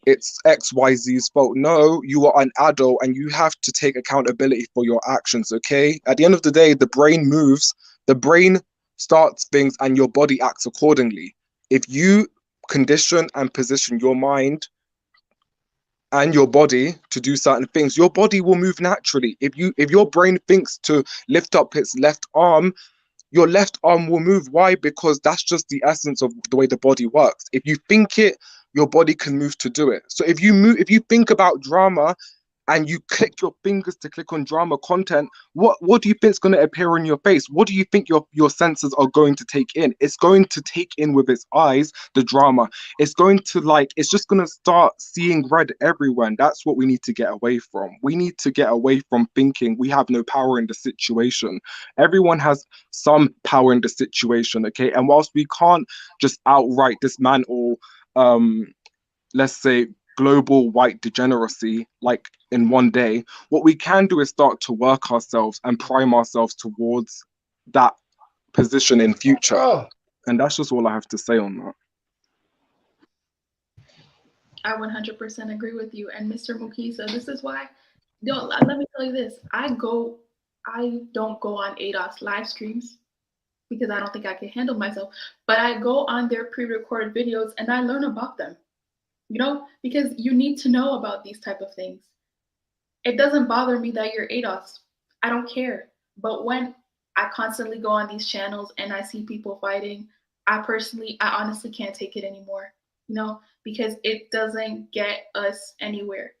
it's XYZ's fault. No, you are an adult and you have to take accountability for your actions, okay? At the end of the day, the brain moves, the brain starts things and your body acts accordingly. If you condition and position your mind and your body to do certain things, your body will move naturally. If your brain thinks to lift up its left arm, your left arm will move. Why? Because that's just the essence of the way the body works. If you think it, your body can move to do it. So if you think about drama and you click your fingers to click on drama content, what do you think is going to appear on your face? What do you think your senses are going to take in? It's going to take in with its eyes the drama. It's going to it's just going to start seeing red everywhere, and that's what we need to get away from. We need to get away from thinking we have no power in the situation. Everyone has some power in the situation, okay? And whilst we can't just outright dismantle let's say global white degeneracy like in one day, what we can do is start to work ourselves and prime ourselves towards that position in future. And that's just all I have to say on that. I 100% agree with you. And Mr. Mukisa, this is why, let me tell you this. I don't go on ADOS live streams because I don't think I can handle myself, but I go on their pre-recorded videos and I learn about them, because you need to know about these type of things. It doesn't bother me that you're ADOS. I don't care. But when I constantly go on these channels and I see people fighting, I honestly can't take it anymore, because it doesn't get us anywhere.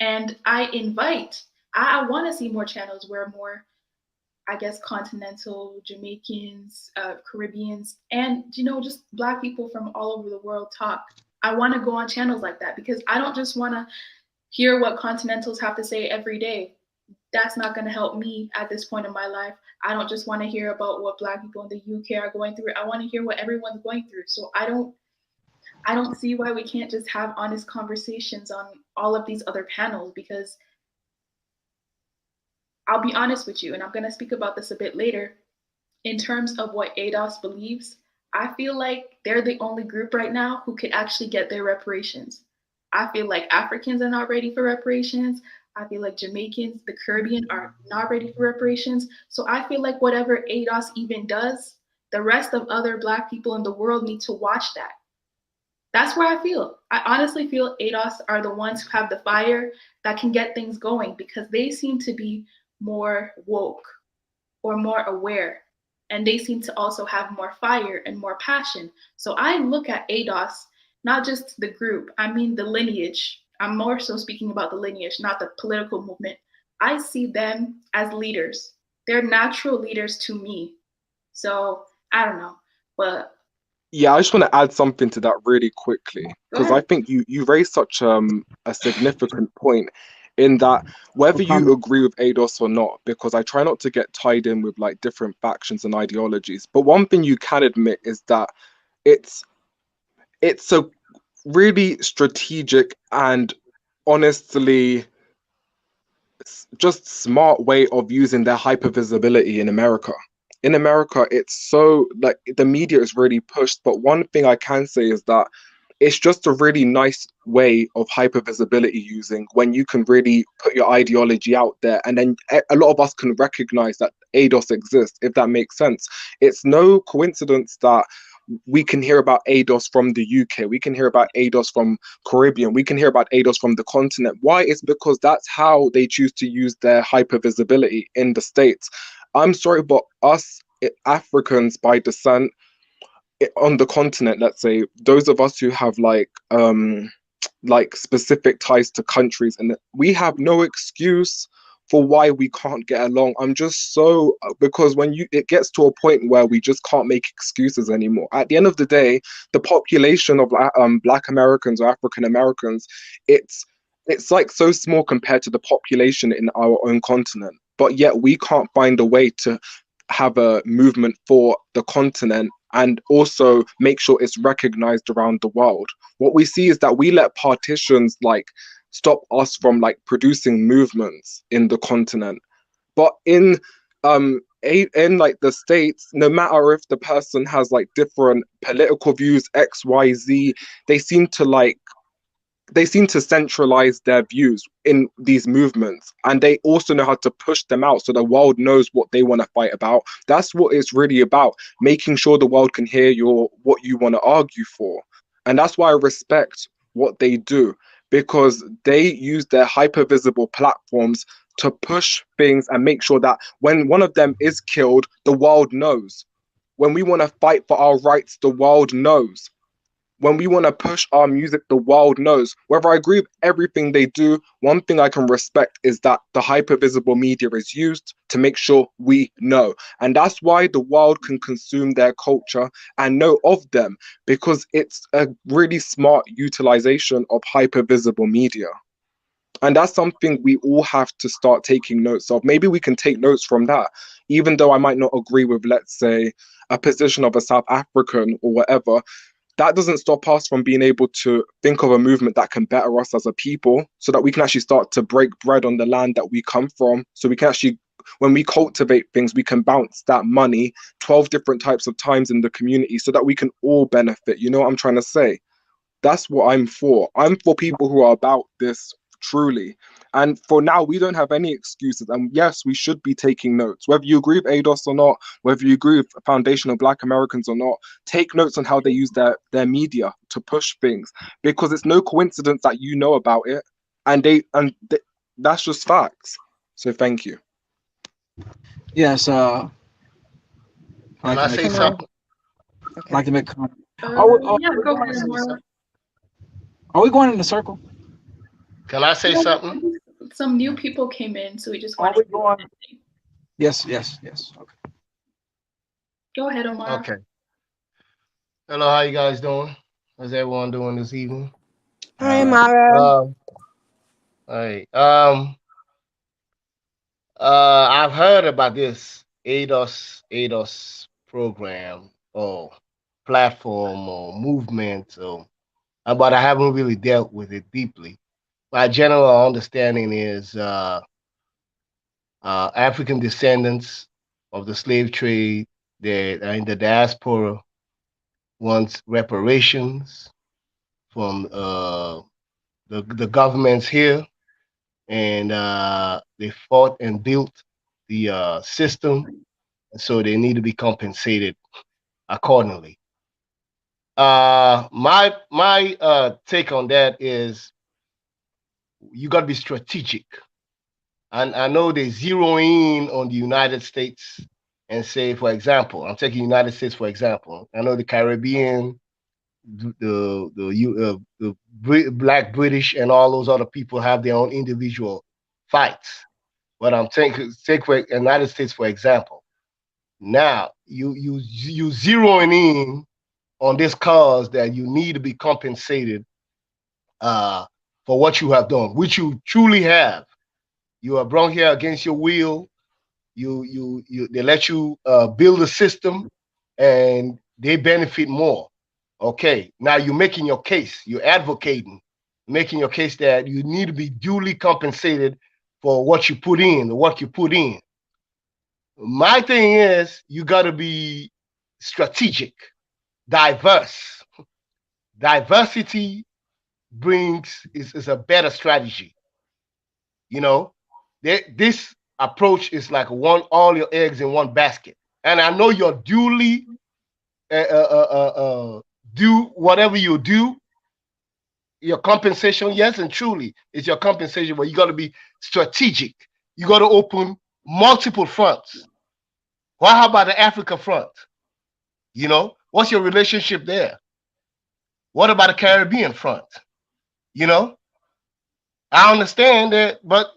And I want to see more channels where more, I guess, continental Jamaicans, Caribbeans, and, just Black people from all over the world talk. I want to go on channels like that because I don't just want to hear what continentals have to say every day. That's not going to help me at this point in my life. I don't just want to hear about what Black people in the UK are going through. I want to hear what everyone's going through. So I don't see why we can't just have honest conversations on all of these other panels, because I'll be honest with you, and I'm going to speak about this a bit later. In terms of what ADOS believes, I feel like they're the only group right now who could actually get their reparations. I feel like Africans are not ready for reparations. I feel like Jamaicans, the Caribbean, are not ready for reparations. So I feel like whatever ADOS even does, the rest of other Black people in the world need to watch that. That's where I feel. I honestly feel ADOS are the ones who have the fire that can get things going, because they seem to be more woke or more aware. And they seem to also have more fire and more passion. So I look at ADOS, not just the group, I mean the lineage. I'm more so speaking about the lineage, not the political movement. I see them as leaders. They're natural leaders to me. So I don't know, but yeah, I just want to add something to that really quickly, because I think you raised such a significant point in that, whether you agree with ADOS or not, because I try not to get tied in with like different factions and ideologies, but one thing you can admit is that it's a really strategic and honestly just smart way of using their hypervisibility in America. In America, it's so like the media is really pushed, but one thing I can say is that it's just a really nice way of hypervisibility using, when you can really put your ideology out there, and then a lot of us can recognize that ADOS exists, if that makes sense. It's no coincidence that we can hear about ADOS from the UK, we can hear about ADOS from Caribbean, we can hear about ADOS from the continent. Why? It's because that's how they choose to use their hypervisibility in the States. I'm sorry, but us Africans by descent on the continent, let's say, those of us who have like specific ties to countries, and we have no excuse for why we can't get along. I'm just so, because when it gets to a point where we just can't make excuses anymore. At the end of the day, the population of Black Americans or African Americans, it's like so small compared to the population in our own continent, but yet we can't find a way to have a movement for the continent and also make sure it's recognized around the world. What we see is that we let partitions like stop us from like producing movements in the continent. But in like the States, no matter if the person has like different political views, X, Y, Z, they seem to centralize their views in these movements, and they also know how to push them out so the world knows what they want to fight about. That's what it's really about, making sure the world can hear what you want to argue for. And that's why I respect what they do, because they use their hypervisible platforms to push things and make sure that when one of them is killed, the world knows. When we want to fight for our rights, the world knows. when we want to push our music, the world knows. Whether I agree with everything they do, one thing I can respect is that the hypervisible media is used to make sure we know. And that's why the world can consume their culture and know of them, because it's a really smart utilization of hypervisible media. And that's something we all have to start taking notes of. Maybe we can take notes from that, even though I might not agree with, let's say, a position of a South African or whatever. That doesn't stop us from being able to think of a movement that can better us as a people, so that we can actually start to break bread on the land that we come from. So we can actually, when we cultivate things, we can bounce that money 12 different types of times in the community so that we can all benefit. You know what I'm trying to say? That's what I'm for. I'm for people who are about this truly. And for now, we don't have any excuses. And yes, we should be taking notes. Whether you agree with ADOS or not, whether you agree with Foundation of Black Americans or not, take notes on how they use their media to push things. Because it's no coincidence that you know about it. That's just facts. So thank you. Yes, Can I say something? I'd like to make a comment. Yeah, go ahead, Amara. Are we going in a circle? Can I say something? Some new people came in, so we just Are want we to. going? Yes. Okay. Go ahead, Omar. Okay. Hello, how you guys doing? How's everyone doing this evening? Hi, Mara. All right. I've heard about this ADOS program or platform or movement, but I haven't really dealt with it deeply. My general understanding is African descendants of the slave trade that are in the diaspora wants reparations from the governments here, and they fought and built the system, so they need to be compensated accordingly. My take on that is you got to be strategic. And I know they zero in on the United States and say, for example, I'm taking United States for example. I know the Caribbean, Black British, and all those other people have their own individual fights. But I'm take for United States for example. Now you zeroing in on this cause that you need to be compensated for what you have done, which you truly have. You are brought here against your will. They let you build a system, and they benefit more. Okay, now you're making your case. You're advocating, making your case that you need to be duly compensated for what you put in, the work you put in. My thing is, you got to be strategic, diverse. Diversity is a better strategy. You know, this approach is like all your eggs in one basket. And I know you're duly do whatever you do, your compensation, yes, and truly, it's your compensation, but you got to be strategic. You got to open multiple fronts. Well, how about the Africa front? You know, what's your relationship there? What about the Caribbean front? You know, I understand that, but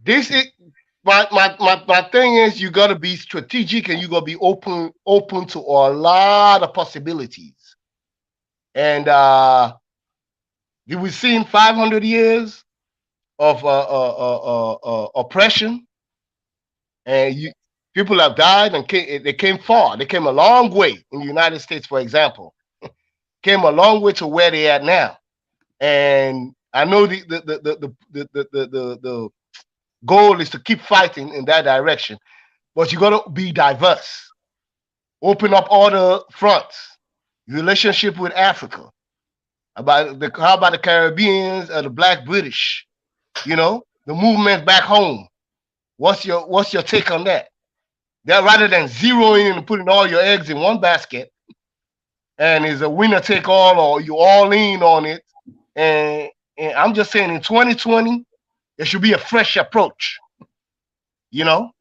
this is my thing is you got to be strategic and you got to be open to a lot of possibilities. And we've seen 500 years of oppression, and people have died, and they came far. They came a long way in the United States, for example, came a long way to where they are now. And I know the goal is to keep fighting in that direction, but you got to be diverse. Open up all the fronts. Relationship with Africa. How about the Caribbeans or the Black British? You know, the movement back home. What's your take on that? That rather than zeroing and putting all your eggs in one basket, and is a winner take all, or you all in on it. And I'm just saying, in 2020, there should be a fresh approach. You know,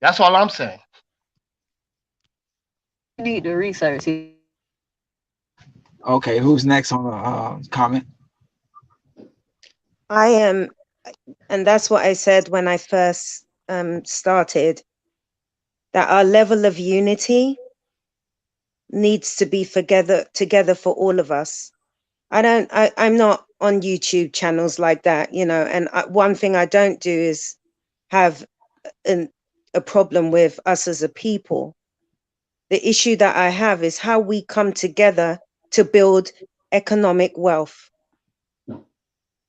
that's all I'm saying. Need the research. Okay, who's next on the comment? I am, and that's what I said when I first started, that our level of unity needs to be together for all of us. I'm not on YouTube channels like that, you know, and one thing I don't do is have a problem with us as a people. The issue that I have is how we come together to build economic wealth.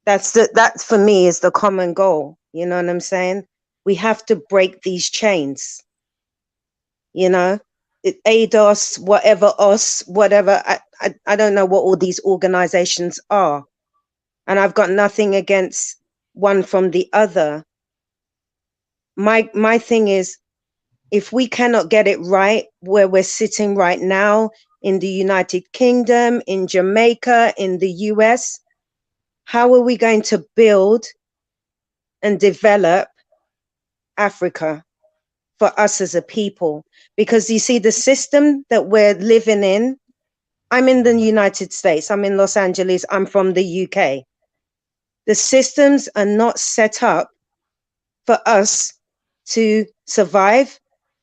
That for me is the common goal. You know what I'm saying? We have to break these chains. You know, ADOS, whatever OS, whatever. I don't know what all these organizations are, and I've got nothing against one from the other. My thing is, if we cannot get it right where we're sitting right now in the United Kingdom, in Jamaica, in the US, how are we going to build and develop Africa for us as a people? Because you see, the system that we're living in, I'm in the United States, I'm in Los Angeles, I'm from the UK. The systems are not set up for us to survive,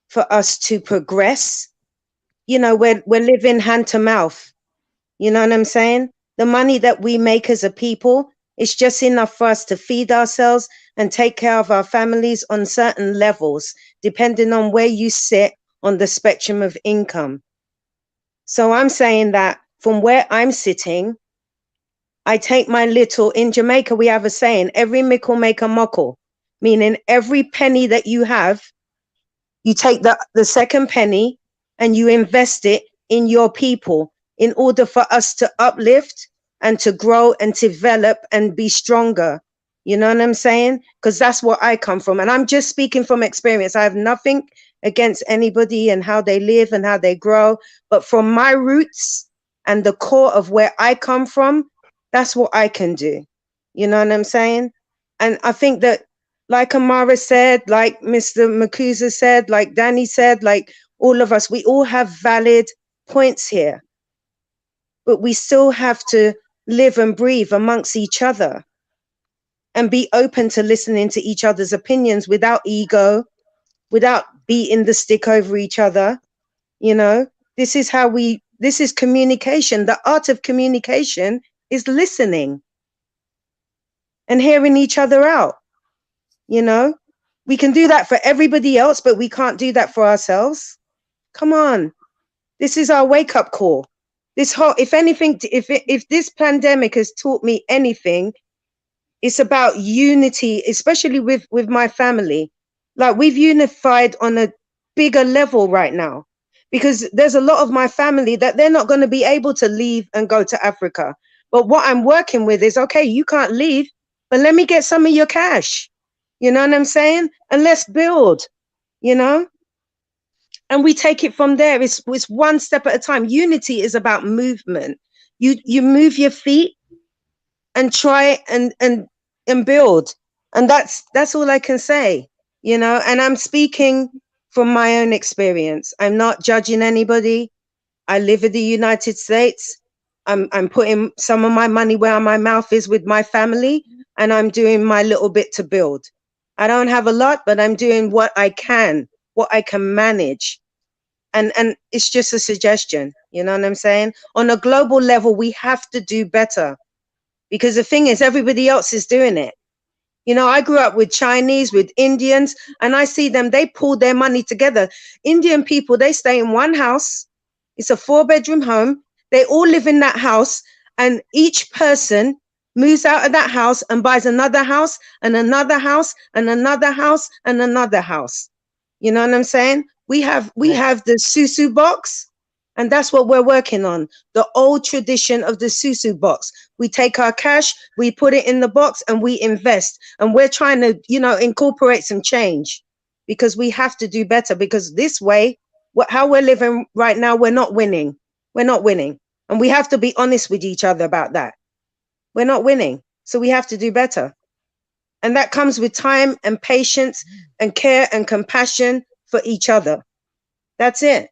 for us to progress. You know, we're living hand to mouth. You know what I'm saying? The money that we make as a people is just enough for us to feed ourselves and take care of our families on certain levels, depending on where you sit on the spectrum of income. So I'm saying that from where I'm sitting, I take my little, in Jamaica, we have a saying, every mickle make a muckle, meaning every penny that you have, you take the second penny and you invest it in your people in order for us to uplift and to grow and develop and be stronger. You know what I'm saying? Because that's what I come from. And I'm just speaking from experience. I have nothing against anybody and how they live and how they grow. But from my roots and the core of where I come from, that's what I can do. You know what I'm saying? And I think that, like Amara said, like Mr. Makuza said, like Danny said, like all of us, we all have valid points here. But we still have to live and breathe amongst each other and be open to listening to each other's opinions without ego, without beating the stick over each other. You know, this is communication. The art of communication is listening and hearing each other out. You know, we can do that for everybody else, but we can't do that for ourselves. Come on. This is our wake up call. If anything, if this pandemic has taught me anything, it's about unity, especially with my family. Like, we've unified on a bigger level right now, because there's a lot of my family that they're not going to be able to leave and go to Africa. But what I'm working with is, okay, you can't leave, but let me get some of your cash. You know what I'm saying? And let's build, you know? And we take it from there. It's one step at a time. Unity is about movement. You move your feet and try and build. And that's all I can say, you know? And I'm speaking from my own experience. I'm not judging anybody. I live in the United States. I'm putting some of my money where my mouth is with my family, and I'm doing my little bit to build. I don't have a lot, but I'm doing what I can manage. And it's just a suggestion, you know what I'm saying? On a global level, we have to do better, because the thing is, everybody else is doing it. You know, I grew up with Chinese, with Indians, and I see them, they pull their money together. Indian people, they stay in one house. It's a 4-bedroom home. They all live in that house, and each person moves out of that house and buys another house and another house and another house and another house. You know what I'm saying? We have the susu box, and that's what we're working on. The old tradition of the susu box. We take our cash, we put it in the box, and we invest. And we're trying to, you know, incorporate some change, because we have to do better. Because this way, how we're living right now, we're not winning. We're not winning. And we have to be honest with each other about that. We're not winning. So we have to do better. And that comes with time and patience and care and compassion for each other. That's it.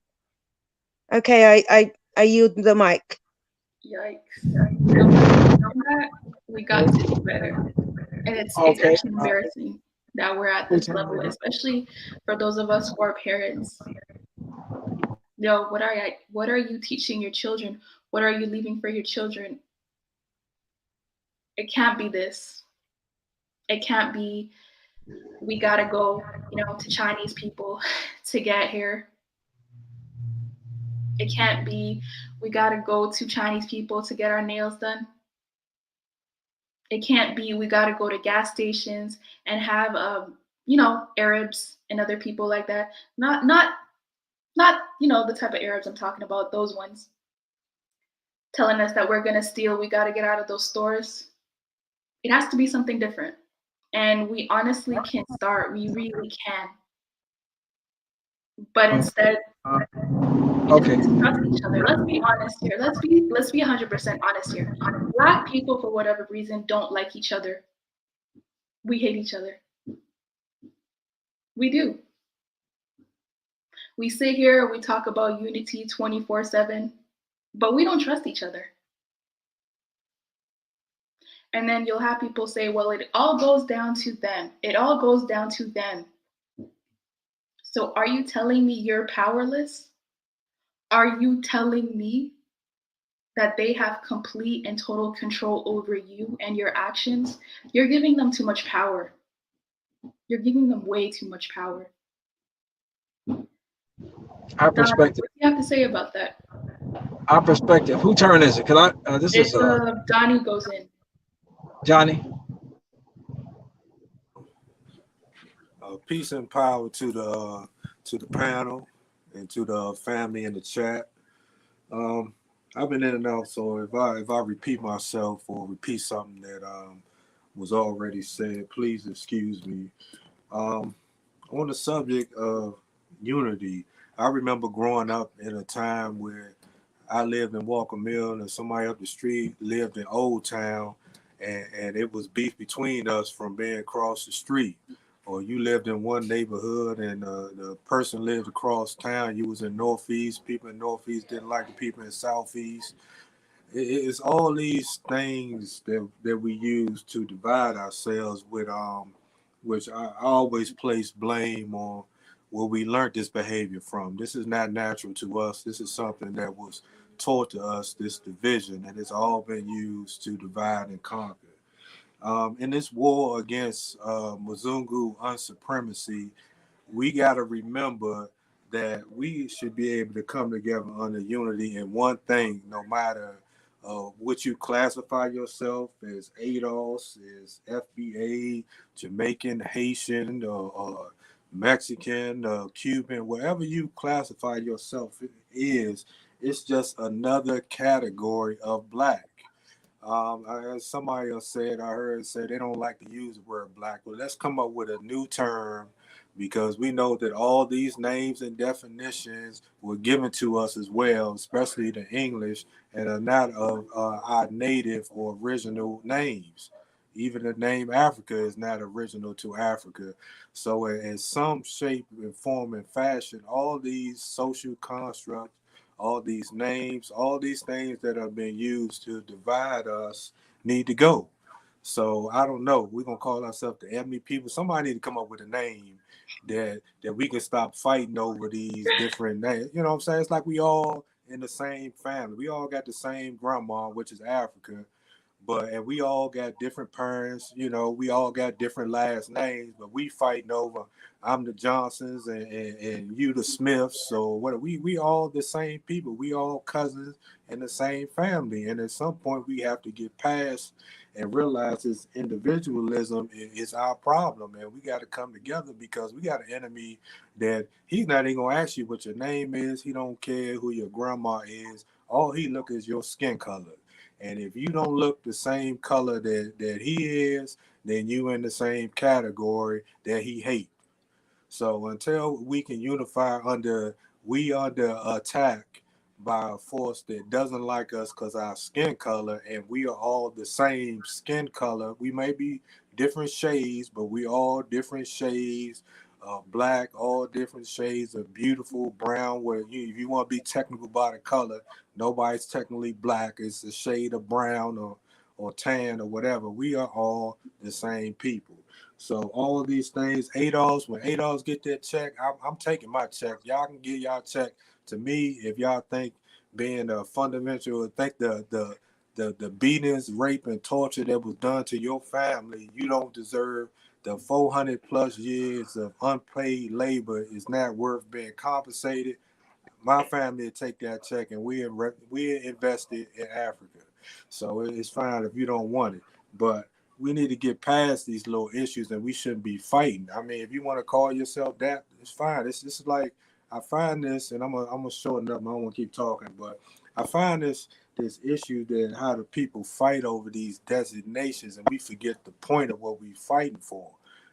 Okay, I yield the mic. Yikes. You know that we got to do better. And it's Okay. actually embarrassing that we're at this level, especially for those of us who are parents. Yo, what are you teaching your children? What are you leaving for your children? It can't be this. It can't be we gotta go, to Chinese people to get here. It can't be we gotta go to Chinese people to get our nails done. It can't be we gotta go to gas stations and have Arabs and other people like that. Not the type of Arabs I'm talking about, those ones telling us that we're gonna steal, we gotta get out of those stores. It has to be something different. And we honestly can start. We really can. But instead, we just Okay. need to trust each other. Let's be honest here. Let's be 100% honest here. Black people, for whatever reason, don't like each other. We hate each other. We do. We sit here, we talk about unity 24/7, but we don't trust each other. And then you'll have people say, well, it all goes down to them. It all goes down to them. So are you telling me you're powerless? Are you telling me that they have complete and total control over you and your actions? You're giving them too much power. You're giving them way too much power. Our Don, perspective. what do you have to say about that? Our perspective. Who turn is it? Cause this It's is Donnie goes in. Johnny. Peace and power to the panel and to the family in the chat. I've been in and out, so if I repeat myself or repeat something that was already said, please excuse me. On the subject of unity, I remember growing up in a time where I lived in Walker Mill and somebody up the street lived in Old Town, and it was beef between us from being across the street. Or you lived in one neighborhood and the person lived across town. You was in Northeast. People in Northeast didn't like the people in Southeast. It's all these things that we use to divide ourselves with, which I always place blame on where we learned this behavior from. This is not natural to us. This is something that was taught to us, this division, and it's all been used to divide and conquer. In this war against Mzungu unsupremacy, we got to remember that we should be able to come together under unity in one thing, no matter what you classify yourself as ADOS, as FBA, Jamaican, Haitian, or Mexican, Cuban, whatever you classify yourself is, it's just another category of black. As somebody else said, I heard say they don't like to use the word black. Well, let's come up with a new term because we know that all these names and definitions were given to us as well, especially the English, and are not of our native or original names. Even the name Africa is not original to Africa. So in some shape and form and fashion, all these social constructs, all these names, all these things that have been used to divide us need to go. So I don't know. We're gonna call ourselves the ethnic people. Somebody need to come up with a name that we can stop fighting over these different names. You know what I'm saying? It's like we all in the same family. We all got the same grandma, which is Africa, and we all got different parents, we all got different last names, but we fighting over I'm the Johnsons and you the Smiths. So what we all the same people, we all cousins in the same family. And at some point we have to get past and realize this individualism is our problem, and we got to come together because we got an enemy that he's not even gonna ask you what your name is. He don't care who your grandma is. All he look is your skin color. And if you don't look the same color that he is, then you in the same category that he hates. So until we can unify we under attack by a force that doesn't like us because our skin color, and we are all the same skin color. We may be different shades, but we all different shades black, all different shades of beautiful brown. Where if you want to be technical by the color, nobody's technically black. It's a shade of brown or tan or whatever. We are all the same people. So all of these things, ADOS, when ADOS get their check, I'm taking my check. Y'all can get y'all check. To me, if y'all think being a fundamental, think the beatings, rape, and torture that was done to your family, you don't deserve the 400 plus years of unpaid labor is not worth being compensated. My family would take that check and we invested in Africa. So it's fine if you don't want it, but we need to get past these little issues and we shouldn't be fighting. I mean, if you want to call yourself that, it's fine. This is like, I find this, and I'm gonna shorten up. I don't want to keep talking, but I find this issue that how the people fight over these designations and we forget the point of what we fighting for.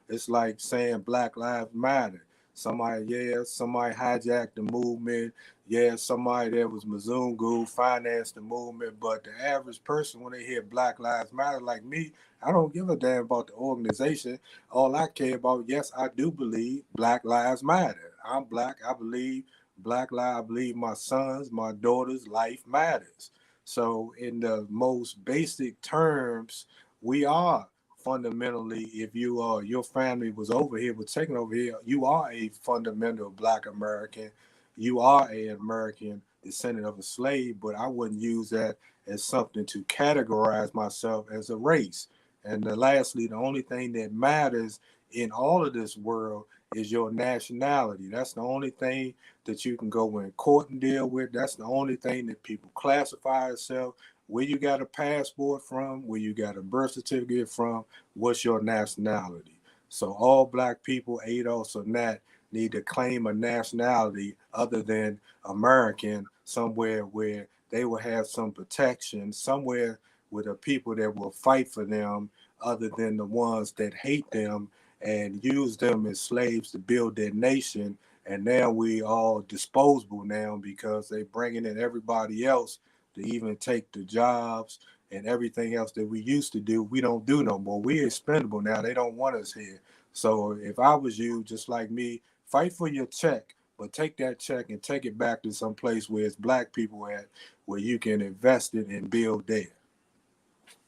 It's like saying Black Lives Matter. Somebody hijacked the movement. Yeah, somebody that was Mzungu financed the movement. But the average person, when they hear Black Lives Matter, like me, I don't give a damn about the organization. All I care about, yes, I do believe Black Lives Matter. I'm black. I believe Black Lives. I believe my sons, my daughters' life matters. So in the most basic terms, we are fundamentally, if you are, your family was over here, was taken over here, you are a fundamental Black American. You are an American descendant of a slave, but I wouldn't use that as something to categorize myself as a race. And lastly, the only thing that matters in all of this world is your nationality. That's the only thing that you can go in court and deal with. That's the only thing that people classify itself. Where you got a passport from, where you got a birth certificate from, what's your nationality? So all black people, ADOS or not, need to claim a nationality other than American, somewhere where they will have some protection, somewhere with the people that will fight for them other than the ones that hate them and use them as slaves to build their nation. And now we all disposable now because they bringing in everybody else to even take the jobs and everything else that we used to do. We don't do no more. We're expendable now. They don't want us here. So if I was you, just like me, fight for your check, but take that check and take it back to some place where it's black people at, where you can invest it and build there.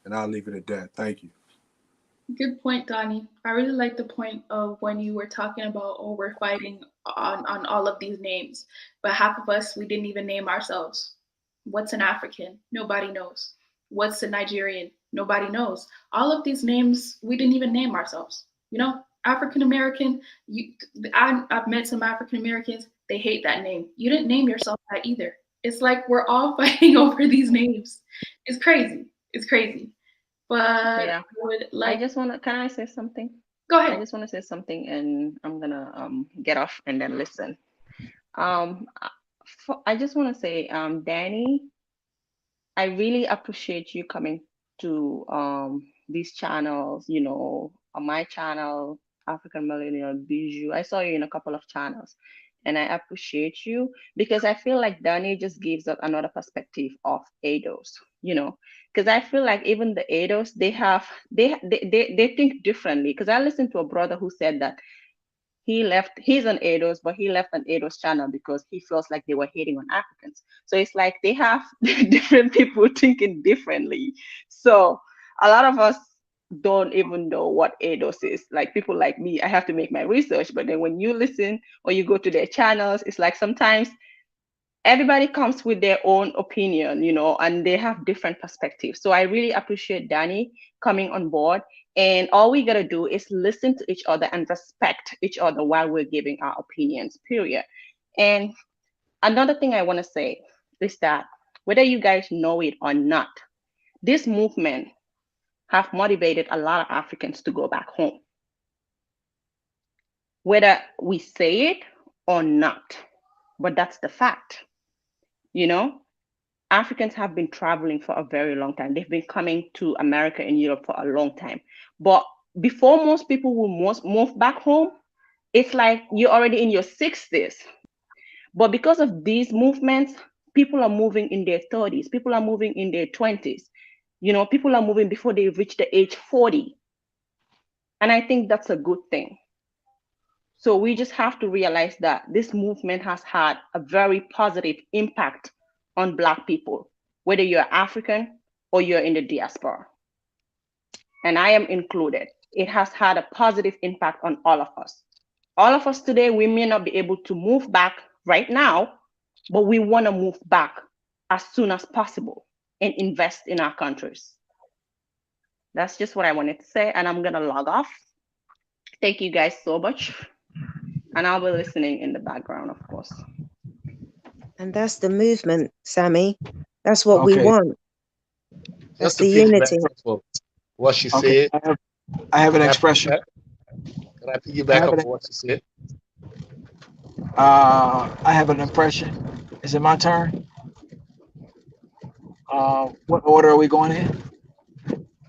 And I'll leave it at that. Thank you. Good point, Donnie. I really like the point of when you were talking about, oh, we're fighting on all of these names, but half of us, we didn't even name ourselves. What's an African? Nobody knows. What's a Nigerian? Nobody knows. All of these names, we didn't even name ourselves. You know, African American, I've met some African Americans, they hate that name. You didn't name yourself that either. It's like we're all fighting over these names. It's crazy. It's crazy. But Yeah. I would like. Can I say something? Go ahead. I just want to say something, and I'm gonna get off and then listen. I just want to say, Danny, I really appreciate you coming to these channels. You know, on my channel, African Millennial Bijou. I saw you in a couple of channels, and I appreciate you because I feel like Danny just gives us another perspective of ADOS. You know, because I feel like even the ADOS, they think differently. Because I listened to a brother who said that he's an ADOS, but he left an ADOS channel because he feels like they were hating on Africans. So it's like they have different people thinking differently. So a lot of us don't even know what ADOS is. Like people like me, I have to make my research. But then when you listen or you go to their channels, it's like sometimes everybody comes with their own opinion, you know, and they have different perspectives. So I really appreciate Danny coming on board. And all we got to do is listen to each other and respect each other while we're giving our opinions, period. And another thing I want to say is that whether you guys know it or not, this movement have motivated a lot of Africans to go back home. Whether we say it or not, but that's the fact. You know, Africans have been traveling for a very long time. They've been coming to America and Europe for a long time. But before most people will move back home, it's like you're already in your 60s. But because of these movements, people are moving in their 30s. People are moving in their 20s. You know, people are moving before they reach the age 40. And I think that's a good thing. So we just have to realize that this movement has had a very positive impact on Black people, whether you're African or you're in the diaspora. And I am included. It has had a positive impact on all of us. All of us today, we may not be able to move back right now, but we want to move back as soon as possible and invest in our countries. That's just what I wanted to say, and I'm going to log off. Thank you guys so much. And I'll be listening in the background, of course. And that's the movement, Sammy. That's what we Okay. want. That's Just to the piggyback unity. off of what she Okay, said. I have an expression. Can I piggyback off of what she said? I have an impression. Is it my turn? What order are we going in?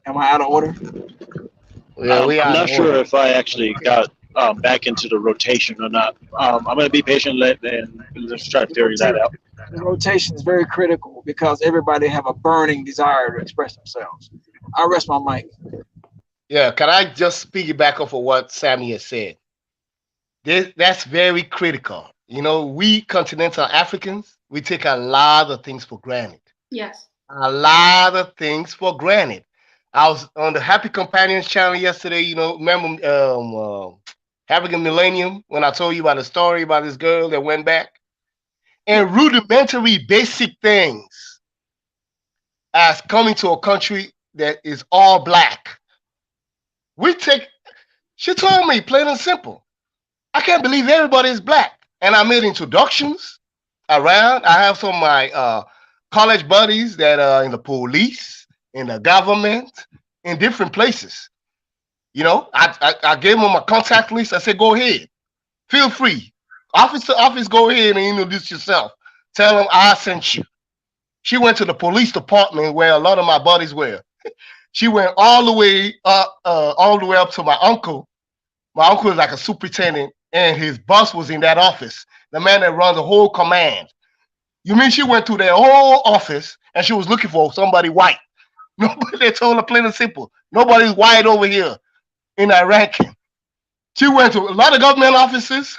Am I out of order? Yeah, we I'm out not of sure order. if I actually got back into the rotation or not. I'm going to be patient and let's try to figure that out. The rotation is very critical because everybody have a burning desire to express themselves. I'll rest my mic. Yeah, can I just piggyback off of what Sammy has said? That's very critical. You know, we continental Africans, we take a lot of things for granted. Yes. A lot of things for granted. I was on the Happy Companions channel yesterday. You know, remember African Millennium when I told you about the story about this girl that went back? And rudimentary basic things as coming to a country that is all Black. She told me plain and simple, I can't believe everybody is Black. And I made introductions around. I have some of my college buddies that are in the police, in the government, in different places. You know, I gave them a contact list. I said, go ahead. Feel free. Office to office, go ahead and introduce yourself. Tell them I sent you. She went to the police department where a lot of my buddies were. She went all the way up to my uncle. My uncle is like a superintendent, and his boss was in that office, the man that runs the whole command. You mean she went to their whole office and she was looking for somebody white? Nobody, they told her plain and simple, nobody's white over here in that ranking. She went to a lot of government offices,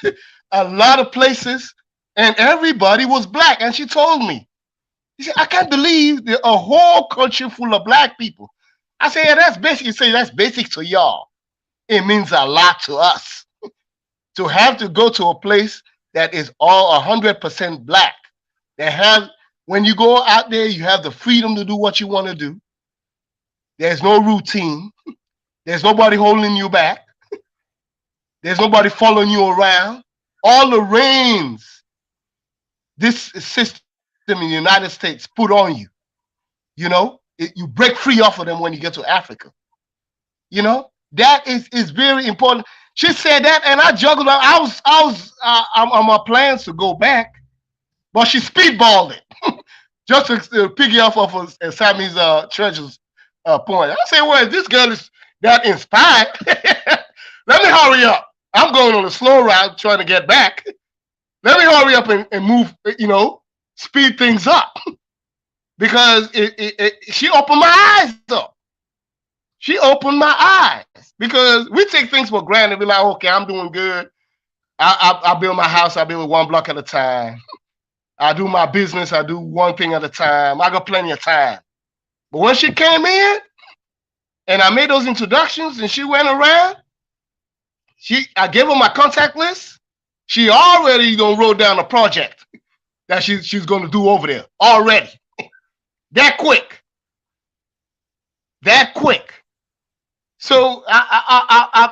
a lot of places, and everybody was Black. And she told me, she said, I can't believe there's a whole country full of Black people. I said, yeah, that's basic. You say that's basic to y'all. It means a lot to us to have to go to a place that is all 100% Black. They have, when you go out there, you have the freedom to do what you want to do. There's no routine. There's nobody holding you back. There's nobody following you around. All the reins this system in the United States put on you, you know, you break free off of them when you get to Africa. You know, that is very important. She said that, and I juggled. I'm on my plans to go back, but she speedballed it just to piggy off of Sammy's Treasure's point. I said, well, this girl is that inspired. Let me hurry up. I'm going on a slow route trying to get back. Let me hurry up and move, you know, speed things up. Because she opened my eyes up. She opened my eyes. Because we take things for granted. We're like, okay, I'm doing good. I build my house. I build it 1 block at a time. I do my business. I do one thing at a time. I got plenty of time. But when she came in and I made those introductions and she went around, I gave her my contact list. She already wrote down a project that she's going to do over there already. That quick. That quick. So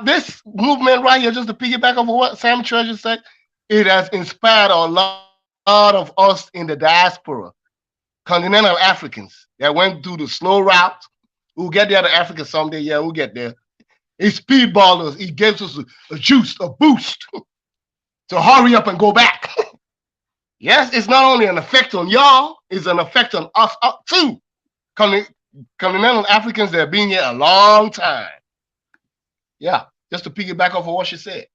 this movement right here, just to piggyback off of what Sam Treasure said, it has inspired a lot of us in the diaspora, continental Africans that went through the slow route. We'll get there to Africa someday. Yeah, we'll get there. He speedballed us. He gives us a juice, a boost to hurry up and go back. Yes, it's not only an effect on y'all, it's an effect on us too. Continental Africans that have been here a long time. Yeah, just to piggyback off of what she said.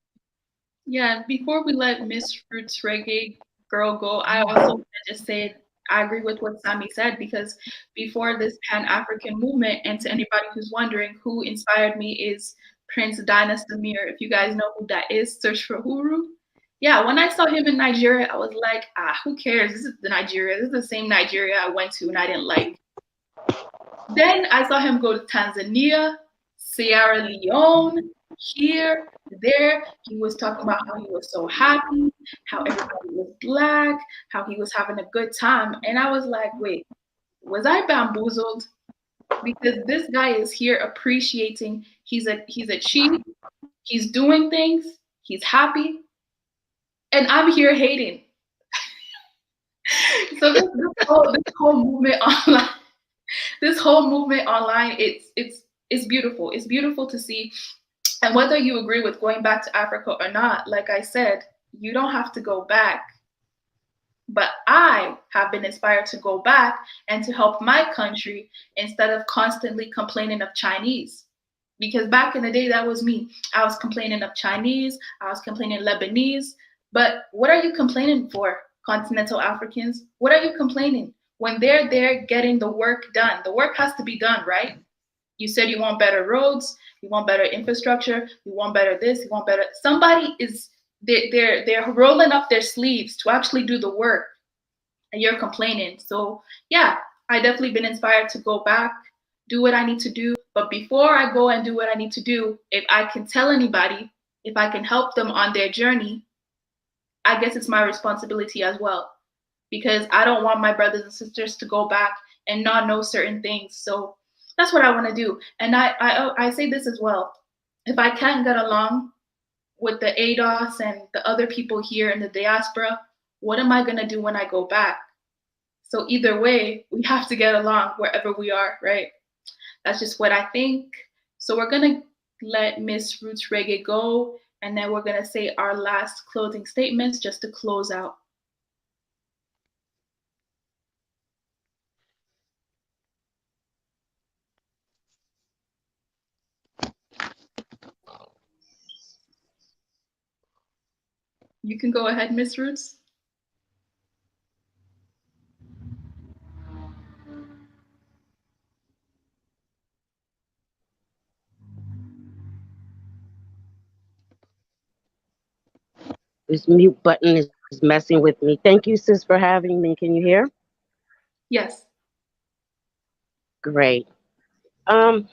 Yeah, before we let Miss Roots Reggae Girl go, I also want to just say I agree with what Sammy said, because before this Pan-African movement, and to anybody who's wondering, who inspired me is Prince Dinah Samir. If you guys know who that is, search for Huru. Yeah, when I saw him in Nigeria, I was like, who cares? This is the Nigeria. This is the same Nigeria I went to and I didn't like. Then I saw him go to Tanzania, Sierra Leone, here, there. He was talking about how he was so happy, how everybody was black, how he was having a good time. And I was like, wait, was I bamboozled? Because this guy is here appreciating, he's a chief, he's doing things, he's happy, and I'm here hating. So this whole movement online, it's beautiful. It's beautiful to see. And whether you agree with going back to Africa or not, like I said, you don't have to go back. But I have been inspired to go back and to help my country instead of constantly complaining of Chinese. Because back in the day, that was me. I was complaining of Chinese, I was complaining Lebanese. But what are you complaining for, continental Africans? What are you complaining? When they're there getting the work done, the work has to be done, right? You said you want better roads, you want better infrastructure, you want better this, you want better. Somebody is, they're rolling up their sleeves to actually do the work, and you're complaining. So yeah, I definitely been inspired to go back, do what I need to do. But before I go and do what I need to do, if I can tell anybody, if I can help them on their journey, I guess it's my responsibility as well, because I don't want my brothers and sisters to go back and not know certain things. So that's what I want to do. And I say this as well. If I can't get along with the ADOS and the other people here in the diaspora, what am I going to do when I go back? So either way, we have to get along wherever we are, right? That's just what I think. So we're going to let Miss Roots Reggae go, and then we're going to say our last closing statements just to close out. You can go ahead, Miss Roots. This mute button is messing with me. Thank you, sis, for having me. Can you hear? Yes. Great. Love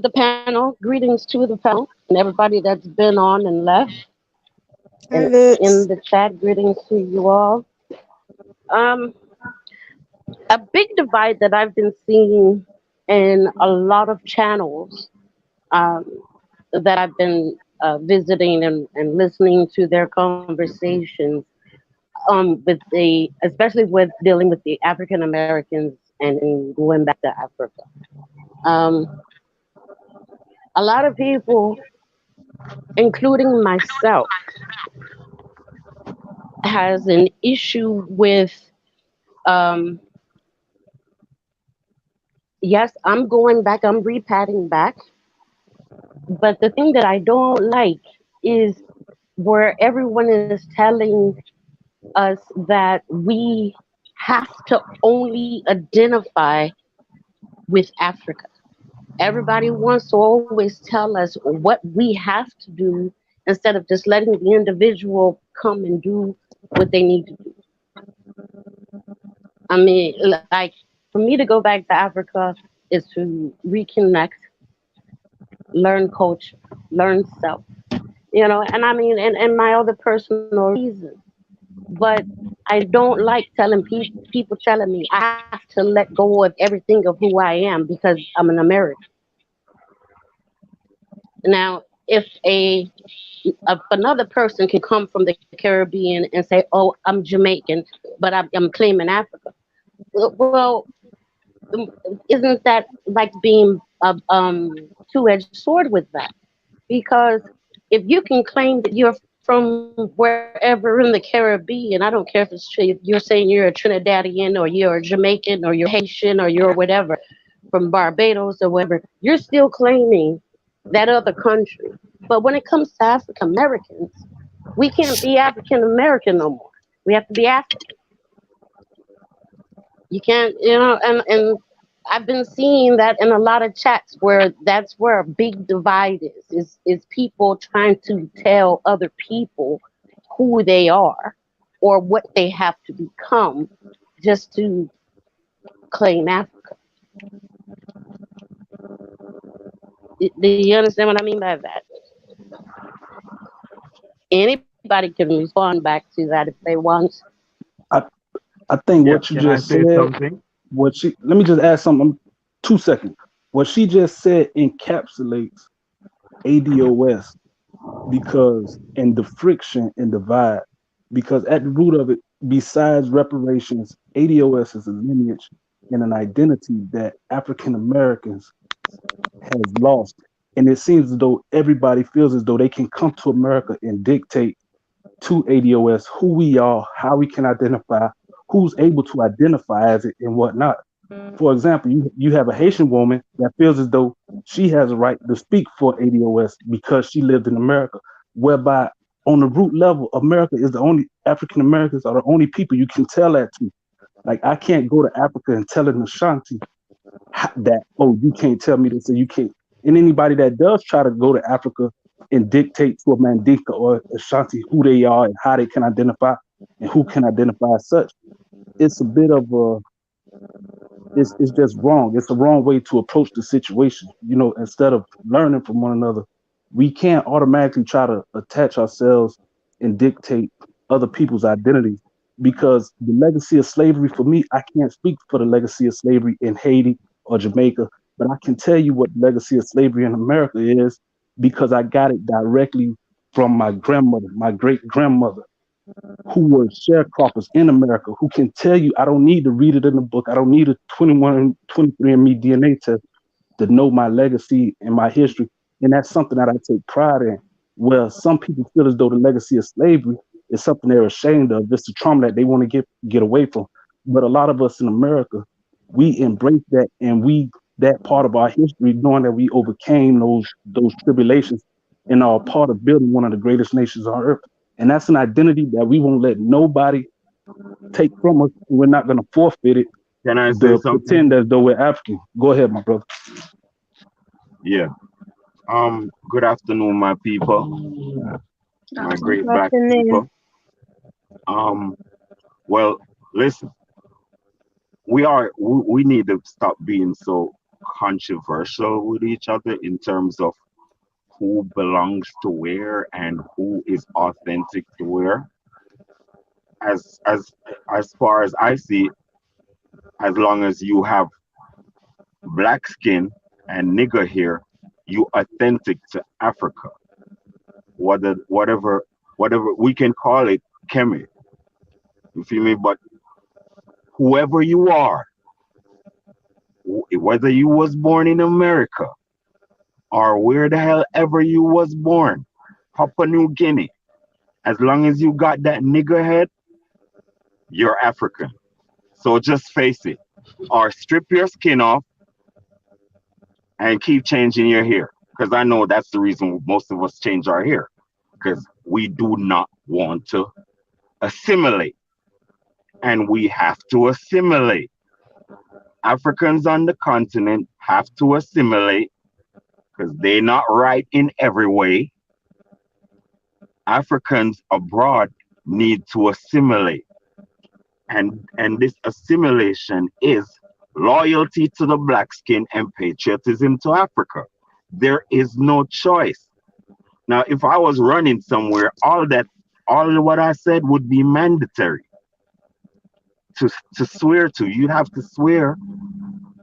the panel. Greetings to the panel and everybody that's been on and left. And in the chat, greetings to you all. A big divide that I've been seeing in a lot of channels that I've been visiting and listening to their conversations with especially with dealing with the African Americans and going back to Africa. A lot of people, including myself, has an issue with, yes, I'm going back, I'm repatting back, but the thing that I don't like is where everyone is telling us that we have to only identify with Africa. Everybody wants to always tell us what we have to do instead of just letting the individual come and do what they need to do. I mean, like, for me to go back to Africa is to reconnect, learn culture, learn self, and I mean, and my other personal reasons. But I don't like telling people telling me I have to let go of everything of who I am because I'm an American. Now, if another person can come from the Caribbean and say, "Oh, I'm Jamaican, but I'm claiming Africa," well, isn't that like being a two-edged sword with that? Because if you can claim that you're from wherever in the Caribbean, I don't care if you're saying you're a Trinidadian or you're a Jamaican or you're Haitian or you're whatever, from Barbados or whatever, you're still claiming that other country. But when it comes to African Americans, we can't be African American no more. We have to be African. You can't, and I've been seeing that in a lot of chats where that's where a big divide is people trying to tell other people who they are or what they have to become just to claim Africa. Do you understand what I mean by that? Anybody can respond back to that if they want. I, I think Yeah, what you can I just say said, something? let me just add something. 2 seconds. What she just said encapsulates ADOS because and the friction and divide, because at the root of it, besides reparations, ADOS is a lineage and an identity that African Americans has lost. And it seems as though everybody feels as though they can come to America and dictate to ADOS who we are, how we can identify, who's able to identify as it and whatnot. For example, you have a Haitian woman that feels as though she has a right to speak for ADOS because she lived in America, whereby on the root level, America is the only African Americans are the only people you can tell that to. Like I can't go to Africa and tell an Ashanti that, oh, you can't tell me this or you can't. And anybody that does try to go to Africa and dictate to a Mandinka or Ashanti who they are and how they can identify and who can identify as such, it's a bit of a it's just wrong. It's the wrong way to approach the situation. You know, instead of learning from one another, we can't automatically try to attach ourselves and dictate other people's identities because the legacy of slavery for me, I can't speak for the legacy of slavery in Haiti or Jamaica, but I can tell you what the legacy of slavery in America is because I got it directly from my grandmother, my great grandmother, who were sharecroppers in America, who can tell you, I don't need to read it in the book. I don't need a 21, 23andMe DNA test to know my legacy and my history. And that's something that I take pride in. Well, some people feel as though the legacy of slavery is something they're ashamed of. It's a trauma that they want to get away from. But a lot of us in America, we embrace that and that part of our history, knowing that we overcame those tribulations and are part of building one of the greatest nations on earth. And that's an identity that we won't let nobody take from us. We're not going to forfeit it. Can I say To something? pretend as though we're African. Go ahead, my brother. Yeah. Good afternoon, my people, my great black people. Well, listen, we need to stop being so controversial with each other in terms of who belongs to where and who is authentic to where. As far as I see, as long as you have black skin and nigger hair, you authentic to Africa. Whatever we can call it, Kemet. You feel me? But whoever you are, whether you was born in America or where the hell ever you was born, Papua New Guinea, as long as you got that nigger head, you're African. So just face it, or strip your skin off and keep changing your hair. Because I know that's the reason most of us change our hair, because we do not want to assimilate. And we have to assimilate. Africans on the continent have to assimilate because they're not right in every way. Africans abroad need to assimilate. And this assimilation is loyalty to the black skin and patriotism to Africa. There is no choice. Now, if I was running somewhere, all of what I said would be mandatory to swear to. You'd have to swear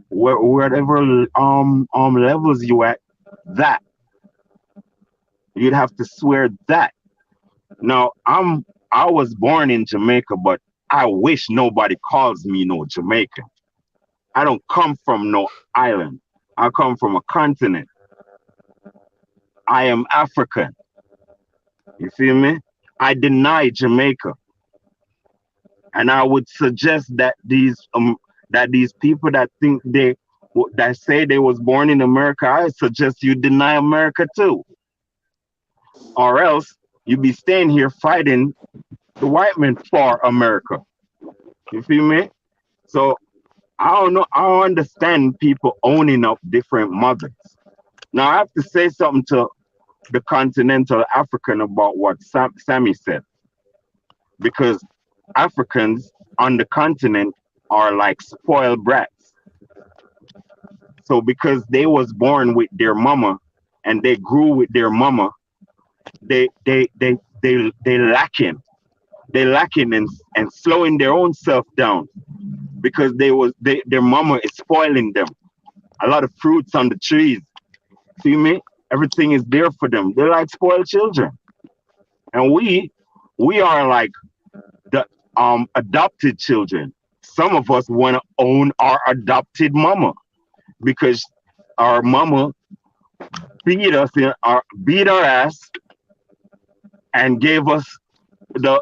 whatever levels you at, that you'd have to swear that. Now, I was born in Jamaica, but I wish nobody calls me no Jamaican. I don't come from no island. I come from a continent. I am African. You feel me? I deny Jamaica. And I would suggest that these people that think that say they was born in America, I suggest you deny America too. Or else you be staying here fighting the white men for America. You feel me? So I don't know. I don't understand people owning up different mothers. Now I have to say something to the continental African about what Sammy said, because Africans on the continent are like spoiled brats. So because they was born with their mama and they grew with their mama, they lacking. They lacking and slowing their own self down because their mama is spoiling them. A lot of fruits on the trees. See me? Everything is there for them. They're like spoiled children. And we are like the adopted children. Some of us want to own our adopted mama because our mama beat our ass and gave us the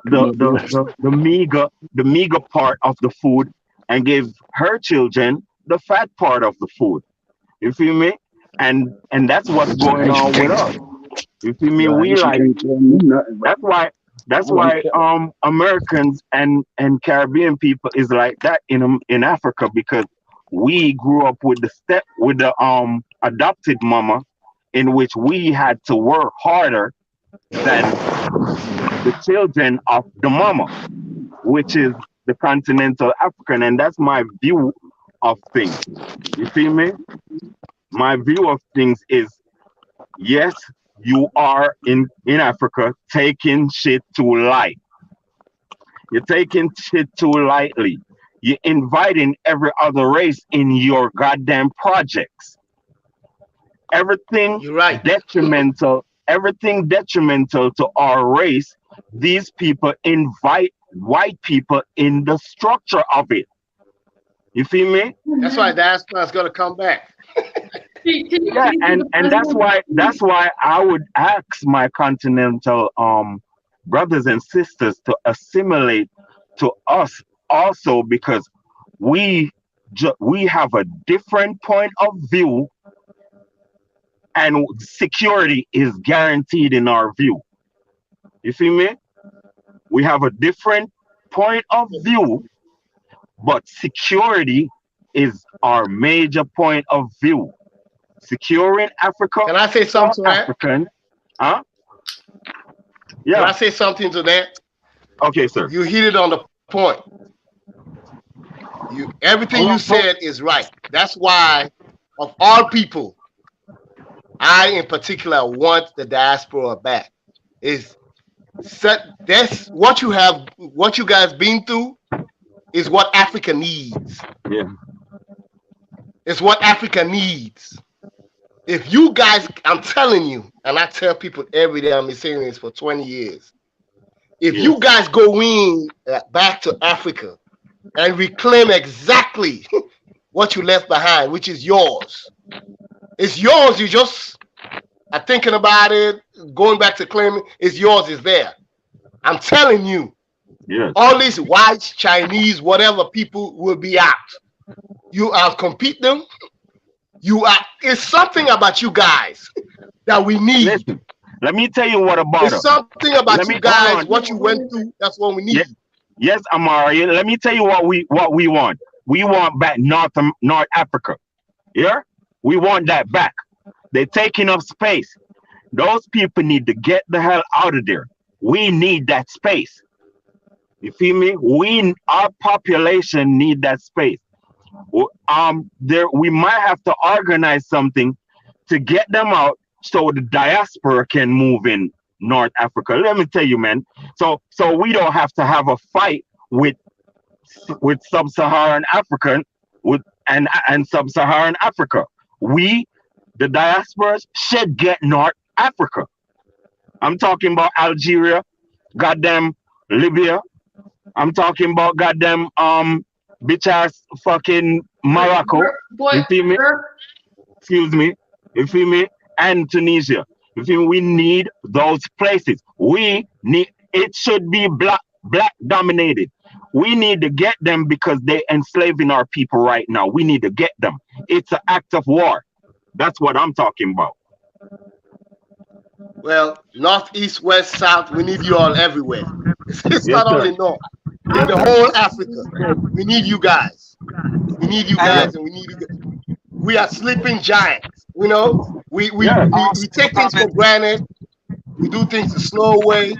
meager part of the food and gave her children the fat part of the food. You feel me? And that's what's going on with us. You feel me? Right. We You like can't tell me nothing, bro. that's why Americans and Caribbean people is like that in Africa, because we grew up with the adopted mama, in which we had to work harder than the children of the mama, which is the continental African. And that's my view of things. You feel me? My view of things is, yes, you are in Africa taking shit too light. You're taking shit too lightly. You're inviting every other race in your goddamn projects. Everything You're right. Everything detrimental to our race, these people invite white people in the structure of it. You feel me? That's why diaspora is gonna come back. Yeah, and that's why I would ask my continental brothers and sisters to assimilate to us also, because we have a different point of view, and security is guaranteed in our view. You feel me? We have a different point of view, but security is our major point of view. Securing Africa. Can I say something to that? African, huh? Yeah. Can I say something to that? Okay, sir. You hit it on the point. Everything you said is right. That's why, of all people, I in particular want the diaspora back. That's what you guys been through is what Africa needs. Yeah. It's what Africa needs. If you guys, I'm telling you, and I tell people every day, I've been saying this for 20 years. If you guys go in back to Africa and reclaim exactly what you left behind, which is yours. It's yours. You just are thinking about it, going back to claiming it's yours, is there. I'm telling you, all these whites, Chinese, whatever people will be out. You outcompete them. It's something about you guys that we need. Listen, let me tell you what about It's something about you guys, what you went through, that's what we need. Yes, Amari, let me tell you what we want. We want back North Africa. Yeah? We want that back. They're taking up space. Those people need to get the hell out of there. We need that space. You feel me? Our population need that space. We might have to organize something to get them out so the diaspora can move in North Africa. Let me tell you, man. So we don't have to have a fight with sub-Saharan Africa and sub-Saharan Africa. We, the diasporas, should get North Africa. I'm talking about Algeria, goddamn Libya. I'm talking about goddamn bitch ass fucking Morocco. You feel me? Excuse me. You feel me? And Tunisia. You feel me? We need those places. It should be black dominated. We need to get them because they're enslaving our people right now. We need to get them. It's an act of war. That's what I'm talking about. Well, north, east, west, south, we need you all everywhere. It's Yes, not sir. only north. In the whole Africa, we need you guys. We need you guys, and we need you guys. We are sleeping giants. You know, we take things for granted. We do things the slow way,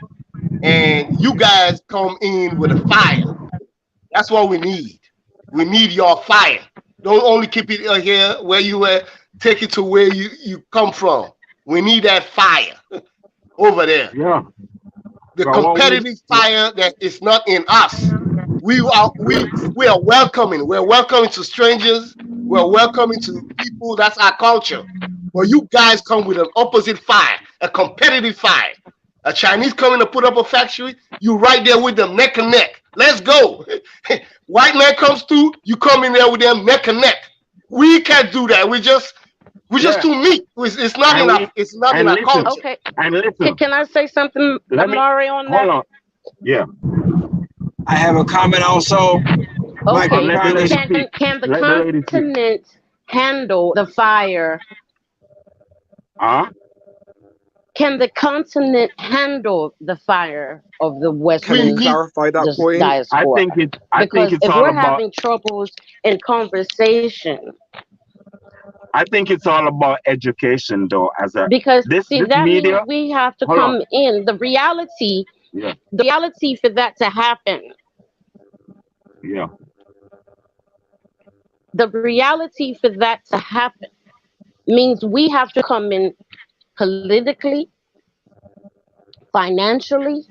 and you guys come in with a fire. That's what we need. We need your fire. Don't only keep it here where you were. Take it to where you come from. We need that fire over there. Yeah. The competitive fire that is not in us. We are welcoming. We're welcoming to strangers. We're welcoming to people. That's our culture. But you guys come with an opposite fire, a competitive fire. A Chinese coming to put up a factory, you right there with them neck and neck. Let's go. White man comes through, you come in there with them neck and neck. We can't do that. We're just too meek. It's not enough. It's not in our culture. Okay. Can I say something, Amari, on that? Hold on. Yeah. I have a comment also. Okay. Can the continent handle the fire? Can the continent handle the fire of the Western? Can you clarify that point? Diaspora? I think it's if all we're about having troubles in conversation. I think it's all about education, though. Because this that media, means we have to come in. The reality for that to happen. Yeah. The reality for that to happen means we have to come in politically, financially,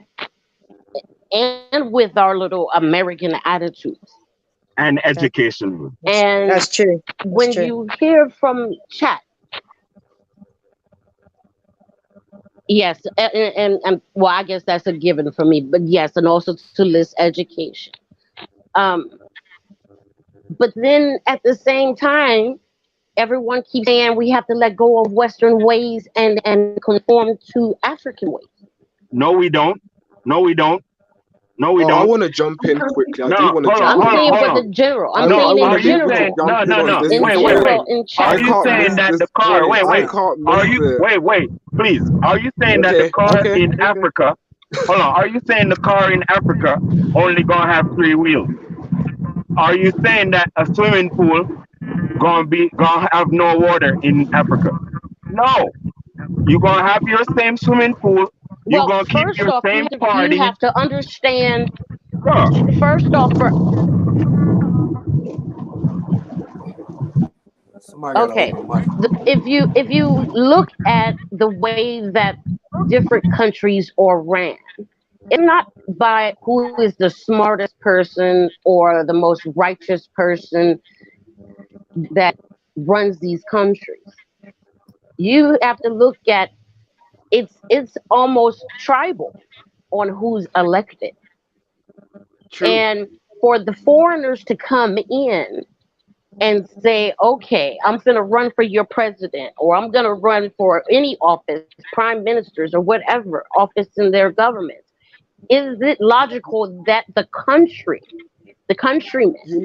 and with our little American attitudes. And education. And that's true. When you hear from chat, yes, and well, I guess that's a given for me, but yes, and also to list education. But then at the same time, everyone keeps saying we have to let go of Western ways and conform to African ways. No, we don't. No, we don't. No, we don't. I want to jump in quickly. I do want to I'm saying for the general. I'm saying in general. No. Wait. Are you saying that the car? Wait. Please. Are you saying that the car in Africa? Hold on. Are you saying the car in Africa only gonna have 3 wheels? Are you saying that a swimming pool gonna have no water in Africa? No. You're gonna have your same swimming pool. You're gonna keep your same party. You have to understand. First off, okay. If you look at the way that different countries are ran, it's not by who is the smartest person or the most righteous person that runs these countries. You have to look at it's almost tribal on who's elected. True. And for the foreigners to come in and say, okay, I'm going to run for your president, or I'm going to run for any office, prime ministers or whatever office in their government, is it logical that the countrymen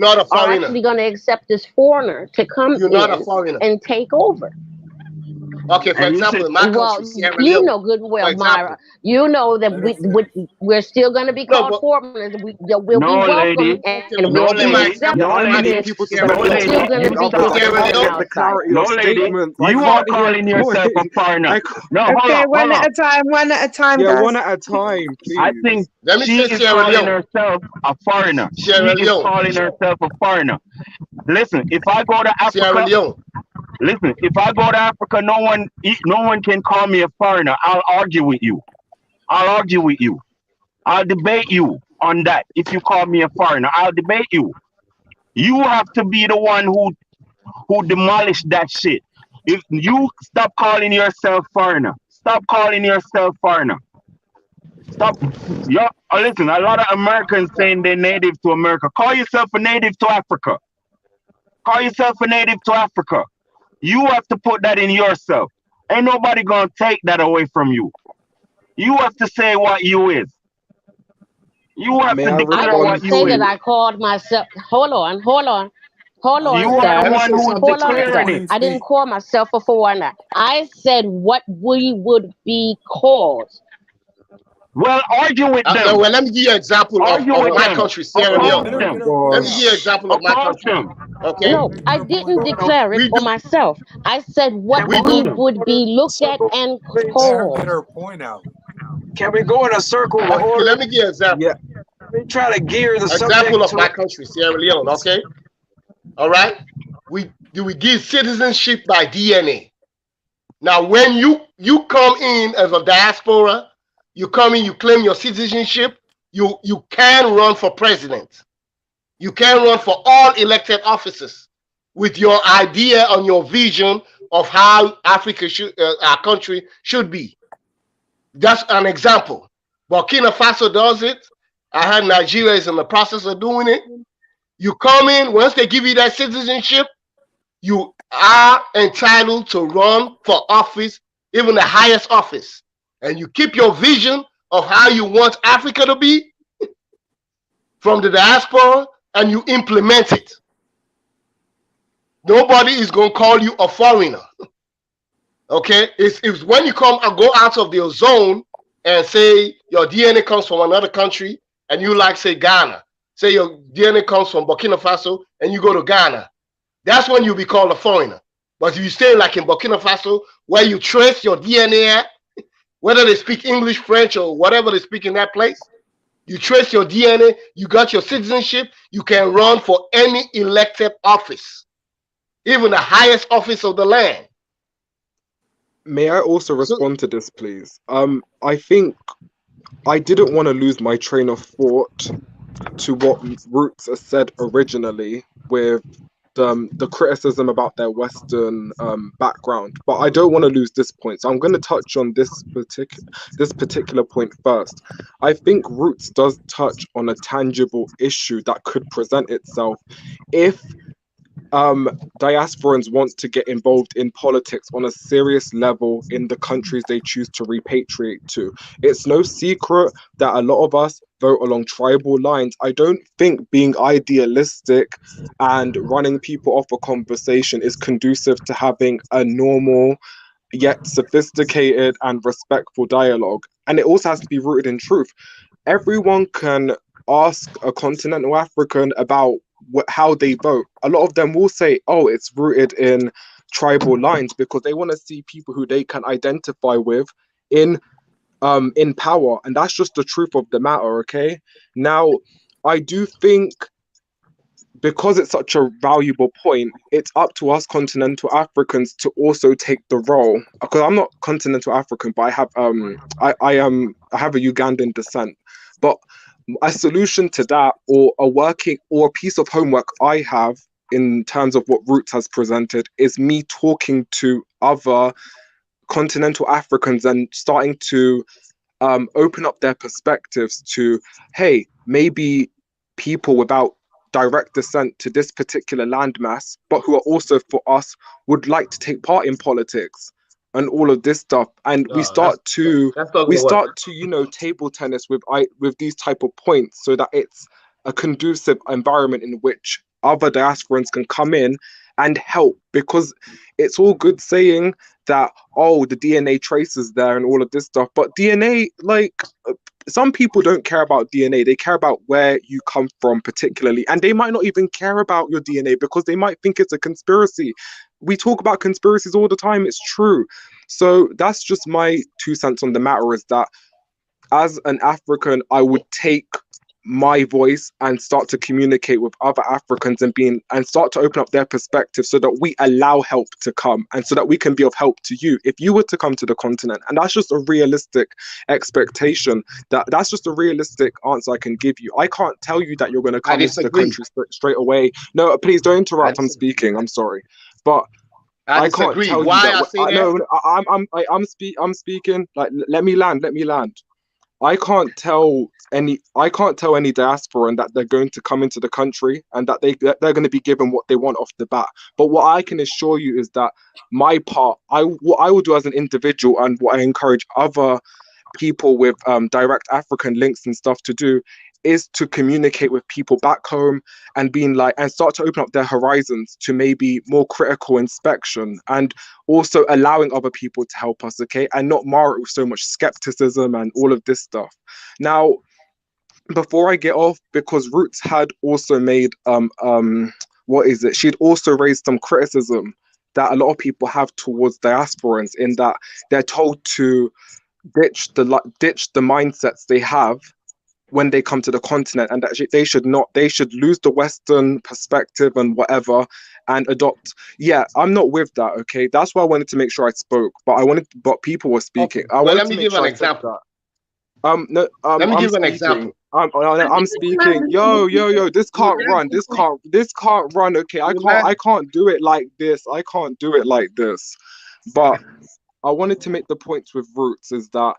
are actually going to accept this foreigner to come in and take over? Okay, for example, in my country, Sierra Leone, you know good and well, Myra. You know that we're still going to be called foreigners. We'll be welcome and we'll be accepted. No, lady, you are calling yourself a foreigner. No, hold on. One at a time, Yeah, guys. one at a time, please. I think she is calling herself a foreigner. She is calling herself a foreigner. Listen, if I go to Africa, no one can call me a foreigner. I'll argue with you. I'll debate you on that. If you call me a foreigner, I'll debate you. You have to be the one who demolished that shit. If you stop calling yourself foreigner, stop. Listen, a lot of Americans saying they're native to America. Call yourself a native to Africa. You have to put that in yourself. Ain't nobody gonna take that away from you. You have to say what you is. You have to declare what you is. I didn't say that I called myself. Hold on. You are the one who declared it. I didn't call myself a foreigner. I said what we would be called Well, argue with them. Well, let me give you an example Argue of with my them. country, Sierra Oppose Leone. them. Let me give you an example of my Oppose country. them. Okay. No, I didn't declare it We for do. myself. I said what We we do. would be looked at and Let her get called. her point out. Can we go in a circle of Okay, order? let me give you an example. Yeah. We try to gear the Example subject of my to. country, Sierra Leone. Okay. All right. We give citizenship by DNA. Now, when you come in as a diaspora, you come in, you claim your citizenship. You can run for president. You can run for all elected offices with your idea and your vision of how Africa should, our country should be. That's an example. Burkina Faso does it. I heard Nigeria is in the process of doing it. You come in, once they give you that citizenship, you are entitled to run for office, even the highest office. And you keep your vision of how you want Africa to be from the diaspora, and you implement it. Nobody is going to call you a foreigner. Okay? It's when you come and go out of your zone and say your DNA comes from another country, and you like, say, Ghana. Say your DNA comes from Burkina Faso, and you go to Ghana. That's when you be called a foreigner. But if you stay like in Burkina Faso, where you trace your DNA at, whether they speak English, French, or whatever they speak in that place, you trace your DNA, you got your citizenship, you can run for any elected office, even the highest office of the land. May I also respond to this, please? I think I didn't want to lose my train of thought to what Roots has said originally with the criticism about their Western background, but I don't want to lose this point, so I'm going to touch on this particular point first. I think Roots does touch on a tangible issue that could present itself if diasporans want to get involved in politics on a serious level in the countries they choose to repatriate to. It's no secret that a lot of us vote along tribal lines. I don't think being idealistic and running people off a conversation is conducive to having a normal yet sophisticated and respectful dialogue. And it also has to be rooted in truth. Everyone can ask a continental African about how they vote. A lot of them will say, oh, it's rooted in tribal lines, because they want to see people who they can identify with in power. And that's just the truth of the matter, okay? Now, I do think, because it's such a valuable point, it's up to us continental Africans to also take the role. Because I'm not continental African, but I have I have a Ugandan descent. But a solution to that, or a piece of homework I have in terms of what Roots has presented, is me talking to other continental Africans and starting to open up their perspectives to, hey, maybe people without direct descent to this particular landmass, but who are also for us, would like to take part in politics and all of this stuff. And we start to table tennis with these type of points, so that it's a conducive environment in which other diasporans can come in and help. Because it's all good saying that, oh, the DNA traces there and all of this stuff, but DNA, like, some people don't care about DNA. They care about where you come from particularly, and they might not even care about your DNA because they might think it's a conspiracy. We talk about conspiracies all the time. It's true. So that's just my 2 cents on the matter, is that as an African, I would take my voice and start to communicate with other Africans and start to open up their perspective, so that we allow help to come and so that we can be of help to you if you were to come to the continent. And that's just a realistic expectation. That's just a realistic answer I can give you. I can't tell you that you're going to come into the country straight away. No, please don't interrupt. I'm speaking. I'm sorry, but I can't tell you that. I'm speaking. Like, let me land. I can't tell any diasporan that they're going to come into the country and that they're going to be given what they want off the bat. But what I can assure you is that my part, what I will do as an individual, and what I encourage other people with direct African links and stuff to do is to communicate with people back home and being like, and start to open up their horizons to maybe more critical inspection, and also allowing other people to help us, okay, and not mar it with so much skepticism and all of this stuff. Now, before I get off, because Roots had also made what is it? She'd also raised some criticism that a lot of people have towards diasporans, in that they're told to ditch the mindsets they have when they come to the continent, and that they should lose the Western perspective and whatever, and adopt. Yeah, I'm not with that. Okay, that's why I wanted to make sure I spoke, but people were speaking. Okay. Well, let me give an example. Let me give an example. I'm speaking. Yo, this can't run. This can't run. Okay, I can't do it like this. I can't do it like this. But I wanted to make the points with Roots is that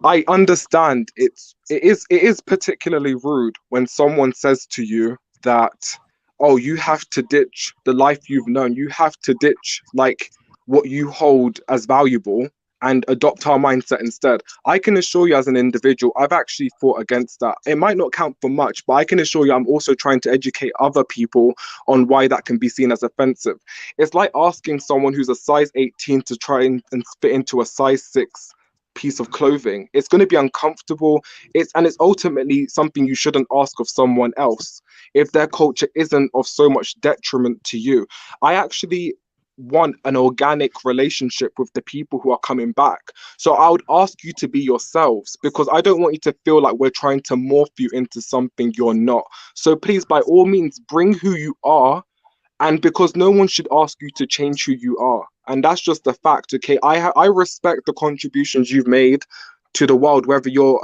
I understand it is particularly rude when someone says to you that, oh, you have to ditch the life you've known. You have to ditch like what you hold as valuable and adopt our mindset instead. I can assure you, as an individual, I've actually fought against that. It might not count for much, but I can assure you I'm also trying to educate other people on why that can be seen as offensive. It's like asking someone who's a size 18 to try and fit into a size 6 piece of clothing. It's going to be uncomfortable. It's ultimately something you shouldn't ask of someone else if their culture isn't of so much detriment to you. I actually want an organic relationship with the people who are coming back. So I would ask you to be yourselves, because I don't want you to feel like we're trying to morph you into something you're not. So please, by all means, bring who you are, and because no one should ask you to change who you are. And that's just a fact, okay? I respect the contributions you've made to the world, whether you're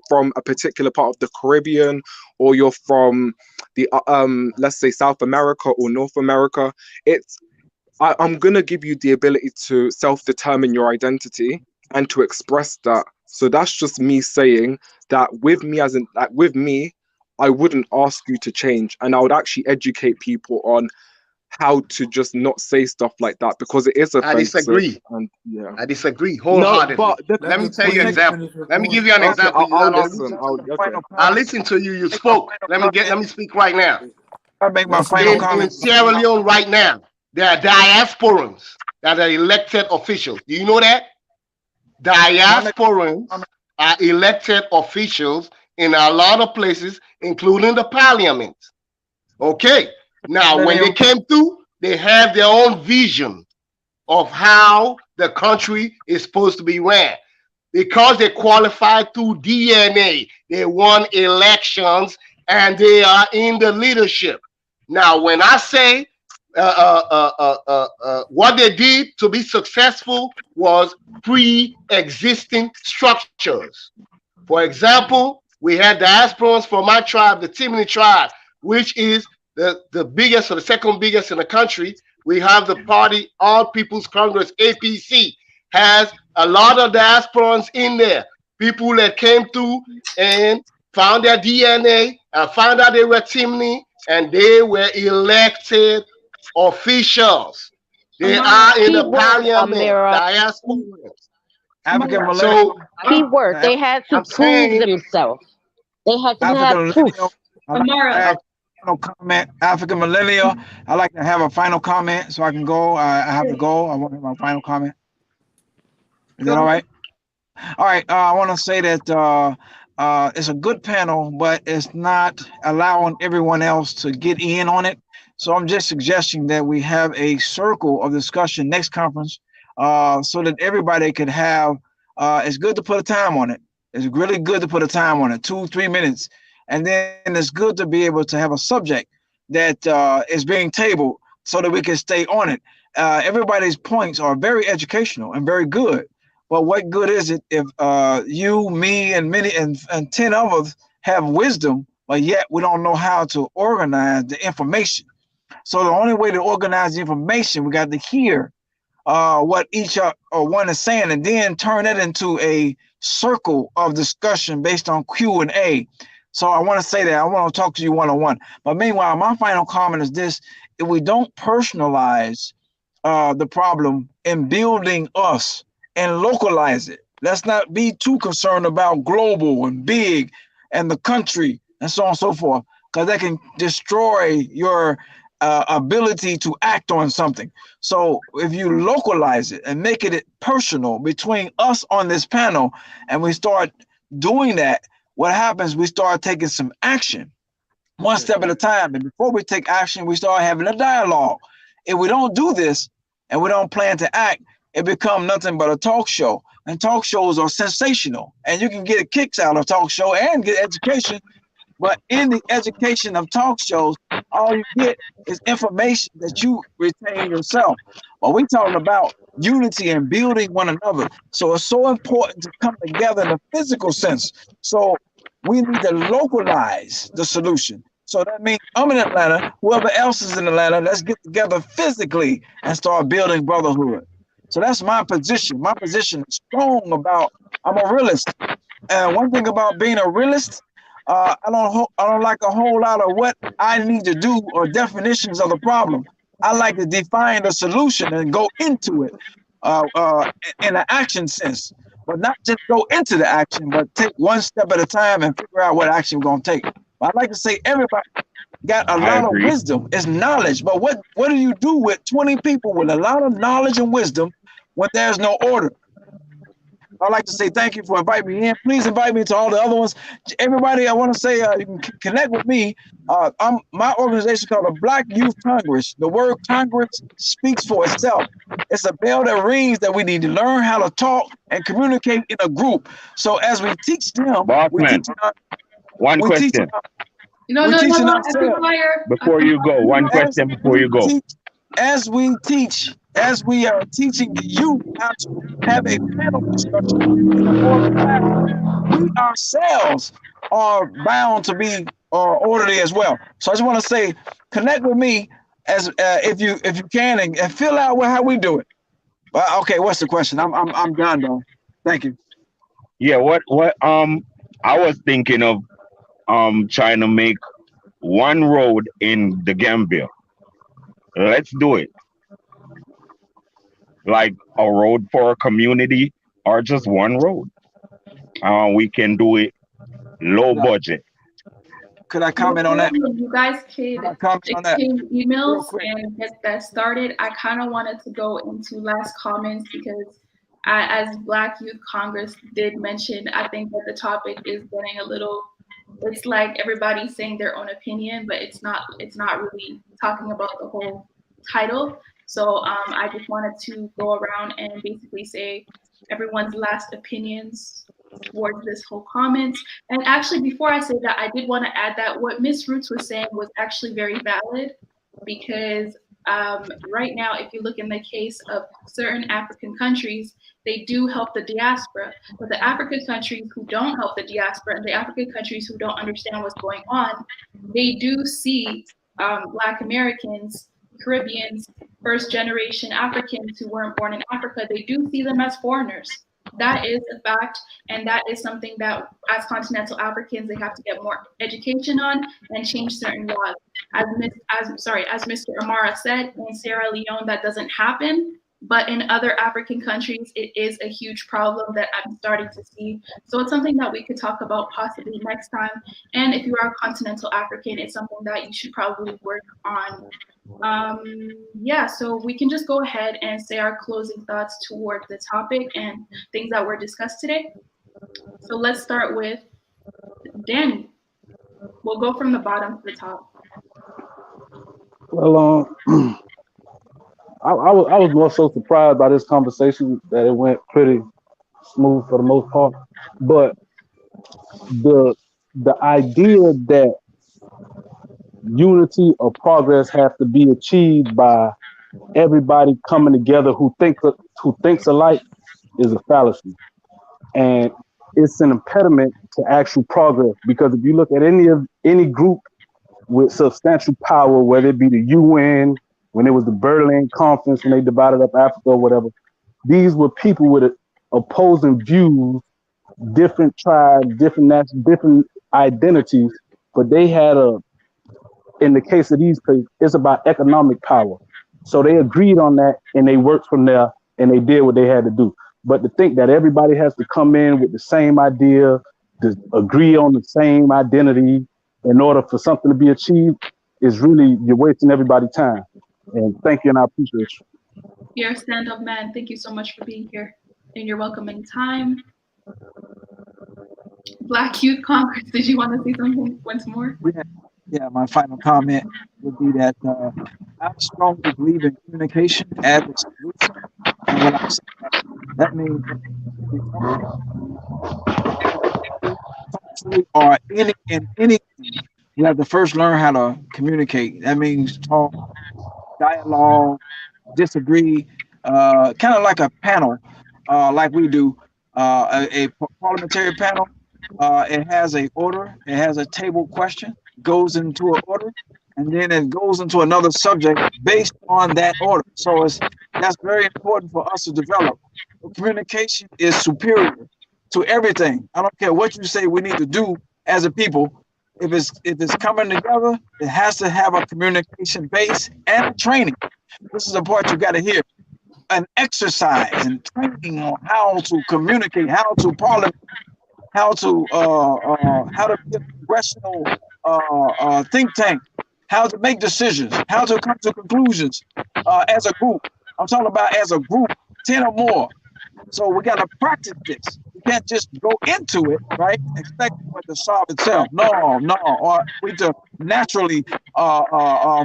from a particular part of the Caribbean, or you're from the let's say South America or North America. I'm going to give you the ability to self-determine your identity and to express that. So that's just me saying that with me, I wouldn't ask you to change, and I would actually educate people on how to just not say stuff like that, because it is offensive. I disagree. And yeah, I disagree wholeheartedly. No, but let me tell you an example. Let me give you an example. I'll listen to you. You spoke. Let me speak right now. I'll make my final comment. In Sierra Leone right now, there are diasporans that are elected officials. Do you know that? Diasporans are elected officials in a lot of places, including the parliament. Okay. Now, when they came through, they have their own vision of how the country is supposed to be ran. Because they qualified through DNA, they won elections and they are in the leadership. Now, when I say what they did to be successful was pre-existing structures. For example, we had diasporans from my tribe, the Timini tribe, which is the biggest or the second biggest in the country. We have the party, All People's Congress, APC, has a lot of diasporans in there. People that came through and found their DNA and found out they were Timini, and they were elected officials. They are in the parliament. African so keyword, they had to prove themselves. They had to have proof. Final comment, African millennial. I like to have a final comment so I can go. I have to go. I want to have my final comment. Is that all right? All right. I want to say that it's a good panel, but it's not allowing everyone else to get in on it. So I'm just suggesting that we have a circle of discussion next conference, so that everybody could have. It's good to put a time on it. It's really good to put a time on it, 2-3 minutes. And then it's good to be able to have a subject that is being tabled so that we can stay on it. Everybody's points are very educational and very good. But what good is it if you, me, and many and 10 others have wisdom, but yet we don't know how to organize the information? So the only way to organize the information, we got to hear what each one is saying, and then turn it into a circle of discussion based on Q&A. So I want to say that I want to talk to you one-on-one. But meanwhile, my final comment is this: if we don't personalize the problem in building us and localize it, Let's not be too concerned about global and big and the country and so on and so forth, because that can destroy your ability to act on something. So if you localize it and make it personal between us on this panel, and we start doing that, what happens, we start taking some action one step at a time. And before we take action, we start having a dialogue. If we don't do this and we don't plan to act, it becomes nothing but a talk show. And talk shows are sensational. And you can get kicks out of talk show and get education. But in the education of talk shows, all you get is information that you retain yourself. But we're talking about unity and building one another. So it's so important to come together in a physical sense. So we need to localize the solution. So that means I'm in Atlanta, whoever else is in Atlanta, let's get together physically and start building brotherhood. So that's my position. My position is strong about, I'm a realist. And one thing about being a realist, I don't like a whole lot of what I need to do or definitions of the problem. I like to define the solution and go into it in an action sense, but not just go into the action, but take one step at a time and figure out what action we're gonna take. I like to say everybody got a lot of wisdom. It's knowledge, but what do you do with 20 people with a lot of knowledge and wisdom when there's no order? I'd like to say thank you for inviting me in. Please invite me to all the other ones. Everybody, I want to say you can connect with me. My organization called the Black Youth Congress. The word Congress speaks for itself. It's a bell that rings that we need to learn how to talk and communicate in a group. So as we teach them, we teach them. One question. Before you go, one question before you go. As we teach, as we are teaching you how to have a panel discussion, we ourselves are bound to be orderly as well. So I just want to say, connect with me as if you can and fill out how we do it. Okay, what's the question? I'm done though. Thank you. Yeah, what I was thinking of trying to make one road in the Gambia. Let's do it. Like a road for a community or just one road. We can do it low budget. Could I comment on that? You guys could exchange emails and get that started. I kind of wanted to go into last comments because as Black Youth Congress did mention, I think that the topic is getting a little, it's like everybody's saying their own opinion, but it's not really talking about the whole title. So I just wanted to go around and basically say everyone's last opinions towards this whole comment. And actually, before I say that, I did want to add that what Miss Roots was saying was actually very valid, because right now, if you look in the case of certain African countries, they do help the diaspora. But the African countries who don't help the diaspora and the African countries who don't understand what's going on, they do see Black Americans, Caribbeans, first generation Africans who weren't born in Africa, they do see them as foreigners. That is a fact, and that is something that as continental Africans, they have to get more education on and change certain laws. As Mr. Amara said, in Sierra Leone, that doesn't happen, but in other African countries, it is a huge problem that I'm starting to see. So it's something that we could talk about possibly next time. And if you are a continental African, it's something that you should probably work on. Yeah, so we can just go ahead and say our closing thoughts toward the topic and things that were discussed today. So let's start with Danny. We'll go from the bottom to the top. Well, I was more so surprised by this conversation that it went pretty smooth for the most part. But the idea that unity or progress has to be achieved by everybody coming together who thinks alike is a fallacy, and it's an impediment to actual progress. Because if you look at any group with substantial power, whether it be the UN, when it was the Berlin Conference, when they divided up Africa or whatever, these were people with opposing views, different tribes, different nations, different identities, but they had in the case of these places, it's about economic power. So they agreed on that and they worked from there and they did what they had to do. But to think that everybody has to come in with the same idea, to agree on the same identity in order for something to be achieved is really, you're wasting everybody's time. And thank you, and I appreciate you. You're a stand-up man. Thank you so much for being here. And you're welcome anytime. Black Youth Congress, did you want to say something once more? Yeah, my final comment would be that I strongly believe in communication as a solution. And when I say that means or in anything, we have to first learn how to communicate. That means talk, dialogue, disagree, kind of like a panel, like we do, a parliamentary panel. It has a order, it has a table question, goes into an order, and then it goes into another subject based on that order. So that's very important for us to develop. Communication is superior to everything. I don't care what you say we need to do as a people. If it's coming together, it has to have a communication base and a training. This is the part you got to hear. An exercise and training on how to communicate, how to parliament, how to be a congressional think tank, how to make decisions, how to come to conclusions as a group. I'm talking about as a group, 10 or more. So we got to practice this. We can't just go into it, right? Expecting it to solve itself. No. Or we to naturally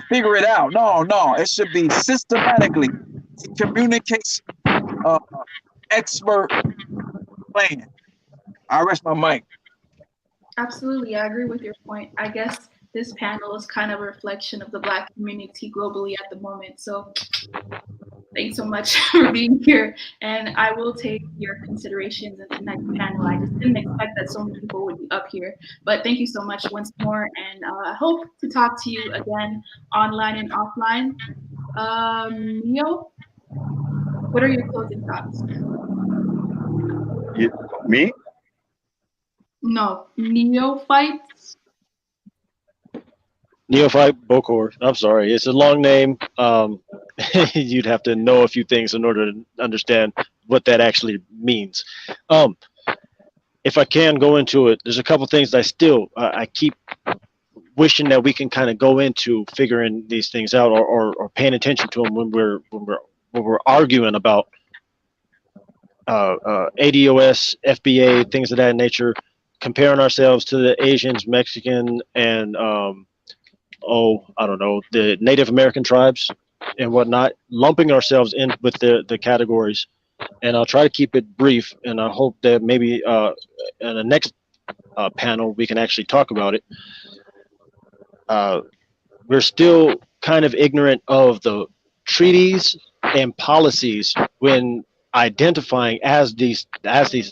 figure it out. No. It should be systematically communication expert plan. I rest my mic. Absolutely, I agree with your point. I guess this panel is kind of a reflection of the Black community globally at the moment. So thanks so much for being here. And I will take your considerations in the next panel. I just didn't expect that so many people would be up here. But thank you so much once more. And I hope to talk to you again online and offline. Neo, what are your closing thoughts? Me? No, Neophyte. Neophyte Bokor. I'm sorry, it's a long name. You'd have to know a few things in order to understand what that actually means. If I can go into it, there's a couple things that I keep wishing that we can kind of go into figuring these things out or paying attention to them when we're arguing about ADOS, FBA, things of that nature, comparing ourselves to the Asians, Mexican, and I don't know, the Native American tribes and whatnot, lumping ourselves in with the categories. And I'll try to keep it brief, and I hope that maybe in the next panel we can actually talk about it. We're still kind of ignorant of the treaties and policies when identifying as these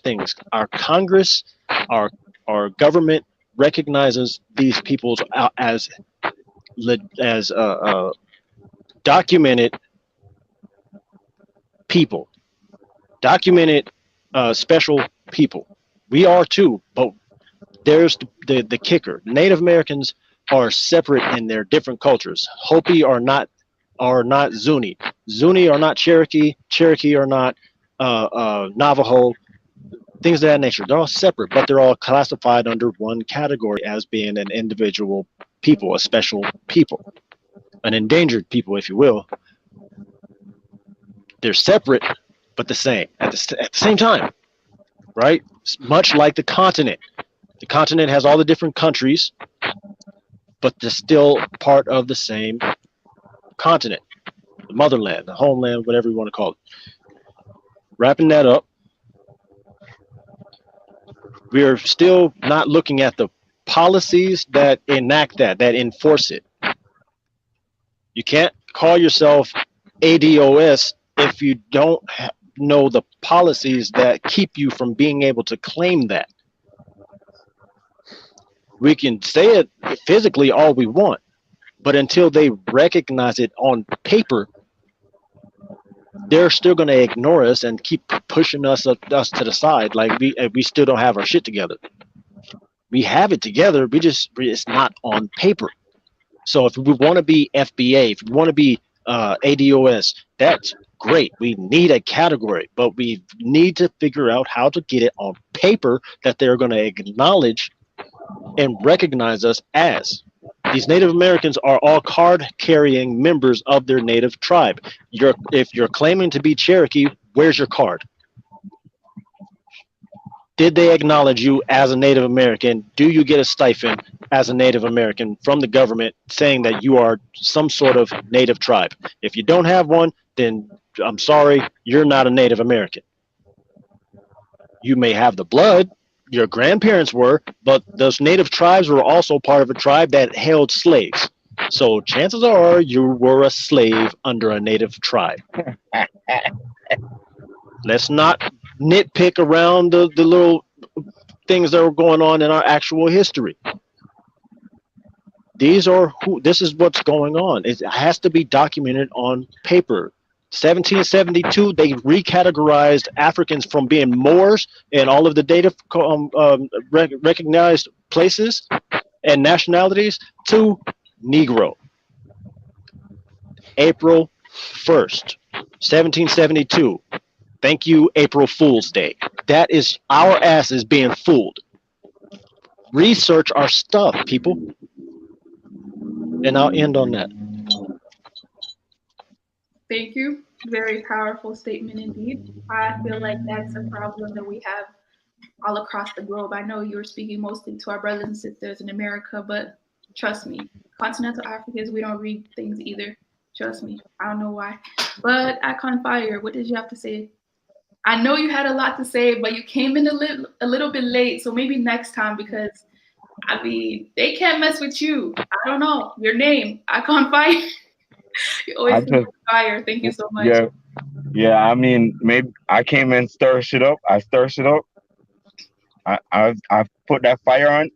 things. Our Congress, our government recognizes these peoples as documented people, documented special people. We are too, but there's the kicker. Native Americans are separate in their different cultures. Hopi are not Zuni. Zuni are not Cherokee. Cherokee are not Navajo. Things of that nature. They're all separate, but they're all classified under one category as being an individual people, a special people, an endangered people, if you will. They're separate, but the same at the same time, right? Much like the continent. The continent has all the different countries, but they're still part of the same continent, the motherland, the homeland, whatever you want to call it. Wrapping that up, we are still not looking at the policies that enact that enforce it. You can't call yourself ADOS if you don't know the policies that keep you from being able to claim that. We can say it physically all we want, but until they recognize it on paper, they're still going to ignore us and keep pushing us to the side like we still don't have our shit together. We have it together, it's not on paper. So if we want to be FBA, if we want to be ADOS, that's Great, we need a category, but we need to figure out how to get it on paper that they're going to acknowledge and recognize us as. These Native Americans are all card-carrying members of their native tribe. If you're claiming to be Cherokee, where's your card? Did they acknowledge you as a Native American? Do you get a stipend as a Native American from the government saying that you are some sort of Native tribe? If you don't have one, then I'm sorry, you're not a Native American. You may have the blood, your grandparents were, but those Native tribes were also part of a tribe that held slaves. So chances are you were a slave under a Native tribe. Let's not nitpick around the little things that are going on in our actual history. This is what's going on. It has to be documented on paper. 1772, they recategorized Africans from being Moors and all of the data recognized places and nationalities to Negro. April 1st, 1772. Thank you, April Fool's Day. That is our asses being fooled. Research our stuff, people. And I'll end on that. Thank you. Very powerful statement indeed. I feel like that's a problem that we have all across the globe. I know you're speaking mostly to our brothers and sisters in America, but trust me, continental Africans, we don't read things either. Trust me. I don't know why. But Icon Fire, what did you have to say? I know you had a lot to say, but you came in a little bit late, so maybe next time, because I mean, they can't mess with you. I don't know. Your name, Icon Fire. You always keep on fire. Thank you so much. Yeah. I mean, maybe I came and stir shit up. I stir shit up. I put that fire on.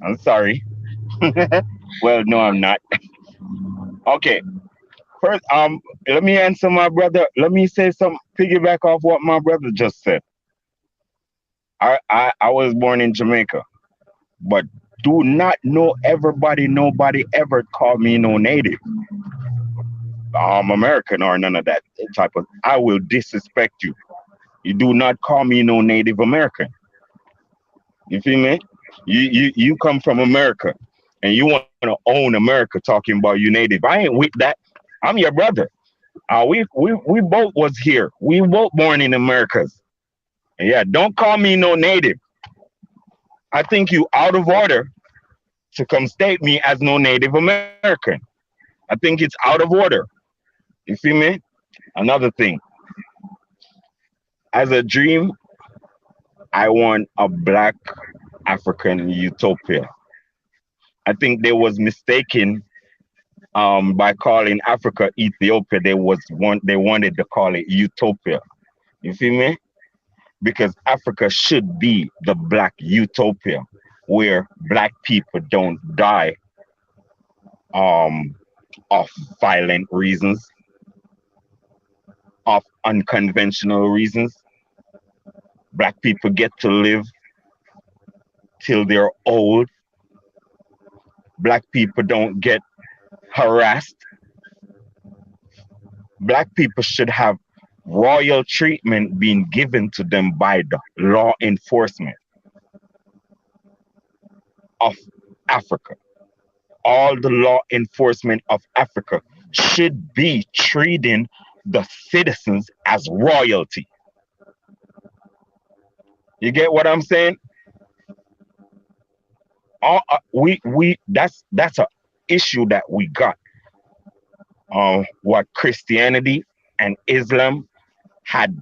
I'm sorry. Well, no, I'm not. Okay. First, let me answer my brother. Let me say some piggyback off what my brother just said. I was born in Jamaica, but do not know nobody ever called me no native, American or none of that type of. I will disrespect you. You do not call me no Native American. You feel me? You come from America, and you want to own America, talking about you native. I ain't with that. I'm your brother. We both was here. We both born in Americas. Yeah, don't call me no native. I think you out of order to come state me as no Native American. I think it's out of order. You feel me? Another thing. As a dream, I want a black African utopia. I think they was mistaken by calling Africa Ethiopia. They wanted to call it utopia. You feel me? Because Africa should be the black utopia, where black people don't die of violent reasons, of unconventional reasons. Black people get to live till they're old. Black people don't get harassed. Black people should have royal treatment being given to them by the law enforcement of Africa. All the law enforcement of Africa should be treating the citizens as royalty. You get what I'm saying? That's a issue that we got. What Christianity and Islam had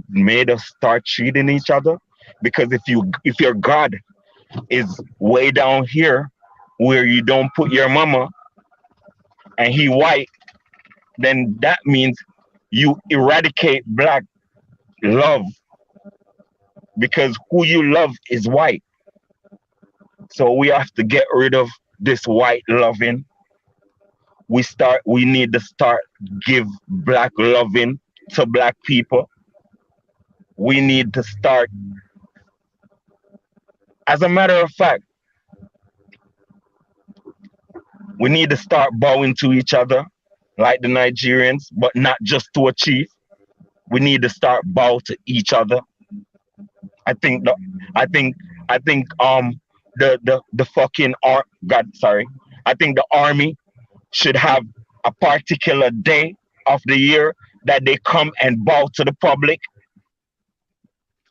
made us start treating each other, because if your God is way down here where you don't put your mama and he white, then that means you eradicate black love, because who you love is white. So we have to get rid of this white loving. We need to start give black loving to black people. We need to start, as a matter of fact, we need to start bowing to each other. like the Nigerians, but not just to a chief. We need to start bow to each other. I think the I think I think the fucking God, sorry. I think the army should have a particular day of the year that they come and bow to the public.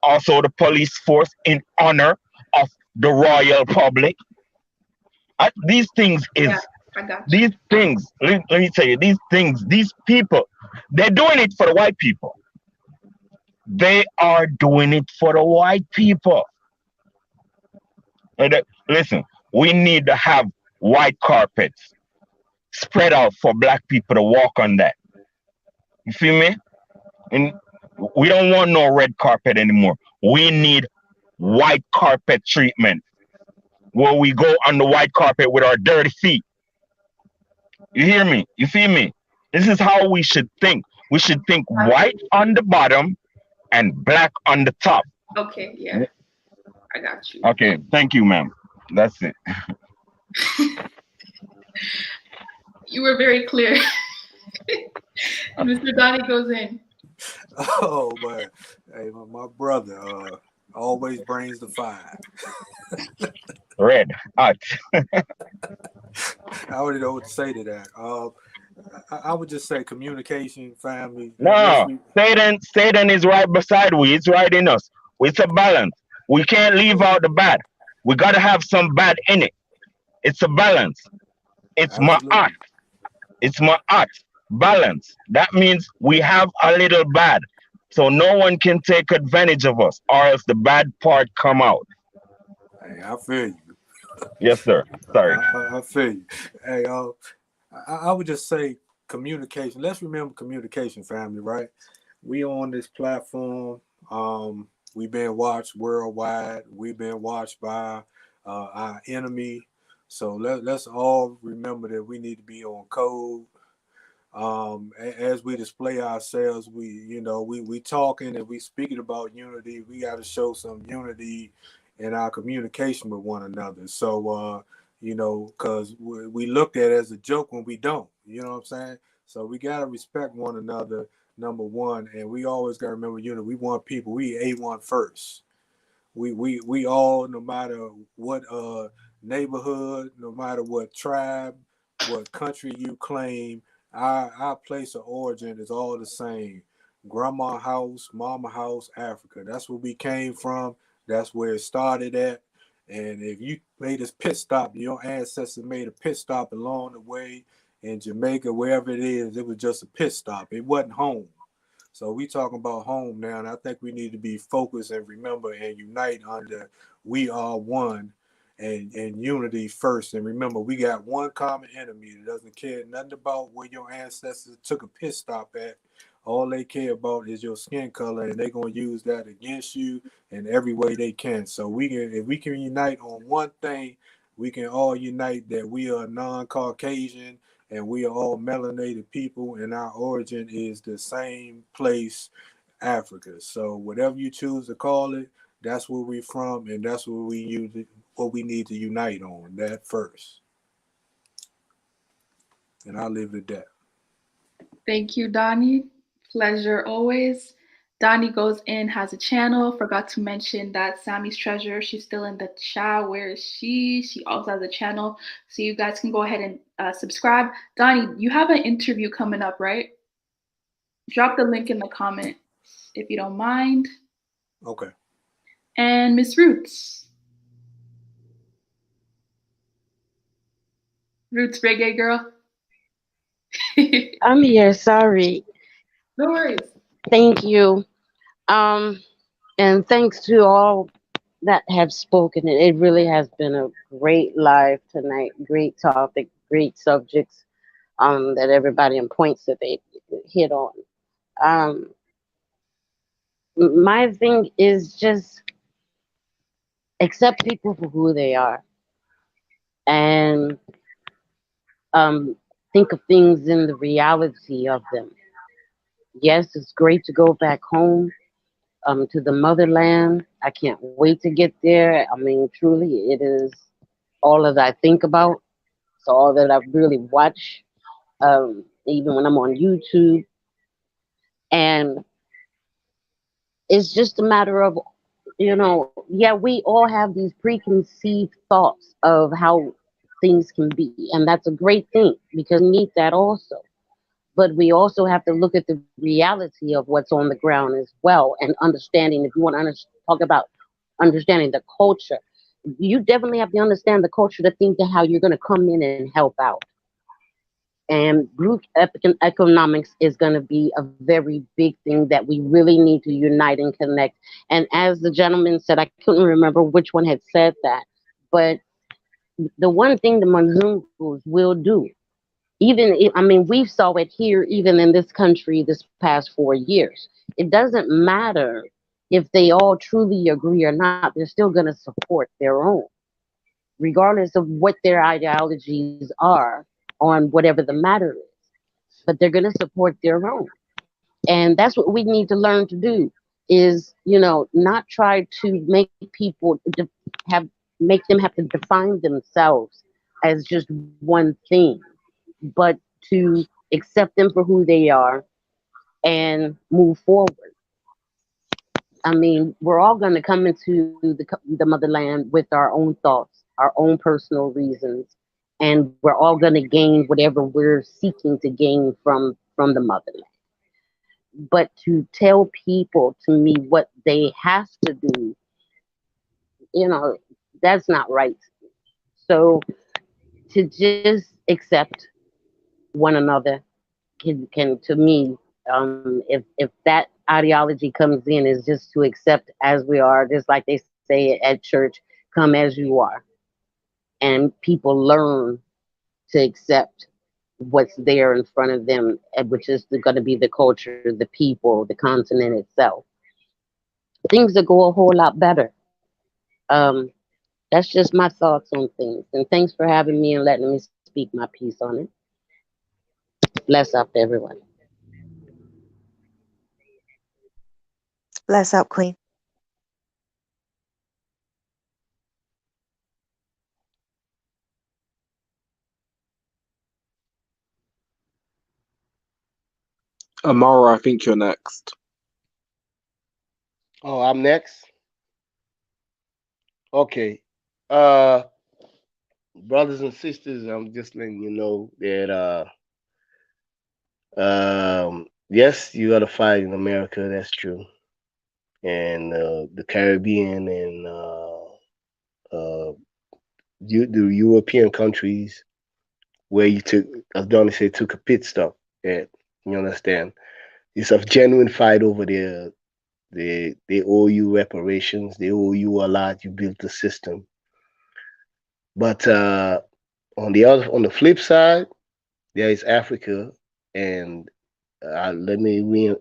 Also the police force in honor of the royal public. These things is Yeah, I got you. these things, let me tell you, these things, these people, they're doing it for the white people. They are doing it for the white people. Listen, we need to have white carpets spread out for black people to walk on that. You feel me? And we don't want no red carpet anymore. We need white carpet treatment where we go on the white carpet with our dirty feet. You hear me? You feel me? This is how we should think. We should think white on the bottom and black on the top. Okay, yeah, I got you. Okay, thank you, ma'am. That's it. You were very clear. Mr. Donnie goes in. Oh man, hey, my brother always brings the fire. Red, hot. I already know what to say to that. I would just say communication, family. No, Satan is right beside we. It's right in us. It's a balance. We can't leave out the bad. We gotta have some bad in it. It's a balance. It's my art. It's my art. Balance. That means we have a little bad, so no one can take advantage of us, or else the bad part come out. Hey, I feel you. Yes, sir. Sorry. I feel you. Hey, I would just say communication. Let's remember communication, family. Right? We on this platform. We've been watched worldwide. We've been watched by our enemy. So let's all remember that we need to be on code. As we display ourselves, we talking and we speaking about unity. We got to show some unity in our communication with one another. So because we looked at it as a joke when we don't. You know what I'm saying? So we got to respect one another. Number one, and we always got to remember unity. We want people. We A1 first. We all, no matter what neighborhood, no matter what tribe, what country you claim, our place of origin is all the same. Grandma house, mama house, Africa. That's where we came from. That's where it started at. And if you made this pit stop, your ancestors made a pit stop along the way in Jamaica, wherever it is, it was just a pit stop. It wasn't home. So we talking about home now, and I think we need to be focused and remember and unite under we are one and unity first. And remember, we got one common enemy that doesn't care nothing about where your ancestors took a pit stop at. All they care about is your skin color, and they're gonna use that against you in every way they can. So if we can unite on one thing, we can all unite that we are non-Caucasian and we are all melanated people, and our origin is the same place, Africa. So whatever you choose to call it, that's where we're from, and that's what we need to unite on, that first. And I'll leave it at that. Thank you, Donnie. Pleasure always. Donnie Goes In has a channel. Forgot to mention that Sammy's Treasure, she's still in the chat. Where is she? She also has a channel. So you guys can go ahead and subscribe. Donnie, you have an interview coming up, right? Drop the link in the comment if you don't mind. Okay. And Miss Roots. Roots Reggae Girl. I'm here, sorry. No worries. Thank you. And thanks to all that have spoken. It really has been a great live tonight. Great topic, great subjects that everybody and points that they hit on. My thing is just accept people for who they are and think of things in the reality of them. Yes, it's great to go back home to the motherland. I can't wait to get there. I mean, truly, it is all that I think about. It's all that I really watch. even when I'm on YouTube. And it's just a matter of, yeah, we all have these preconceived thoughts of how things can be. And that's a great thing because we need that also. But we also have to look at the reality of what's on the ground as well and understanding. If you want to talk about understanding the culture, you definitely have to understand the culture to think of how you're going to come in and help out. And group economics is going to be a very big thing that we really need to unite and connect. And as the gentleman said, I couldn't remember which one had said that, but the one thing the Mzungus will do, I mean, we saw it here, even in this country, this past 4 years. It doesn't matter if they all truly agree or not, they're still going to support their own, regardless of what their ideologies are on whatever the matter is. But they're going to support their own. And that's what we need to learn to do is, not try to make people make them have to define themselves as just one thing, but to accept them for who they are and move forward. I mean, we're all going to come into the motherland with our own thoughts, our own personal reasons, and we're all going to gain whatever we're seeking to gain from the motherland. But to tell people to me what they have to do, that's not right. So to just accept one another can to me, if that ideology comes in, is just to accept as we are, just like they say at church, come as you are, and people learn to accept what's there in front of them, which is going to be the culture, the people, the continent itself. Things that go a whole lot better. Um, that's just my thoughts on things. And thanks for having me and letting me speak my piece on it. Bless up, everyone. Bless up, Queen. Amara, I think you're next. Oh, I'm next. Okay. Brothers and sisters, I'm just letting you know that yes, you got to fight in America. That's true, and the Caribbean and the European countries where you took, as Donnie said, took a pit stop at. You understand? It's a genuine fight over there. They owe you reparations. They owe you a lot. You built the system. But on the flip side, there is Africa, and let me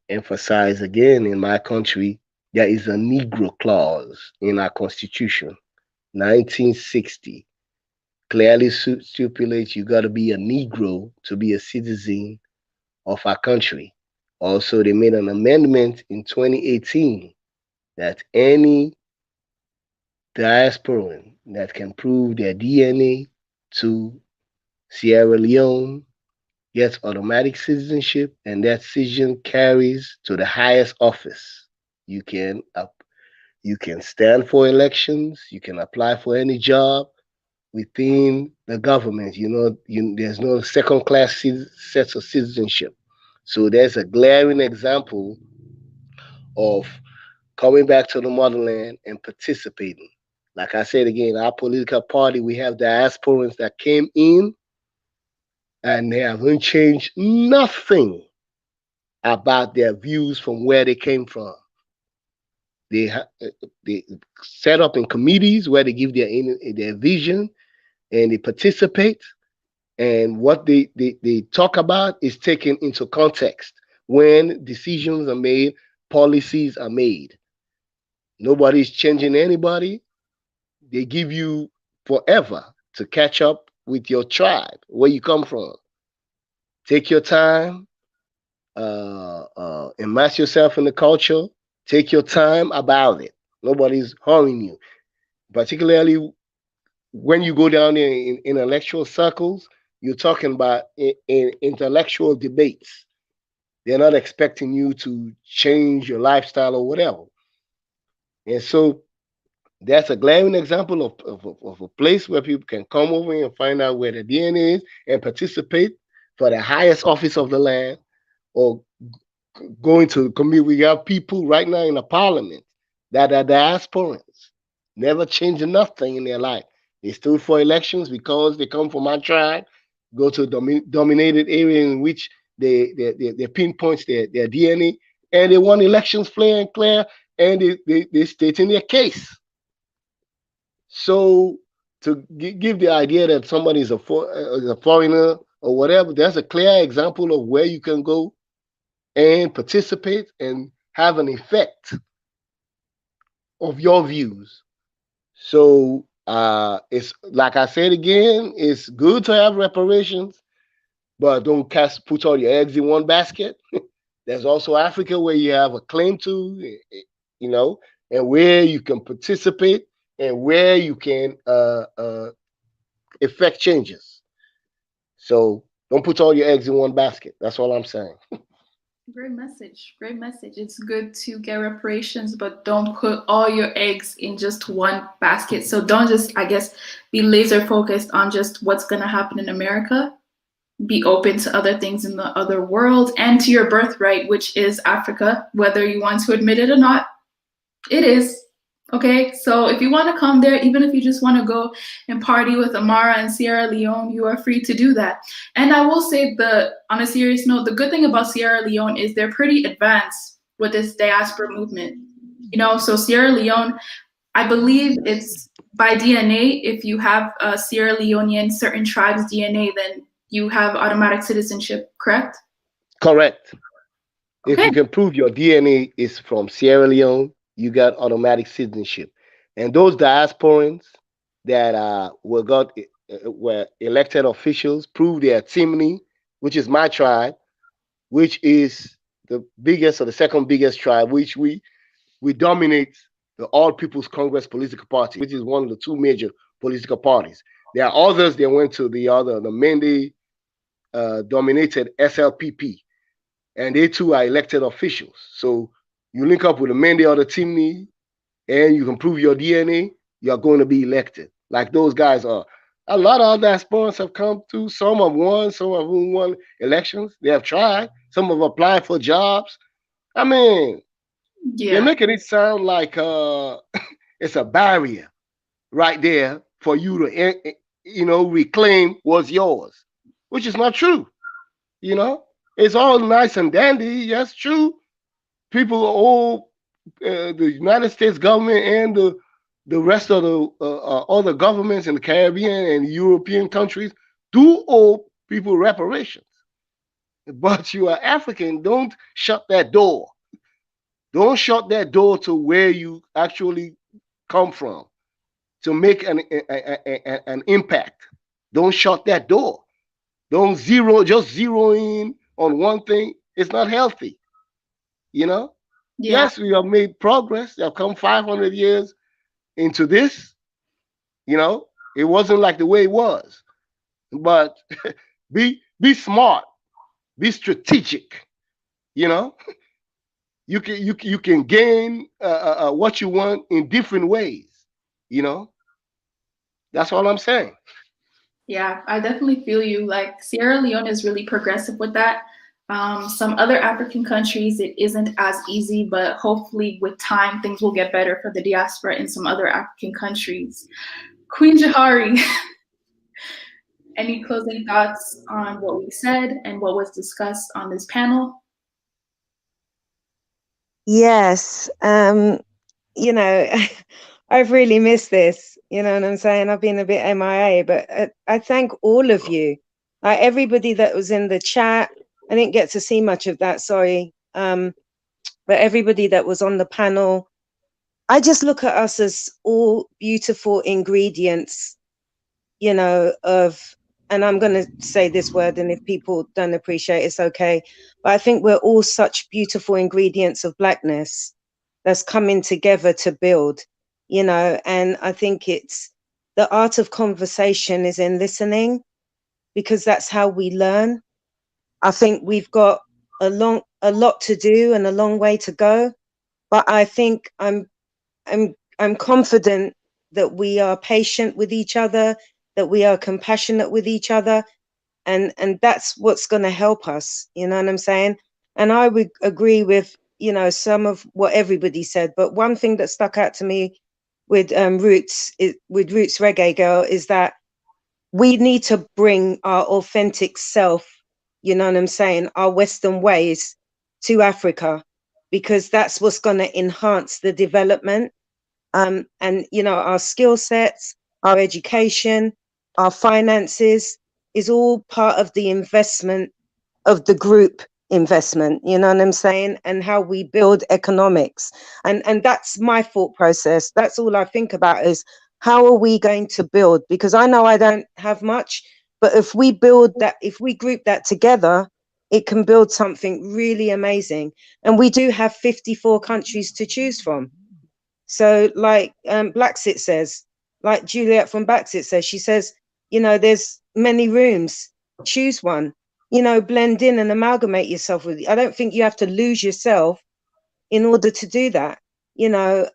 emphasize again: in my country, there is a Negro clause in our constitution, 1960, clearly stipulates you got to be a Negro to be a citizen of our country. Also, they made an amendment in 2018 that any diasporan that can prove their DNA to Sierra Leone gets automatic citizenship, and that citizen carries to the highest office. You can stand for elections. You can apply for any job within the government. There's no second-class sets of citizenship. So there's a glaring example of coming back to the motherland and participating. Like I said again, our political party, we have diasporans that came in and they haven't changed nothing about their views from where they came from. They set up in committees where they give their vision and they participate. And what they talk about is taken into context when decisions are made, policies are made. Nobody's changing anybody. They give you forever to catch up with your tribe, where you come from. Take your time, immerse yourself in the culture. Take your time about it. Nobody's hurrying you. Particularly when you go down in intellectual circles, you're talking about in intellectual debates. They're not expecting you to change your lifestyle or whatever. And so that's a glaring example of a place where people can come over and find out where the DNA is and participate for the highest office of the land, or going to the community. We have people right now in the parliament that are diasporans, never changing nothing in their life. They stood for elections because they come from my tribe, go to a dominated area in which they pinpoints their DNA, and they won elections fair and clear, and they state in their case. So to give the idea that somebody is a foreigner or whatever, there's a clear example of where you can go and participate and have an effect of your views. So it's like I said again, it's good to have reparations, but don't put all your eggs in one basket. There's also Africa where you have a claim to, you know, and where you can participate and where you can effect changes. So don't put all your eggs in one basket. That's all I'm saying. Great message. Great message. It's good to get reparations, but don't put all your eggs in just one basket. So don't just, I guess, be laser focused on just what's going to happen in America. Be open to other things in the other world and to your birthright, which is Africa, whether you want to admit it or not. It is. Okay, so if you want to come there, even if you just want to go and party with Amara and Sierra Leone, you are free to do that. And I will say, on a serious note, the good thing about Sierra Leone is they're pretty advanced with this diaspora movement. You know, so Sierra Leone, I believe it's by DNA. If you have a Sierra Leonean certain tribes DNA, then you have automatic citizenship, correct? Correct. Okay. If you can prove your DNA is from Sierra Leone, you got automatic citizenship. And those diasporans that were elected officials prove their Timni, which is my tribe, which is the biggest or the second biggest tribe, which we dominate the All People's Congress political party, which is one of the two major political parties. There are others that went to the Mende dominated SLPP, and they too are elected officials. So you link up with the Mende or the Timni, and you can prove your DNA, you're going to be elected. Like those guys are. A lot of other diasporans have come to. Some have won, some have won elections. They have tried. Some have applied for jobs. I mean, they're making it sound like it's a barrier right there for you to, reclaim what's yours, which is not true. It's all nice and dandy. Yes, true. People owe the United States government and the rest of the other governments in the Caribbean and European countries do owe people reparations. But you are African. Don't shut that door. Don't shut that door to where you actually come from to make an impact. Don't shut that door. Don't just zero in on one thing. It's not healthy. Yeah. Yes, we have made progress. We have come 500 years into this. It wasn't like the way it was. But be smart, be strategic. You can gain what you want in different ways. That's all I'm saying. Yeah, I definitely feel you. Like Sierra Leone is really progressive with that. Some other African countries, it isn't as easy, but hopefully with time, things will get better for the diaspora in some other African countries. Queen Jahari, any closing thoughts on what we said and what was discussed on this panel? Yes. I've really missed this, you know what I'm saying? I've been a bit MIA, but I thank all of you. Everybody that was in the chat, I didn't get to see much of that, sorry. But everybody that was on the panel, I just look at us as all beautiful ingredients, and I'm going to say this word, and if people don't appreciate it, it's okay. But I think we're all such beautiful ingredients of Blackness that's coming together to build, and I think it's the art of conversation is in listening, because that's how we learn. I think we've got a lot to do and a long way to go, but I think I'm confident that we are patient with each other, that we are compassionate with each other, and that's what's going to help us. You know what I'm saying? And I would agree with, you know, some of what everybody said, but one thing that stuck out to me with Roots Reggae Girl is that we need to bring our authentic self, you know what I'm saying, our Western ways to Africa, because that's what's going to enhance the development. And, you know, our skill sets, our education, our finances is all part of the investment of the group investment, you know what I'm saying, and how we build economics. And that's my thought process. That's all I think about is how are we going to build? Because I know I don't have much, but if we build that, if we group that together, it can build something really amazing. And we do have 54 countries to choose from. So like Blacksit says, like Juliet from Blacksit says, she says, you know, there's many rooms, choose one, you know, blend in and amalgamate yourself with. I don't think you have to lose yourself in order to do that. You know,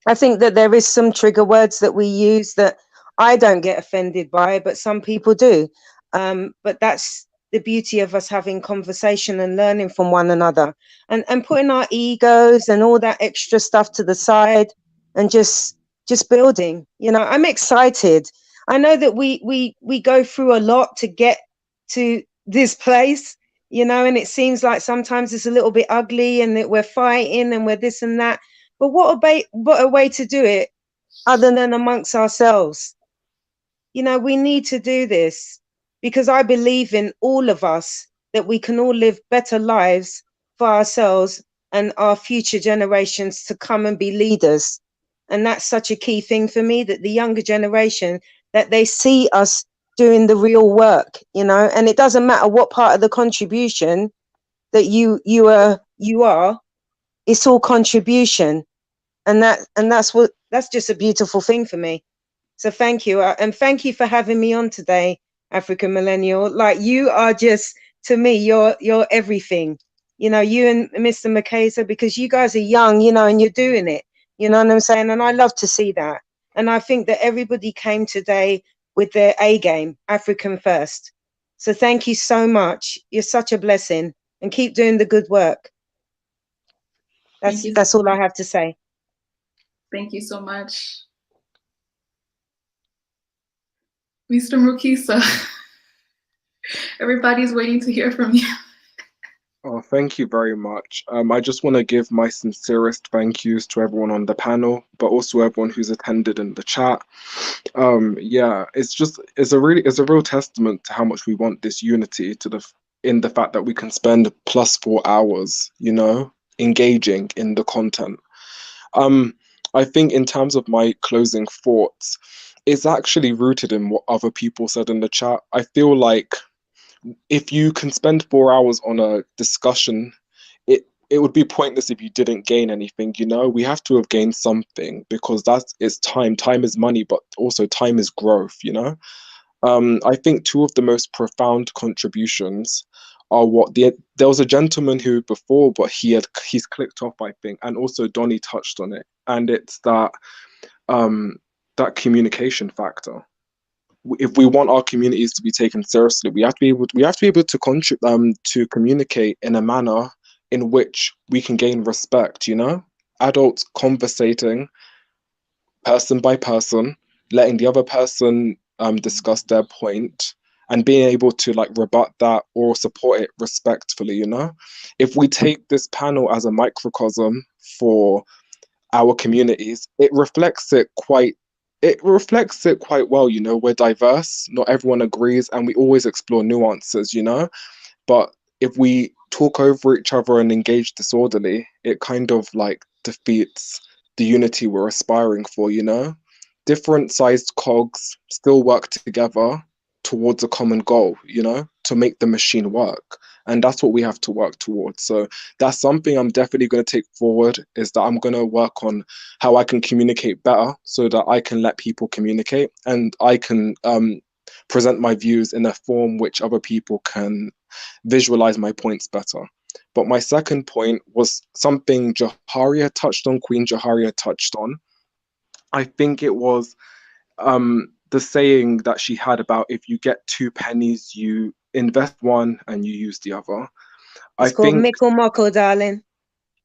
I think that there is some trigger words that we use that I don't get offended by, but some people do. But that's the beauty of us having conversation and learning from one another, and putting our egos and all that extra stuff to the side and just building. You know, I'm excited. I know that we go through a lot to get to this place, you know, and it seems like sometimes it's a little bit ugly and that we're fighting and we're this and that. But what a way to do it other than amongst ourselves. You know, we need to do this because I believe in all of us, that we can all live better lives for ourselves and our future generations to come and be leaders. And that's such a key thing for me, that the younger generation, that they see us doing the real work, you know, and it doesn't matter what part of the contribution that you are, it's all contribution. And that's just a beautiful thing for me. So thank you, and thank you for having me on today, African Millennial. Like, you are just, to me, you're everything. You know, you and Mr. Makeza, because you guys are young, you know, and you're doing it. You know what I'm saying? And I love to see that. And I think that everybody came today with their A game, African first. So thank you so much. You're such a blessing, and keep doing the good work. That's all I have to say. Thank you so much. Mr. Mukisa, everybody's waiting to hear from you. Oh, thank you very much. I just want to give my sincerest thank yous to everyone on the panel, but also everyone who's attended in the chat. Yeah, it's a real testament to how much we want this unity, in the fact that we can spend plus 4 hours, you know, engaging in the content. I think in terms of my closing thoughts, it's actually rooted in what other people said in the chat. I feel like if you can spend 4 hours on a discussion, it would be pointless if you didn't gain anything, you know? We have to have gained something, because it's time. Time is money, but also time is growth, you know? I think two of the most profound contributions are there was a gentleman who before, but he's clicked off, I think, and also Donnie touched on it, and it's that communication factor. If we want our communities to be taken seriously, we have to be able to communicate in a manner in which we can gain respect, you know? Adults conversating person by person, letting the other person discuss their point, and being able to like rebut that or support it respectfully, you know? If we take this panel as a microcosm for our communities, it reflects it quite well, you know? We're diverse, not everyone agrees, and we always explore nuances, you know? But if we talk over each other and engage disorderly, it kind of like defeats the unity we're aspiring for, you know? Different sized cogs still work together towards a common goal, you know, to make the machine work. And that's what we have to work towards. So that's something I'm definitely going to take forward, is that I'm going to work on how I can communicate better so that I can let people communicate, and I can present my views in a form which other people can visualize my points better. But my second point was something Jaharia touched on, Queen Jaharia touched on. I think it was the saying that she had about if you get 2 pennies, you invest one and you use the other. It's called Mickle Muckle, darling.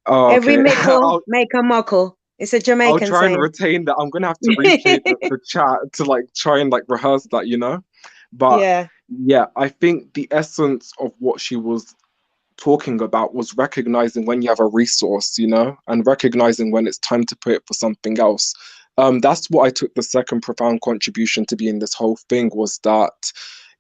Oh, Every okay. mickle, make a muckle. It's a I'll Jamaican try and saying. retain that. I'm gonna have to replay the chat to like try and like rehearse that, you know. But yeah, I think the essence of what she was talking about was recognizing when you have a resource, you know, and recognizing when it's time to put it for something else. That's what I took the second profound contribution to be in this whole thing, was that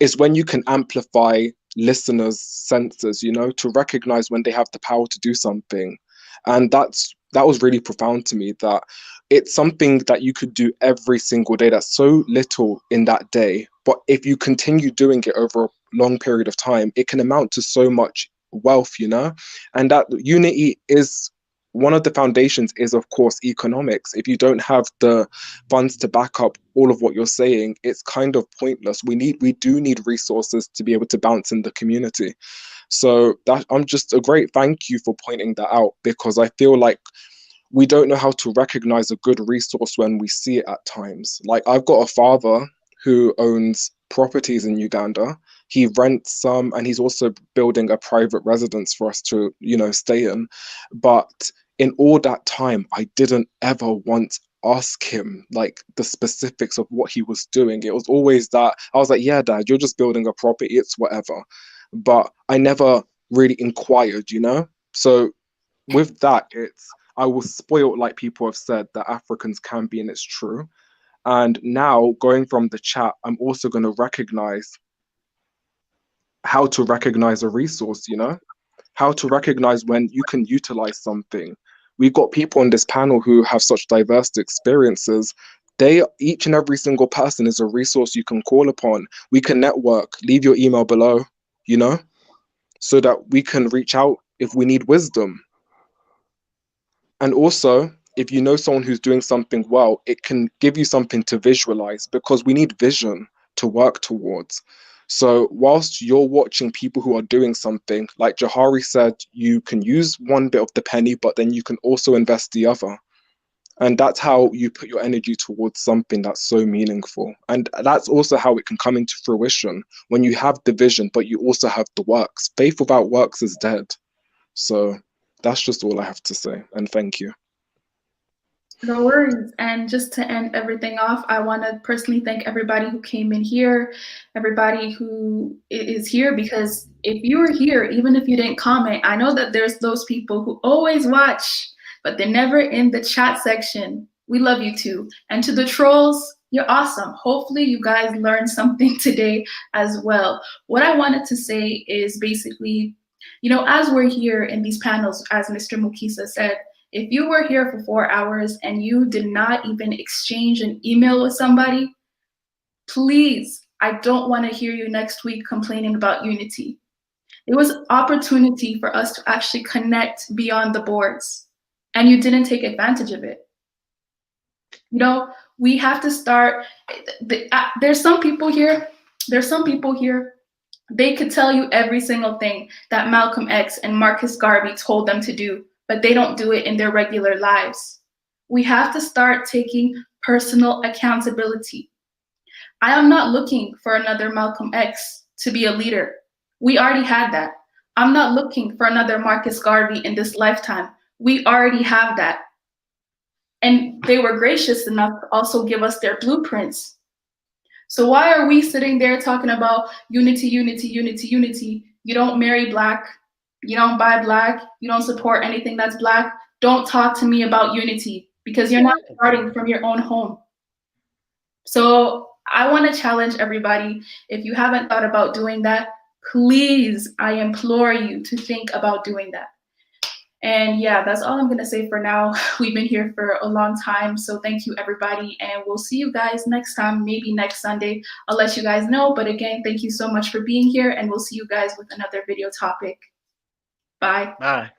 it's when you can amplify listeners' senses, you know, to recognize when they have the power to do something. And that was really profound to me, that it's something that you could do every single day. That's so little in that day, but if you continue doing it over a long period of time, it can amount to so much wealth, you know. And that unity is one of the foundations, is of course economics. If you don't have the funds to back up all of what you're saying, it's kind of pointless. We do need resources to be able to bounce in the community. So that, I'm just a great thank you for pointing that out, because I feel like we don't know how to recognize a good resource when we see it at times. Like, I've got a father who owns properties in Uganda. He rents some, and he's also building a private residence for us to, you know, stay in. But in all that time, I didn't ever once ask him like the specifics of what he was doing. It was always that I was like, yeah, Dad, you're just building a property, it's whatever. But I never really inquired, you know? So with that, I was spoiled, like people have said, that Africans can be, and it's true. And now, going from the chat, I'm also going to recognize how to recognize a resource, you know? How to recognize when you can utilize something. We've got people on this panel who have such diverse experiences. Each and every single person is a resource you can call upon. We can network. Leave your email below, you know, so that we can reach out if we need wisdom. And also, if you know someone who's doing something well, it can give you something to visualize, because we need vision to work towards. So whilst you're watching people who are doing something, like Jahari said, you can use one bit of the penny, but then you can also invest the other. And that's how you put your energy towards something that's so meaningful. And that's also how it can come into fruition, when you have the vision, but you also have the works. Faith without works is dead. So that's just all I have to say. And thank you. No worries. And just to end everything off, I want to personally thank everybody who came in here, everybody who is here, because if you were here, even if you didn't comment, I know that there's those people who always watch, but they're never in the chat section. We love you too. And to the trolls, you're awesome. Hopefully you guys learned something today as well. What I wanted to say is basically, you know, as we're here in these panels, as Mr. Mukisa said, if you were here for 4 hours and you did not even exchange an email with somebody, please, I don't want to hear you next week complaining about unity. It was an opportunity for us to actually connect beyond the boards, and you didn't take advantage of it. You know, we have to start. There's some people here, they could tell you every single thing that Malcolm X and Marcus Garvey told them to do, but they don't do it in their regular lives. We have to start taking personal accountability. I am not looking for another Malcolm X to be a leader. We already had that. I'm not looking for another Marcus Garvey in this lifetime. We already have that. And they were gracious enough to also give us their blueprints. So why are we sitting there talking about unity, unity, unity, unity? You don't marry Black. You don't buy Black, you don't support anything that's Black. Don't talk to me about unity, because you're not starting from your own home. So I want to challenge everybody. If you haven't thought about doing that, please, I implore you to think about doing that. And yeah, that's all I'm going to say for now. We've been here for a long time. So thank you, everybody. And we'll see you guys next time, maybe next Sunday. I'll let you guys know. But again, thank you so much for being here. And we'll see you guys with another video topic. Bye. Bye.